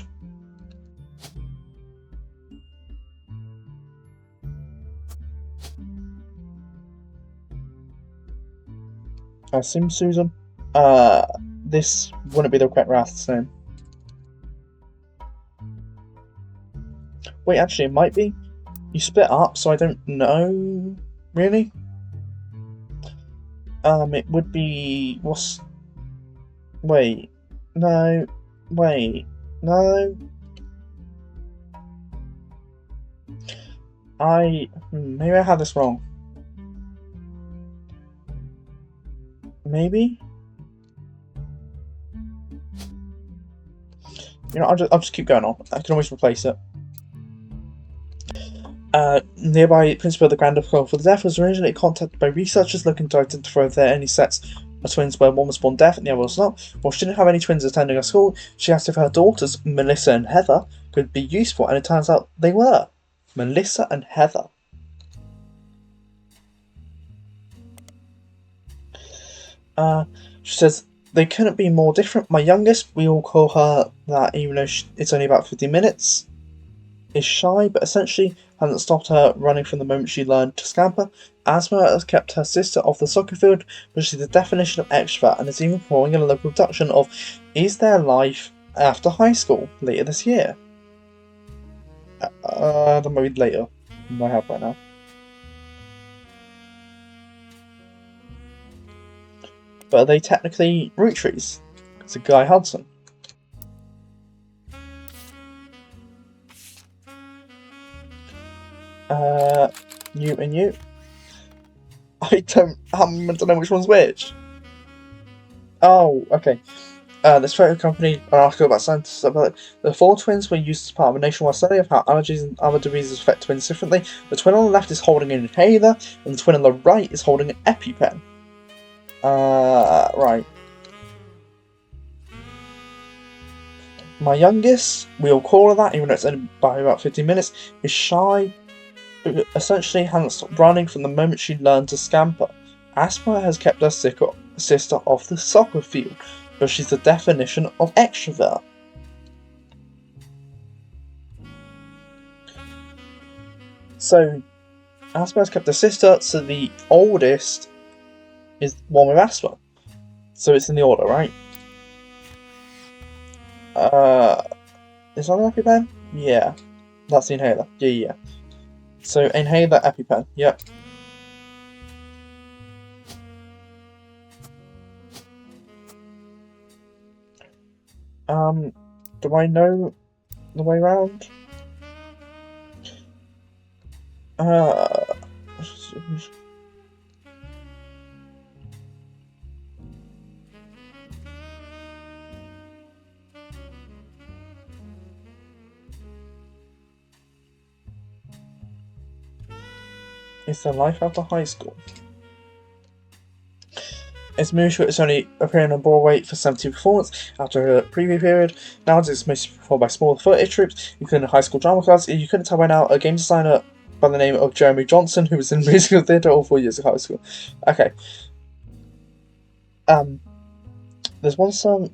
I assume Susan. This wouldn't be the correct last name. Wait, actually, it might be. You split up, so I don't know. Really? It would be. What's. Wait. No. Wait. No. Maybe I had this wrong. Maybe? You know, I'll just keep going on. I can always replace it. Nearby principal of the Grand School for the Deaf was originally contacted by researchers looking to identify if there are any sets of twins where one was born deaf and the other was not. While she didn't have any twins attending her school, she asked if her daughters, Melissa and Heather, could be useful, and it turns out they were. Melissa and Heather. She says, they couldn't be more different. My youngest, we all call her that even though it's only about 15 minutes, is shy, but essentially hasn't stopped her running from the moment she learned to scamper. Asthma has kept her sister off the soccer field, but she's the definition of extrovert and is even performing in a local production of Is There Life After High School later this year. That might be later than I have right now. But are they technically Roottrees? It's a Guy Hudson. You and you. I don't know which one's which. Oh, okay. This photo accompanied an article about scientists about the four twins were used as part of a nationwide study of how allergies and other diseases affect twins differently. The twin on the left is holding an inhaler, and the twin on the right is holding an EpiPen. Right. My youngest, we'll call her that, even though it's only by about 15 minutes, is shy, who essentially hasn't stopped running from the moment she learned to scamper. Asthma has kept her sister off the soccer field, but she's the definition of extrovert. So, asthma has kept her sister, so the oldest is one with asthma. So it's in the order, right? Is that an EpiPen? Yeah. That's the inhaler. Yeah. So inhaler, EpiPen. Yep. Do I know the way around? Is There Life After High School? It's usual it's only appearing on Broadway for 70 performance after a preview period. Nowadays it's mostly performed by smaller theatre troupes, including high school drama clubs. You couldn't tell by now, a game designer by the name of Jeremy Johnson, who was in musical theatre all 4 years of high school. Okay. There's one song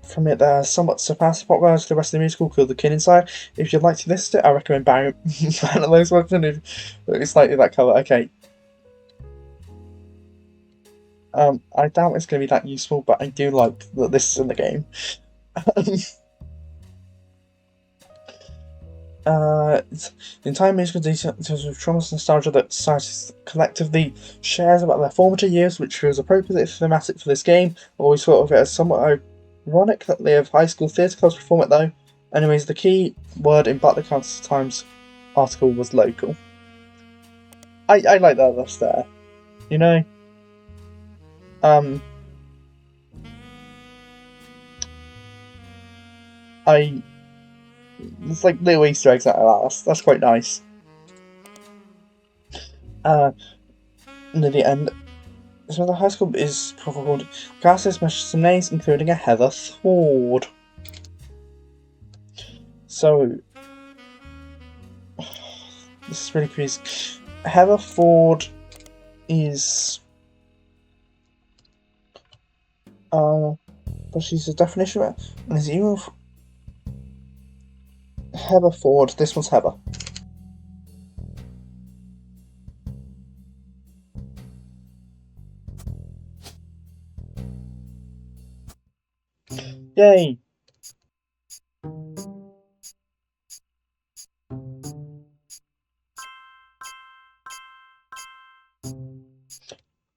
from it that somewhat surpassed popularity to the rest of the musical called The Kid Inside. If you'd like to listen to it, I recommend buying those ones if it's slightly that colour. Okay. I doubt it's going to be that useful, but I do like that this is in the game. The entire musical details of traumas and nostalgia that society collectively shares about their formative years, which feels appropriately thematic for this game. I always thought of it as somewhat ironic that they have high school theatre clubs perform it though. Anyways, the key word in Butler County Times article was local. I like that that's there. You know? It's like little Easter eggs out of that. That's quite nice. Near the end, so the high school is called Garcia's mentioned some names, including a Heather Ford. So this is really crazy. Heather Ford is but she's a definition of it, and is even Heather Ford. This one's Heather. Yay!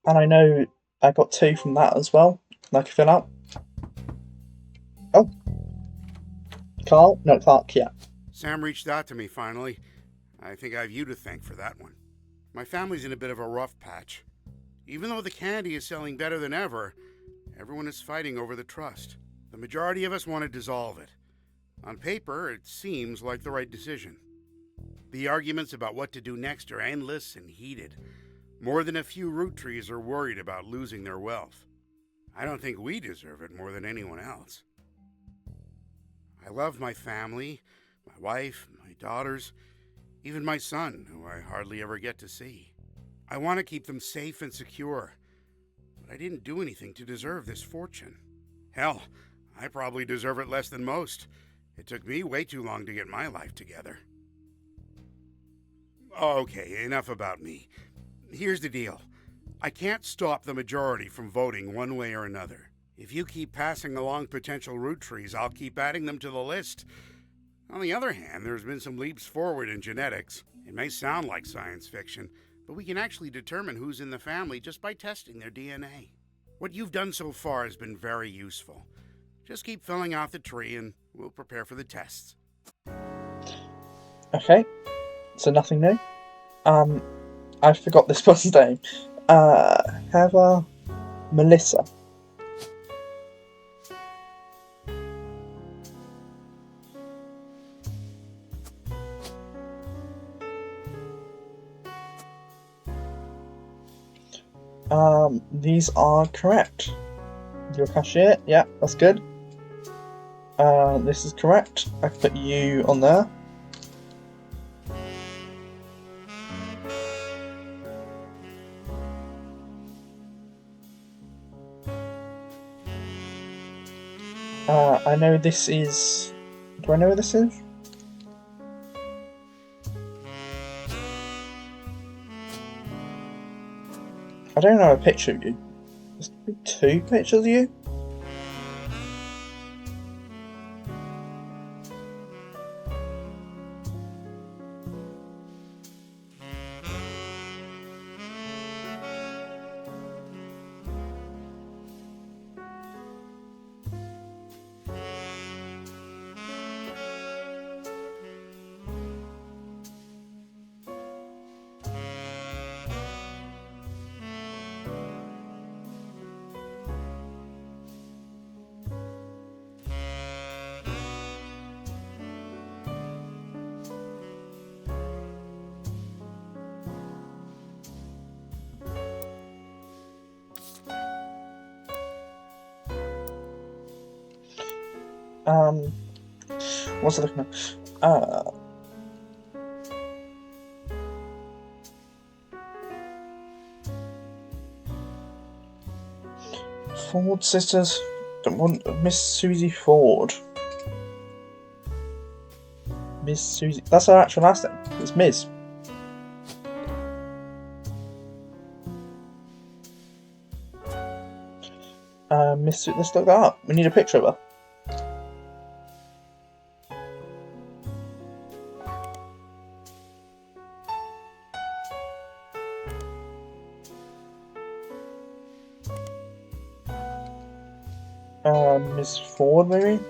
And I know I got 2 from that as well. I can fill out. Oh. Carl? No, Clark, yeah. Sam reached out to me finally. I think I have you to thank for that one. My family's in a bit of a rough patch. Even though the candy is selling better than ever, everyone is fighting over the trust. The majority of us want to dissolve it. On paper, it seems like the right decision. The arguments about what to do next are endless and heated. More than a few Roottrees are worried about losing their wealth. I don't think we deserve it more than anyone else. I love my family, my wife, my daughters, even my son, who I hardly ever get to see. I want to keep them safe and secure, but I didn't do anything to deserve this fortune. Hell, I probably deserve it less than most. It took me way too long to get my life together. Okay, enough about me. Here's the deal. I can't stop the majority from voting one way or another. If you keep passing along potential Roottrees, I'll keep adding them to the list. On the other hand, there's been some leaps forward in genetics. It may sound like science fiction, but we can actually determine who's in the family just by testing their DNA. What you've done so far has been very useful. Just keep filling out the tree and we'll prepare for the tests. Okay, so nothing new. I forgot this person's name. Heather Melissa. These are correct. You're a cashier, yeah, that's good. This is correct. I put you on there. I know this is... Do I know where this is? I don't know a picture of you. There's 2 pictures of you? What's I looking at? Ford sisters. Miss Susie Ford. Miss Susie. That's her actual last name. It's Ms. Let's look that up. We need a picture of her. Miss Ford, maybe?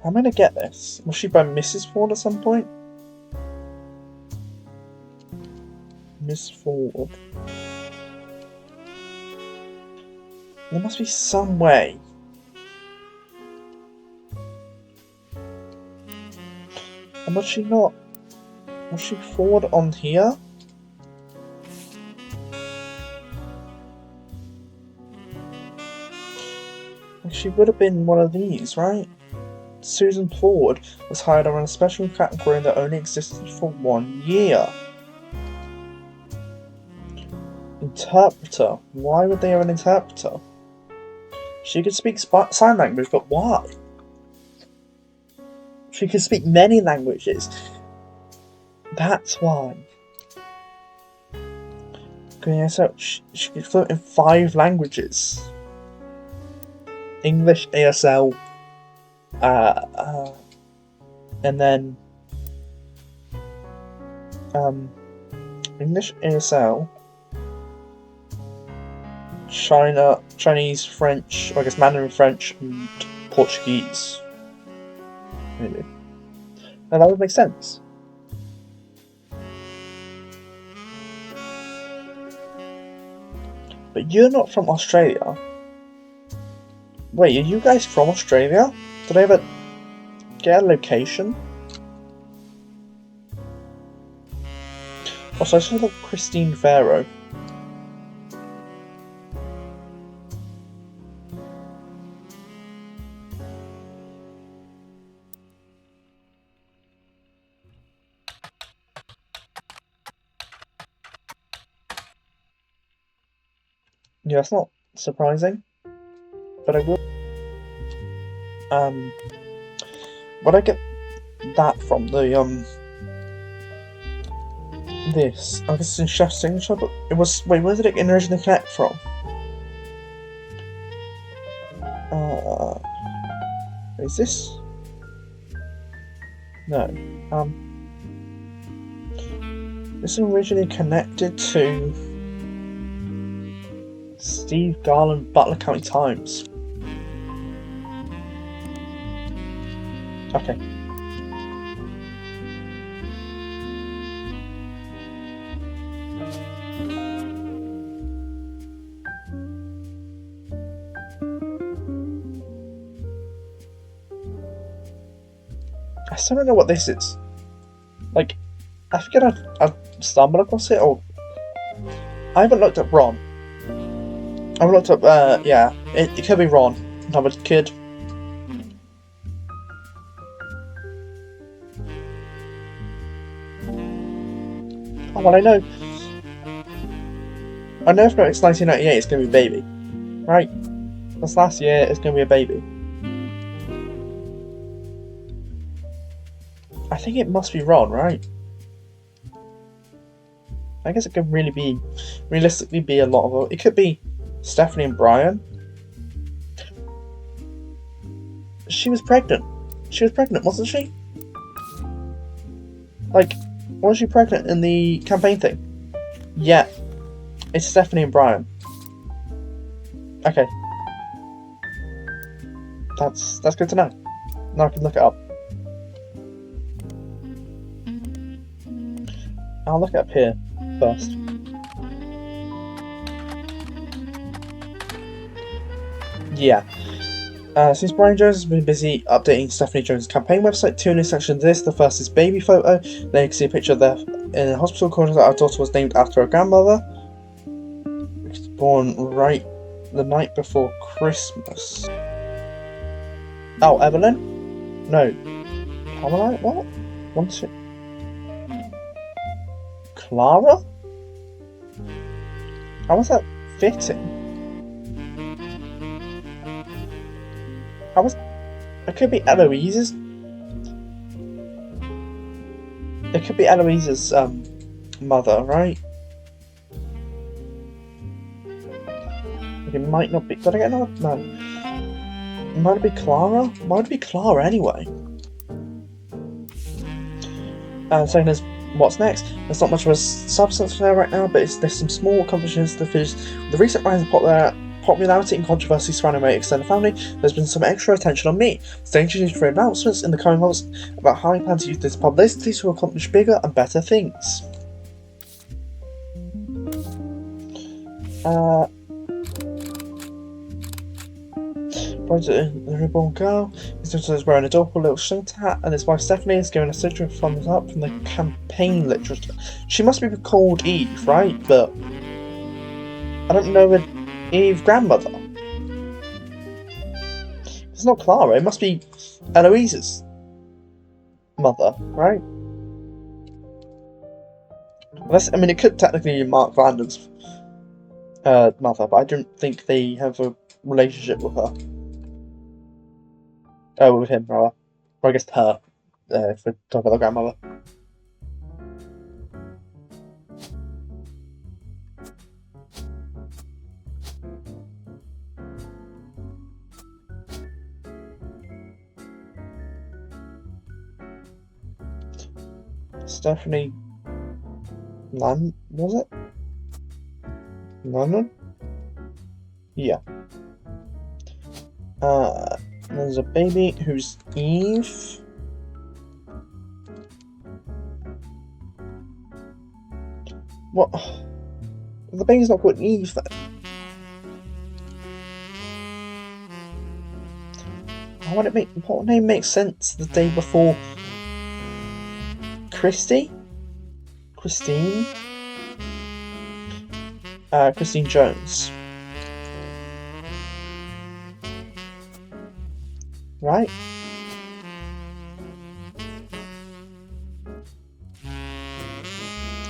I'm gonna get this. Was she by Mrs. Ford at some point? Miss Ford. There must be some way. And was she not... Was she Ford on here? She would have been one of these, right? Susan Ford was hired on a special category that only existed for 1 year. Interpreter. Why would they have an interpreter? She could speak sign language, but why? She could speak many languages. That's why. Okay, so she could fluent in 5 languages. English, ASL, and then English, ASL, Chinese, French, or I guess Mandarin French, and Portuguese. Maybe. Now that would make sense. But you're not from Australia. Wait, are you guys from Australia? Did I ever get a location? Also, I just look Christine Farrow. Yeah, that's not surprising. But I will. Where'd I get that from? This. I guess it's in Chef's Signature, but it was. Wait, where did it originally connect from? Is this? No. This originally connected to Steve Garland, Butler County Times. Okay. I still don't know what this is. Like, I figured I'd stumble across it, or... I haven't looked up Ron. I haven't looked up, yeah. It could be Ron. Another kid. Oh, well, I know if it's 1998, it's going to be a baby. Right? That's last year, it's going to be a baby. I think it must be Ron, right? I guess it could realistically be a lot of... It could be Stephanie and Brian. She was pregnant. She was pregnant, wasn't she? Like, was she pregnant in the campaign thing? Yeah. It's Stephanie and Brian. Okay. That's good to know. Now I can look it up. I'll look it up here first. Yeah. Since Brian Jones has been busy updating Stephanie Jones' campaign website, 2 new sections of this. The first is baby photo. Then you can see a picture of them in a hospital corner that our daughter was named after her grandmother. She was born right the night before Christmas. Oh, Evelyn? No. Caroline? What? One second. Clara? How was that fitting? It could be Eloise's. It could be Eloise's mother, right? It might not be. Did I get another? No. It might be Clara? Might be Clara anyway. And second is, what's next? There's not much of a substance there right now, but there's some small accomplishments to finish. The recent rise in popularity and controversy surrounding my extended family, there's been some extra attention on me. Stay tuned for announcements in the coming months about how I plan to use this publicity to accomplish bigger and better things. The reborn girl, his sister is wearing a adorable little shirt hat, and his wife Stephanie is giving a signature thumbs up from the campaign literature. She must be called Eve, right? But I don't know an Eve grandmother. It's not Clara, it must be Eloise's mother, right? Unless, I mean, it could technically be Mark Vanden's mother, but I don't think they have a relationship with her. With him, rather. Or I guess her, if we're talking about the grandmother. Stephanie Nunn, was it? Nunn? Yeah. There's a baby who's Eve. What? The baby's not called Eve then. What name makes sense the day before? Christine Jones. Right?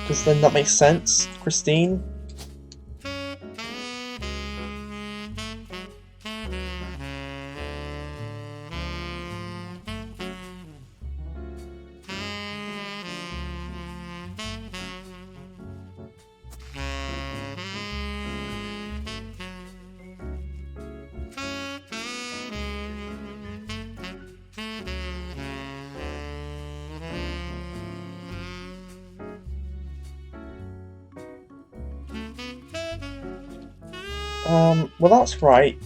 Because then that makes sense. Christine. Well, that's right.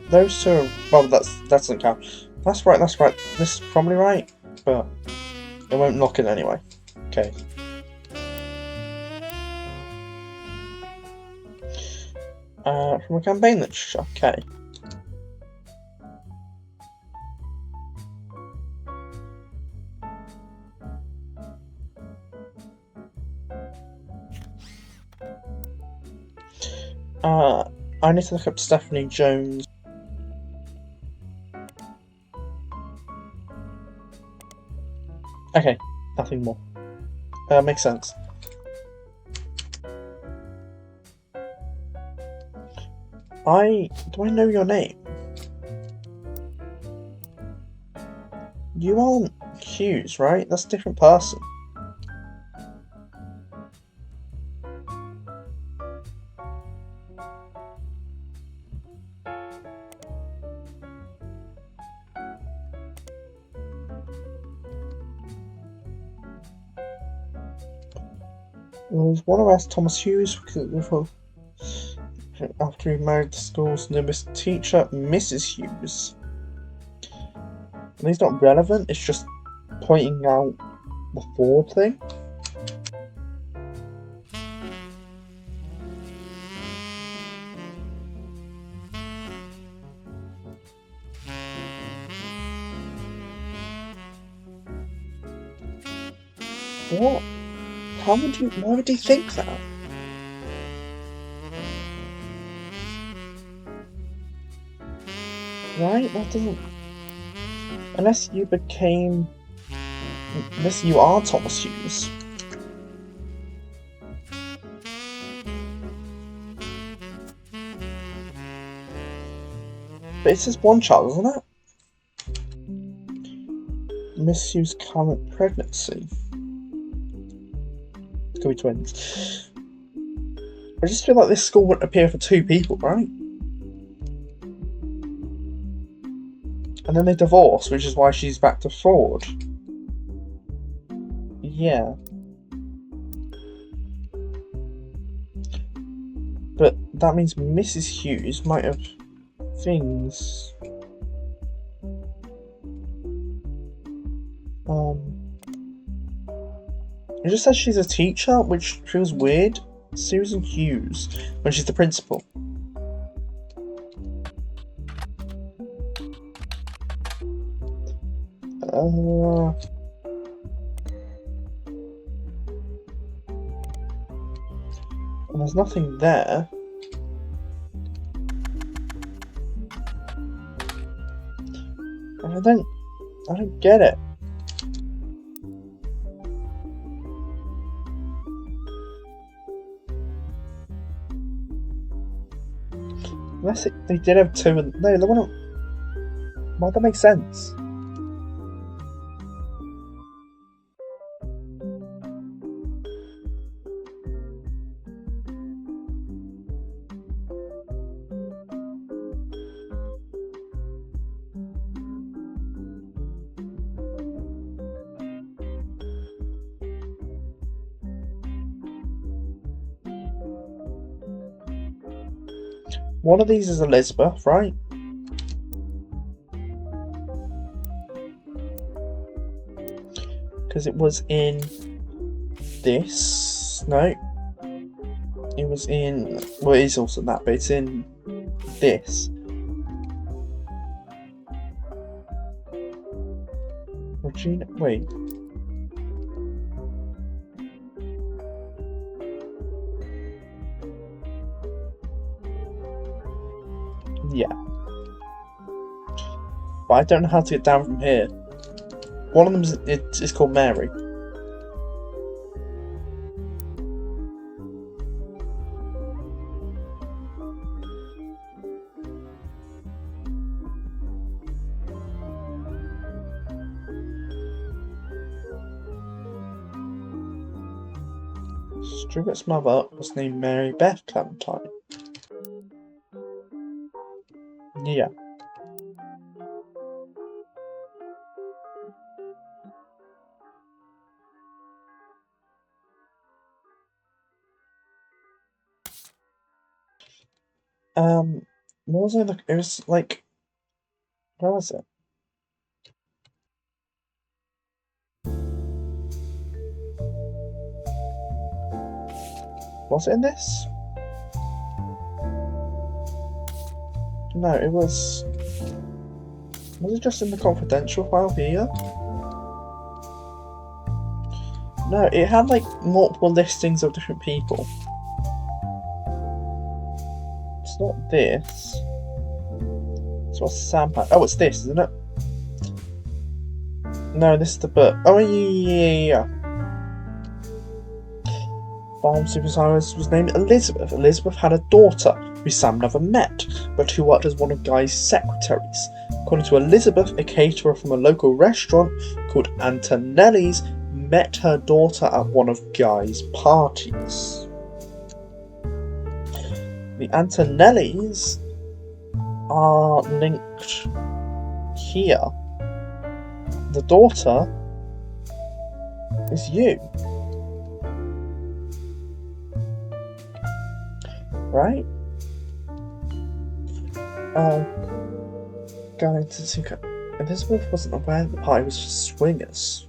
Those two are, well, that doesn't count. That's right. This is probably right, but it won't knock it anyway. Okay. From a campaign literature. Okay. I need to look up Stephanie Jones. Okay, nothing more. Makes sense. Do I know your name? You aren't Hughes, right? That's a different person. There's one arrest, Thomas Hughes, after he married the school's newest teacher, Mrs. Hughes. And he's not relevant, it's just pointing out the Ford thing. What? Why would you think that? Right? That doesn't... Unless you are Thomas Hughes. But it's just one child, isn't it? Miss Hughes' current pregnancy. Could be twins. I just feel like this school wouldn't appear for two people, right? And then they divorce, which is why she's back to Ford. Yeah. But that means Mrs. Hughes might have things. It just says she's a teacher, which feels weird. Susan Hughes, when she's the principal. And there's nothing there. I don't get it. Unless they did have two, and no, they wouldn't. Why that make sense? One of these is Elizabeth, right? Because it was in this. No. It was in. Well, it is also that, but it's in this. Regina. Wait. Yeah. But I don't know how to get down from here. One of them is called Mary. Stuart's mother was named Mary Beth Clementine. Yeah. What was it? It was like, where was it? Was it in this? No, it was. Was it just in the confidential file here? No, it had like multiple listings of different people. It's not this. It's what Sam had. Oh, it's this, isn't it? No, this is the book. Oh, yeah. Farm supervisor was named Elizabeth. Elizabeth had a daughter who Sam never met, but who worked as one of Guy's secretaries. According to Elizabeth, a caterer from a local restaurant called Antonelli's met her daughter at one of Guy's parties. The Antonellis are linked here. The daughter is you. Right? Going to take a... Elizabeth wasn't aware that the party was for swingers.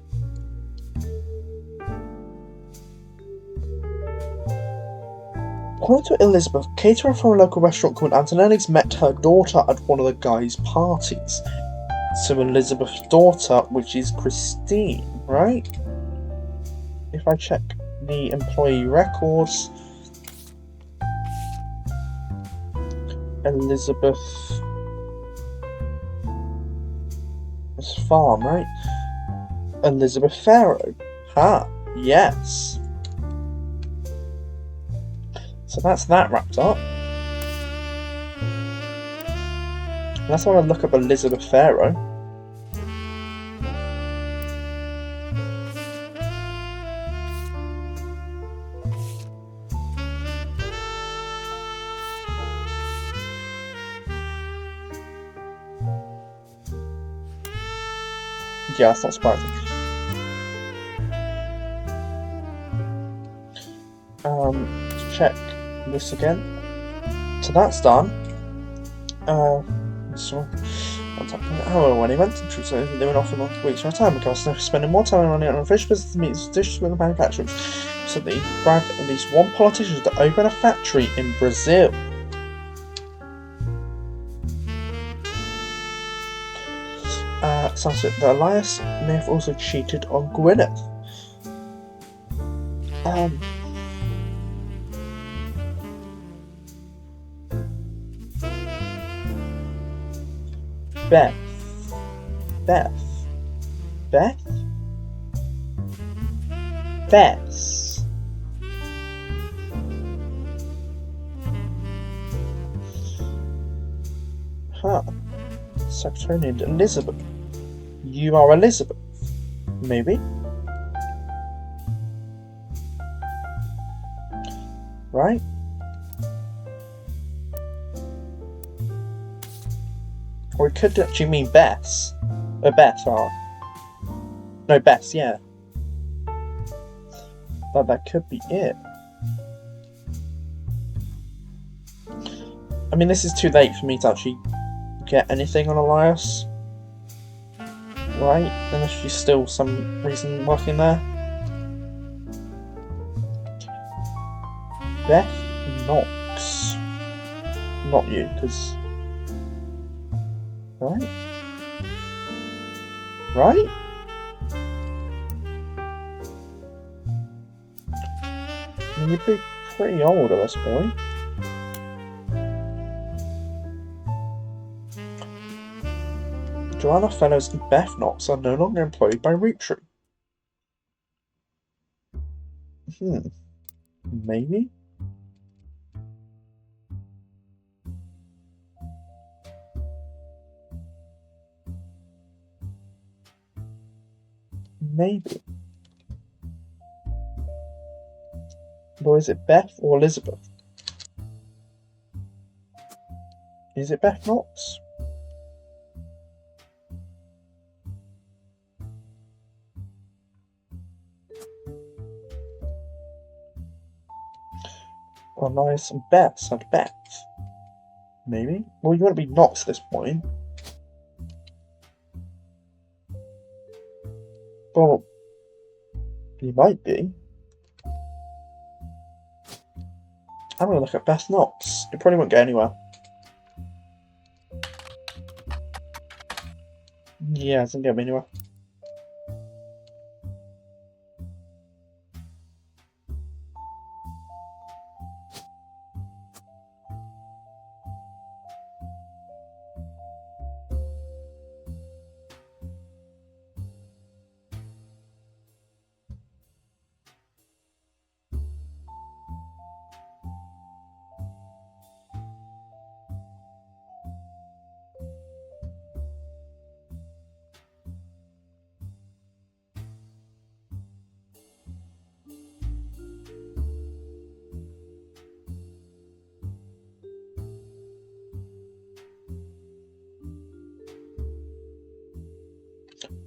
According to Elizabeth, caterer from a local restaurant called Antonelli's met her daughter at one of the guys' parties. So Elizabeth's daughter, which is Christine, right? If I check the employee records, Elizabeth is farm, right? Elizabeth Farrow. Yes. So that's that wrapped up. Let's want to look up Elizabeth Farrow. Yeah, that's not surprising. Let's check this again. So that's done. So however, when he went to Truth, they went off in a week's time because they're spending more time running on fish business than meats dishes with the manufacturers. So they bribed at least one politician to open a factory in Brazil. Sounds like the Elias may have also cheated on Gwyneth. Beth. Huh. Secretary named Elizabeth. You are Elizabeth. Maybe. Right? Or it could actually mean Bess. Beth, no, Bess, yeah. But that could be it. I mean, this is too late for me to actually get anything on Elias. Right? Unless she's still some reason working there. Beth Knox. Not you, because... Right? Right? I mean, you'd be pretty old at this point. Joanna Fellows and Beth Knox are no longer employed by Roottrees. Maybe? Maybe. But is it Beth or Elizabeth? Is it Beth Knox? Elias and Beth said Beth. Maybe? Well, you want to be Knox at this point. Well, you might be. I'm going to look at Beth Knox. It probably won't get anywhere. Yeah, it doesn't get me anywhere.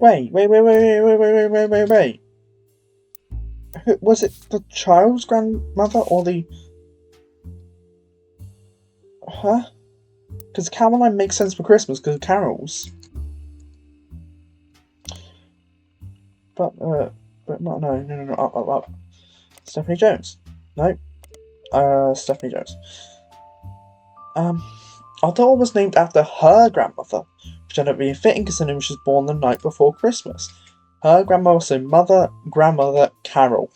Wait. Was it the child's grandmother or the... Huh? Because Caroline makes sense for Christmas because of carols. But, no, up. Stephanie Jones. No. Stephanie Jones. Our daughter was named after her grandmother, which ended up being fitting considering she was born the night before Christmas. Her grandmother was her grandmother Carol.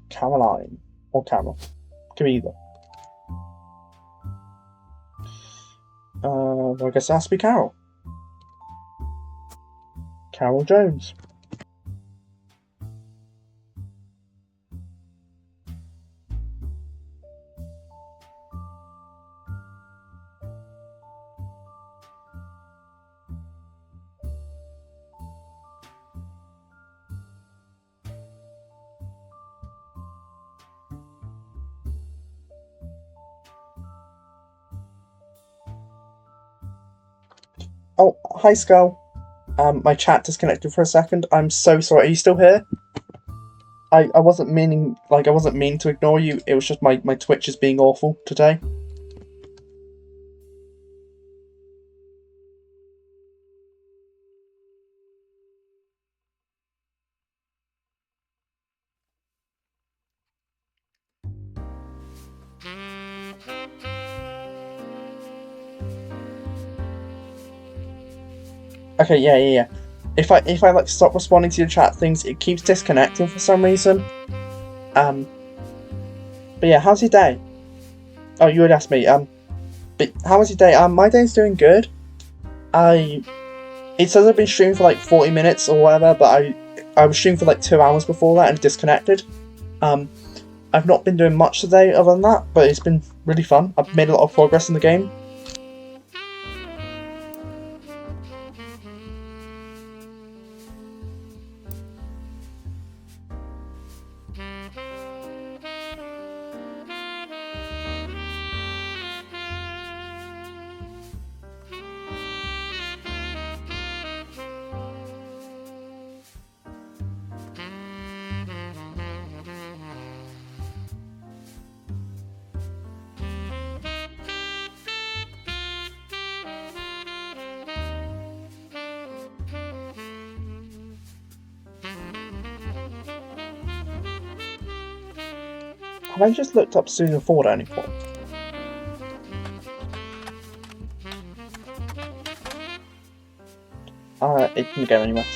Caroline. Or Carol. Could be either. I guess it has to be Carol. Carol Jones. Oh, hi, Skull. My chat disconnected for a second. I'm so sorry. Are you still here? I wasn't meaning to ignore you. It was just my Twitch is being awful today. Okay, yeah. If I like stop responding to your chat things, it keeps disconnecting for some reason. But yeah, how's your day? Oh, you would ask me. But how was your day? My day's doing good. It says I've been streaming for like 40 minutes or whatever, but I was streaming for like 2 hours before that and disconnected. I've not been doing much today other than that, but it's been really fun. I've made a lot of progress in the game. Have I just looked up Susan Ford at any point? It didn't go anywhere.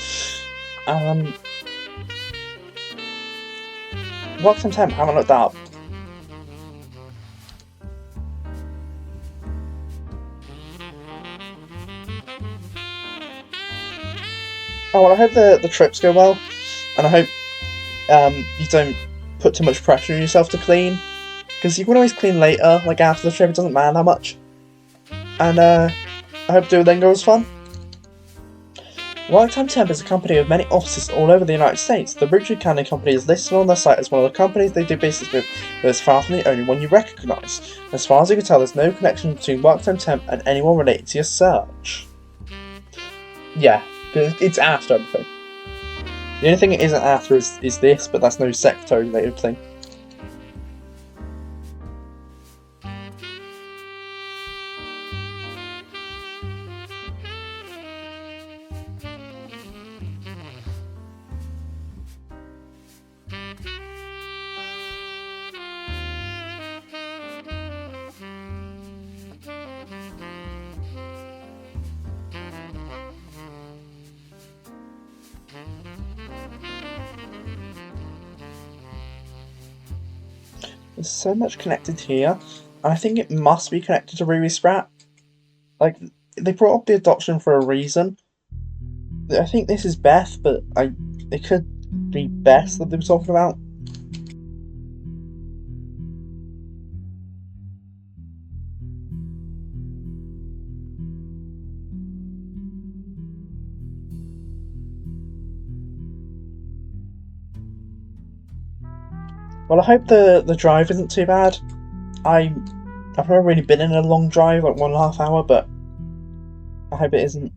What's in temp? Haven't looked that up. Oh well, I hope the trips go well, and I hope you don't put too much pressure on yourself to clean, because you can always clean later, like after the trip. It doesn't matter that much. And I hope Duolingo is fun. Lifetime Temp is a company with many offices all over the United States. The Roottrees Candy Company is listed on their site as one of the companies they do business with, but it's far from the only one you recognise. As far as you can tell, there's no connection between Lifetime Temp and anyone related to your search. Yeah, because it's after everything. The only thing it isn't after is this, but that's no secretary related thing. There's so much connected here, and I think it must be connected to Ruby Sprat. Like, they brought up the adoption for a reason. I think this is Beth, but it could be Beth that they were talking about. Well, I hope the drive isn't too bad. I've never really been in a long drive, like 1.5 hours, but I hope it isn't.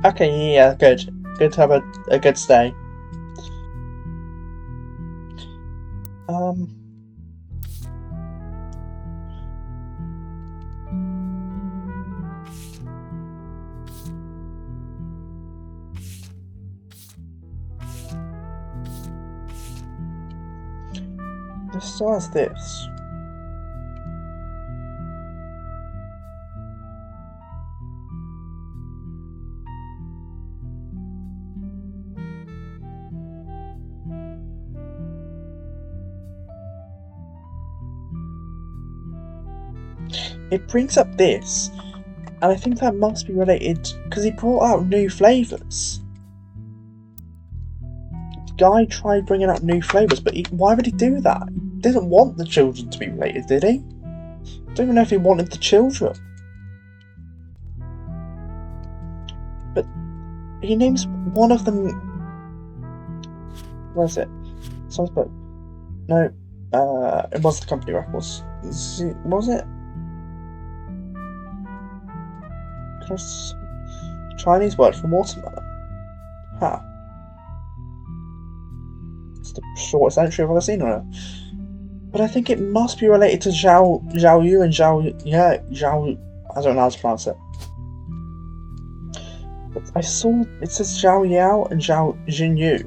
Okay, yeah, good. Good to have a good stay. This still has this. It brings up this, and I think that must be related because he brought out new flavours. The guy tried bringing out new flavours, but why would he do that? He didn't want the children to be related, did he? I don't even know if he wanted the children. But he names one of them. Where is it? Someone's book. No, it was the company records. Was it? Chinese word for watermelon. Huh. It's the shortest entry I've ever seen on it. But I think it must be related to Zhao Yu and Zhao. I don't know how to pronounce it. But I saw it says Zhao Yao and Zhao Jinyu.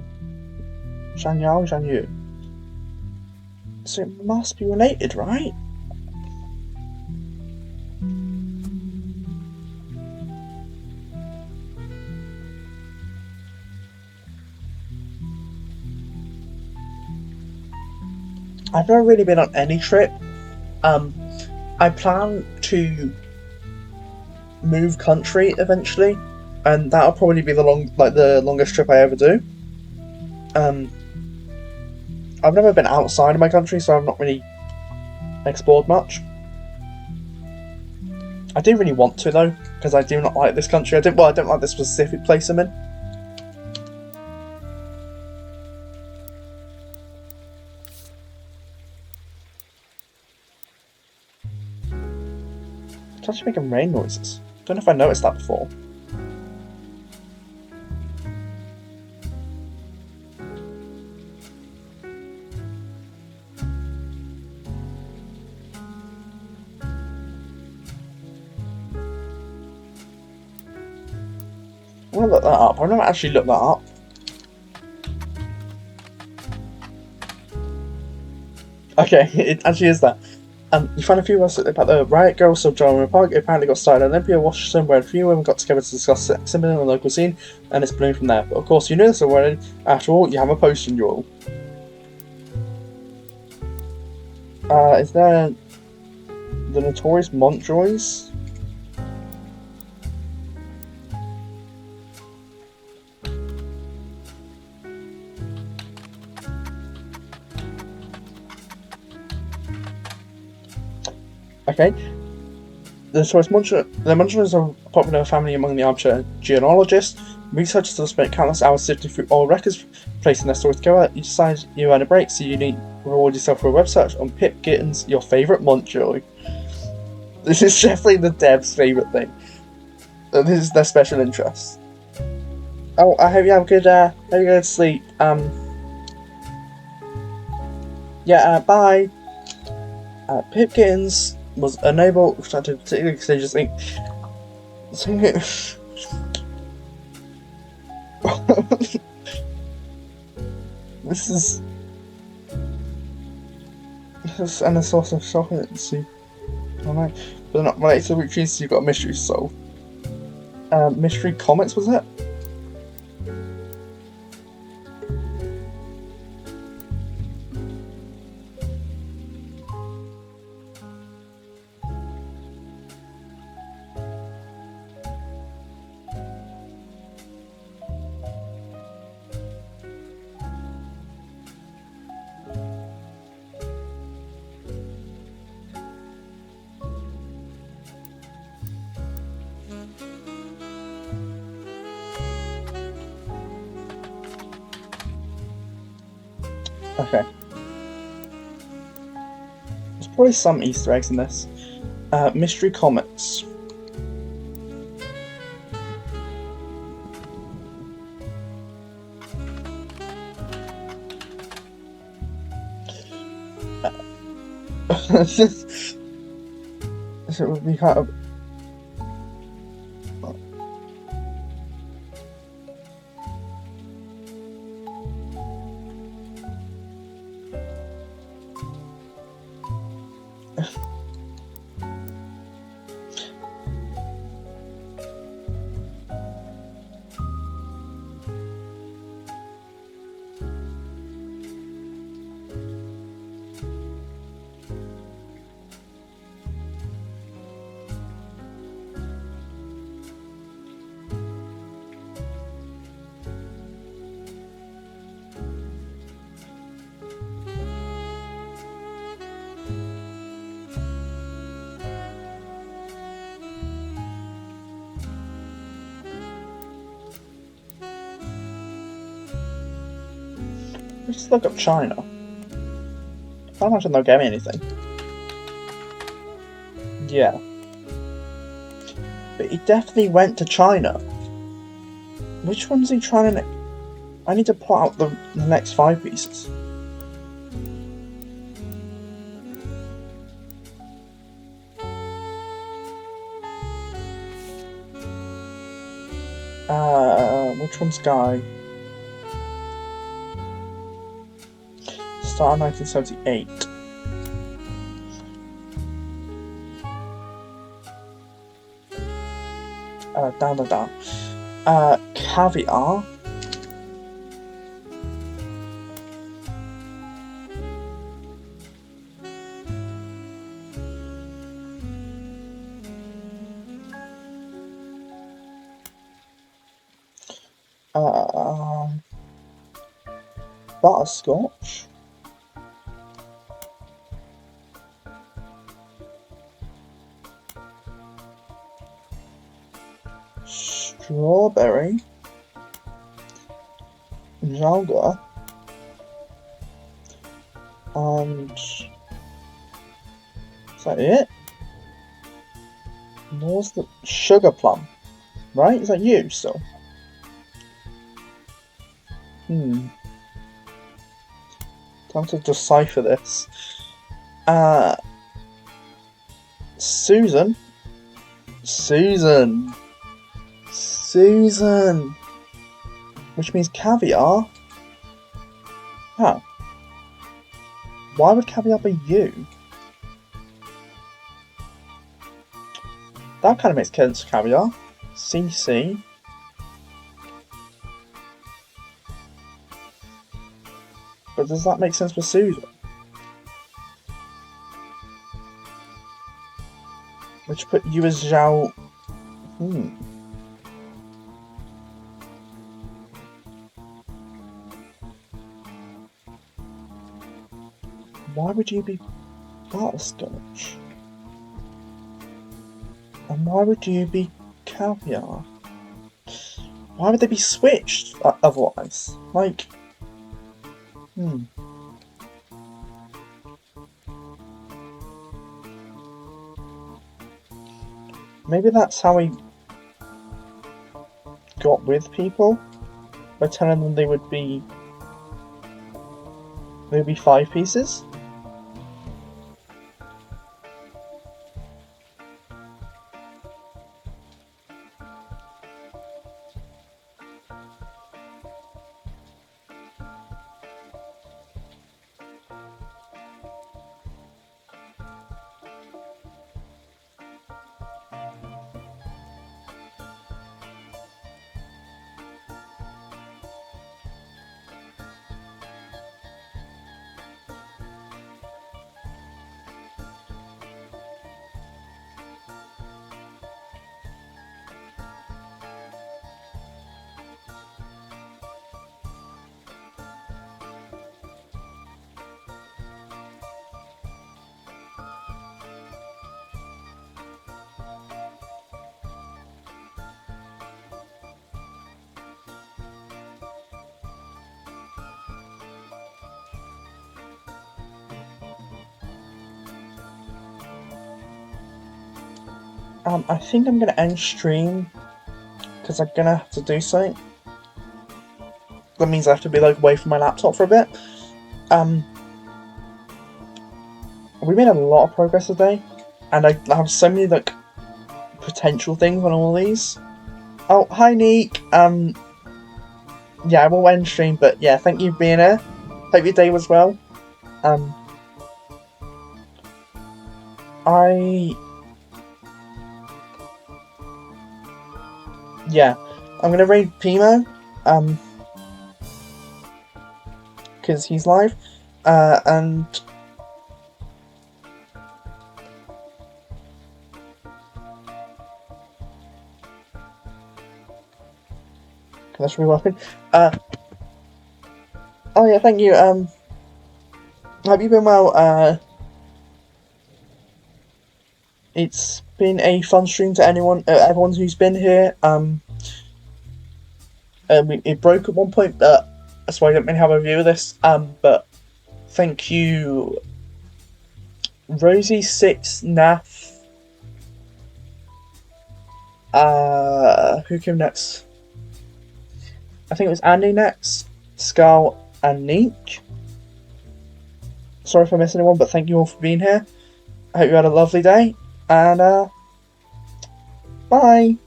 Zhang Yao, Zhang Yu. So it must be related, right? I've never really been on any trip. I plan to move country eventually, and that'll probably be the longest trip I ever do. I've never been outside of my country, so I've not really explored much. I do really want to though, because I do not like this country. I don't like the specific place I'm in. It's actually making rain noises. Don't know if I noticed that before. I'm gonna look that up. I've never actually looked that up. Okay, it actually is that. You find a few words about the riot girl subgenre in the park. It apparently got started in Olympia, Washington, where a few women got together to discuss sex symbol in the local scene, and it's blown from there. But of course, you knew this already. After all, you have a potion duel. Is there the notorious Montjoys? Okay. The Montjoys are a popular family among the armchair genealogists. Researchers have spent countless hours sifting through old records, placing their stories together. You decide you earn a break, so you need to reward yourself for a web search on Pip Gittens, your favourite Montjoy. This is definitely the devs' favourite thing. This is their special interest. Oh, I hope you have a good, hope you go to sleep. Bye. Pip Gittens was a noble, which I did particularly because they just think. This is and a source of chocolate soup. Alright, but they're not related to Roottrees, so you've got a mystery to solve. Mystery comics, was it? Okay. There's probably some Easter eggs in this. Mystery comics. So it would be kind of. Let's look up China. I can't imagine they'll get me anything. Yeah. But he definitely went to China. Which one's he trying to... I need to plot out the next 5 pieces. Which one's Guy? Start of 1978. Down. Caviar. Butterscotch. Strawberry. Jalga. And... is that it? What's the... sugar plum? Right? Is that you still? Time to decipher this. Susan. Which means caviar. Huh. Why would caviar be you? That kind of makes sense, caviar. CC. But does that make sense for Susan? Which put you as Zhao... Why would you be butterscotch? And why would you be caviar? Why would they be switched otherwise? Like... Maybe that's how he got with people, by telling them they would be 5 pieces. I think I'm gonna end stream because I'm gonna have to do something. That means I have to be like away from my laptop for a bit. We made a lot of progress today, and I have so many like potential things on all these. Oh, hi Neek. Yeah, I will end stream, but yeah, thank you for being here. Hope your day was well. Yeah, I'm gonna raid Pimo, because he's live, and that should be working. Oh yeah, thank you. Have you been well? It's been a fun stream to everyone who's been here. It broke at one point, that's why I didn't really have a review of this. But thank you, Rosie6 Nath, Who came next? I think it was Andy next, Skull, and Neek. Sorry if I missed anyone, but thank you all for being here. I hope you had a lovely day, and bye!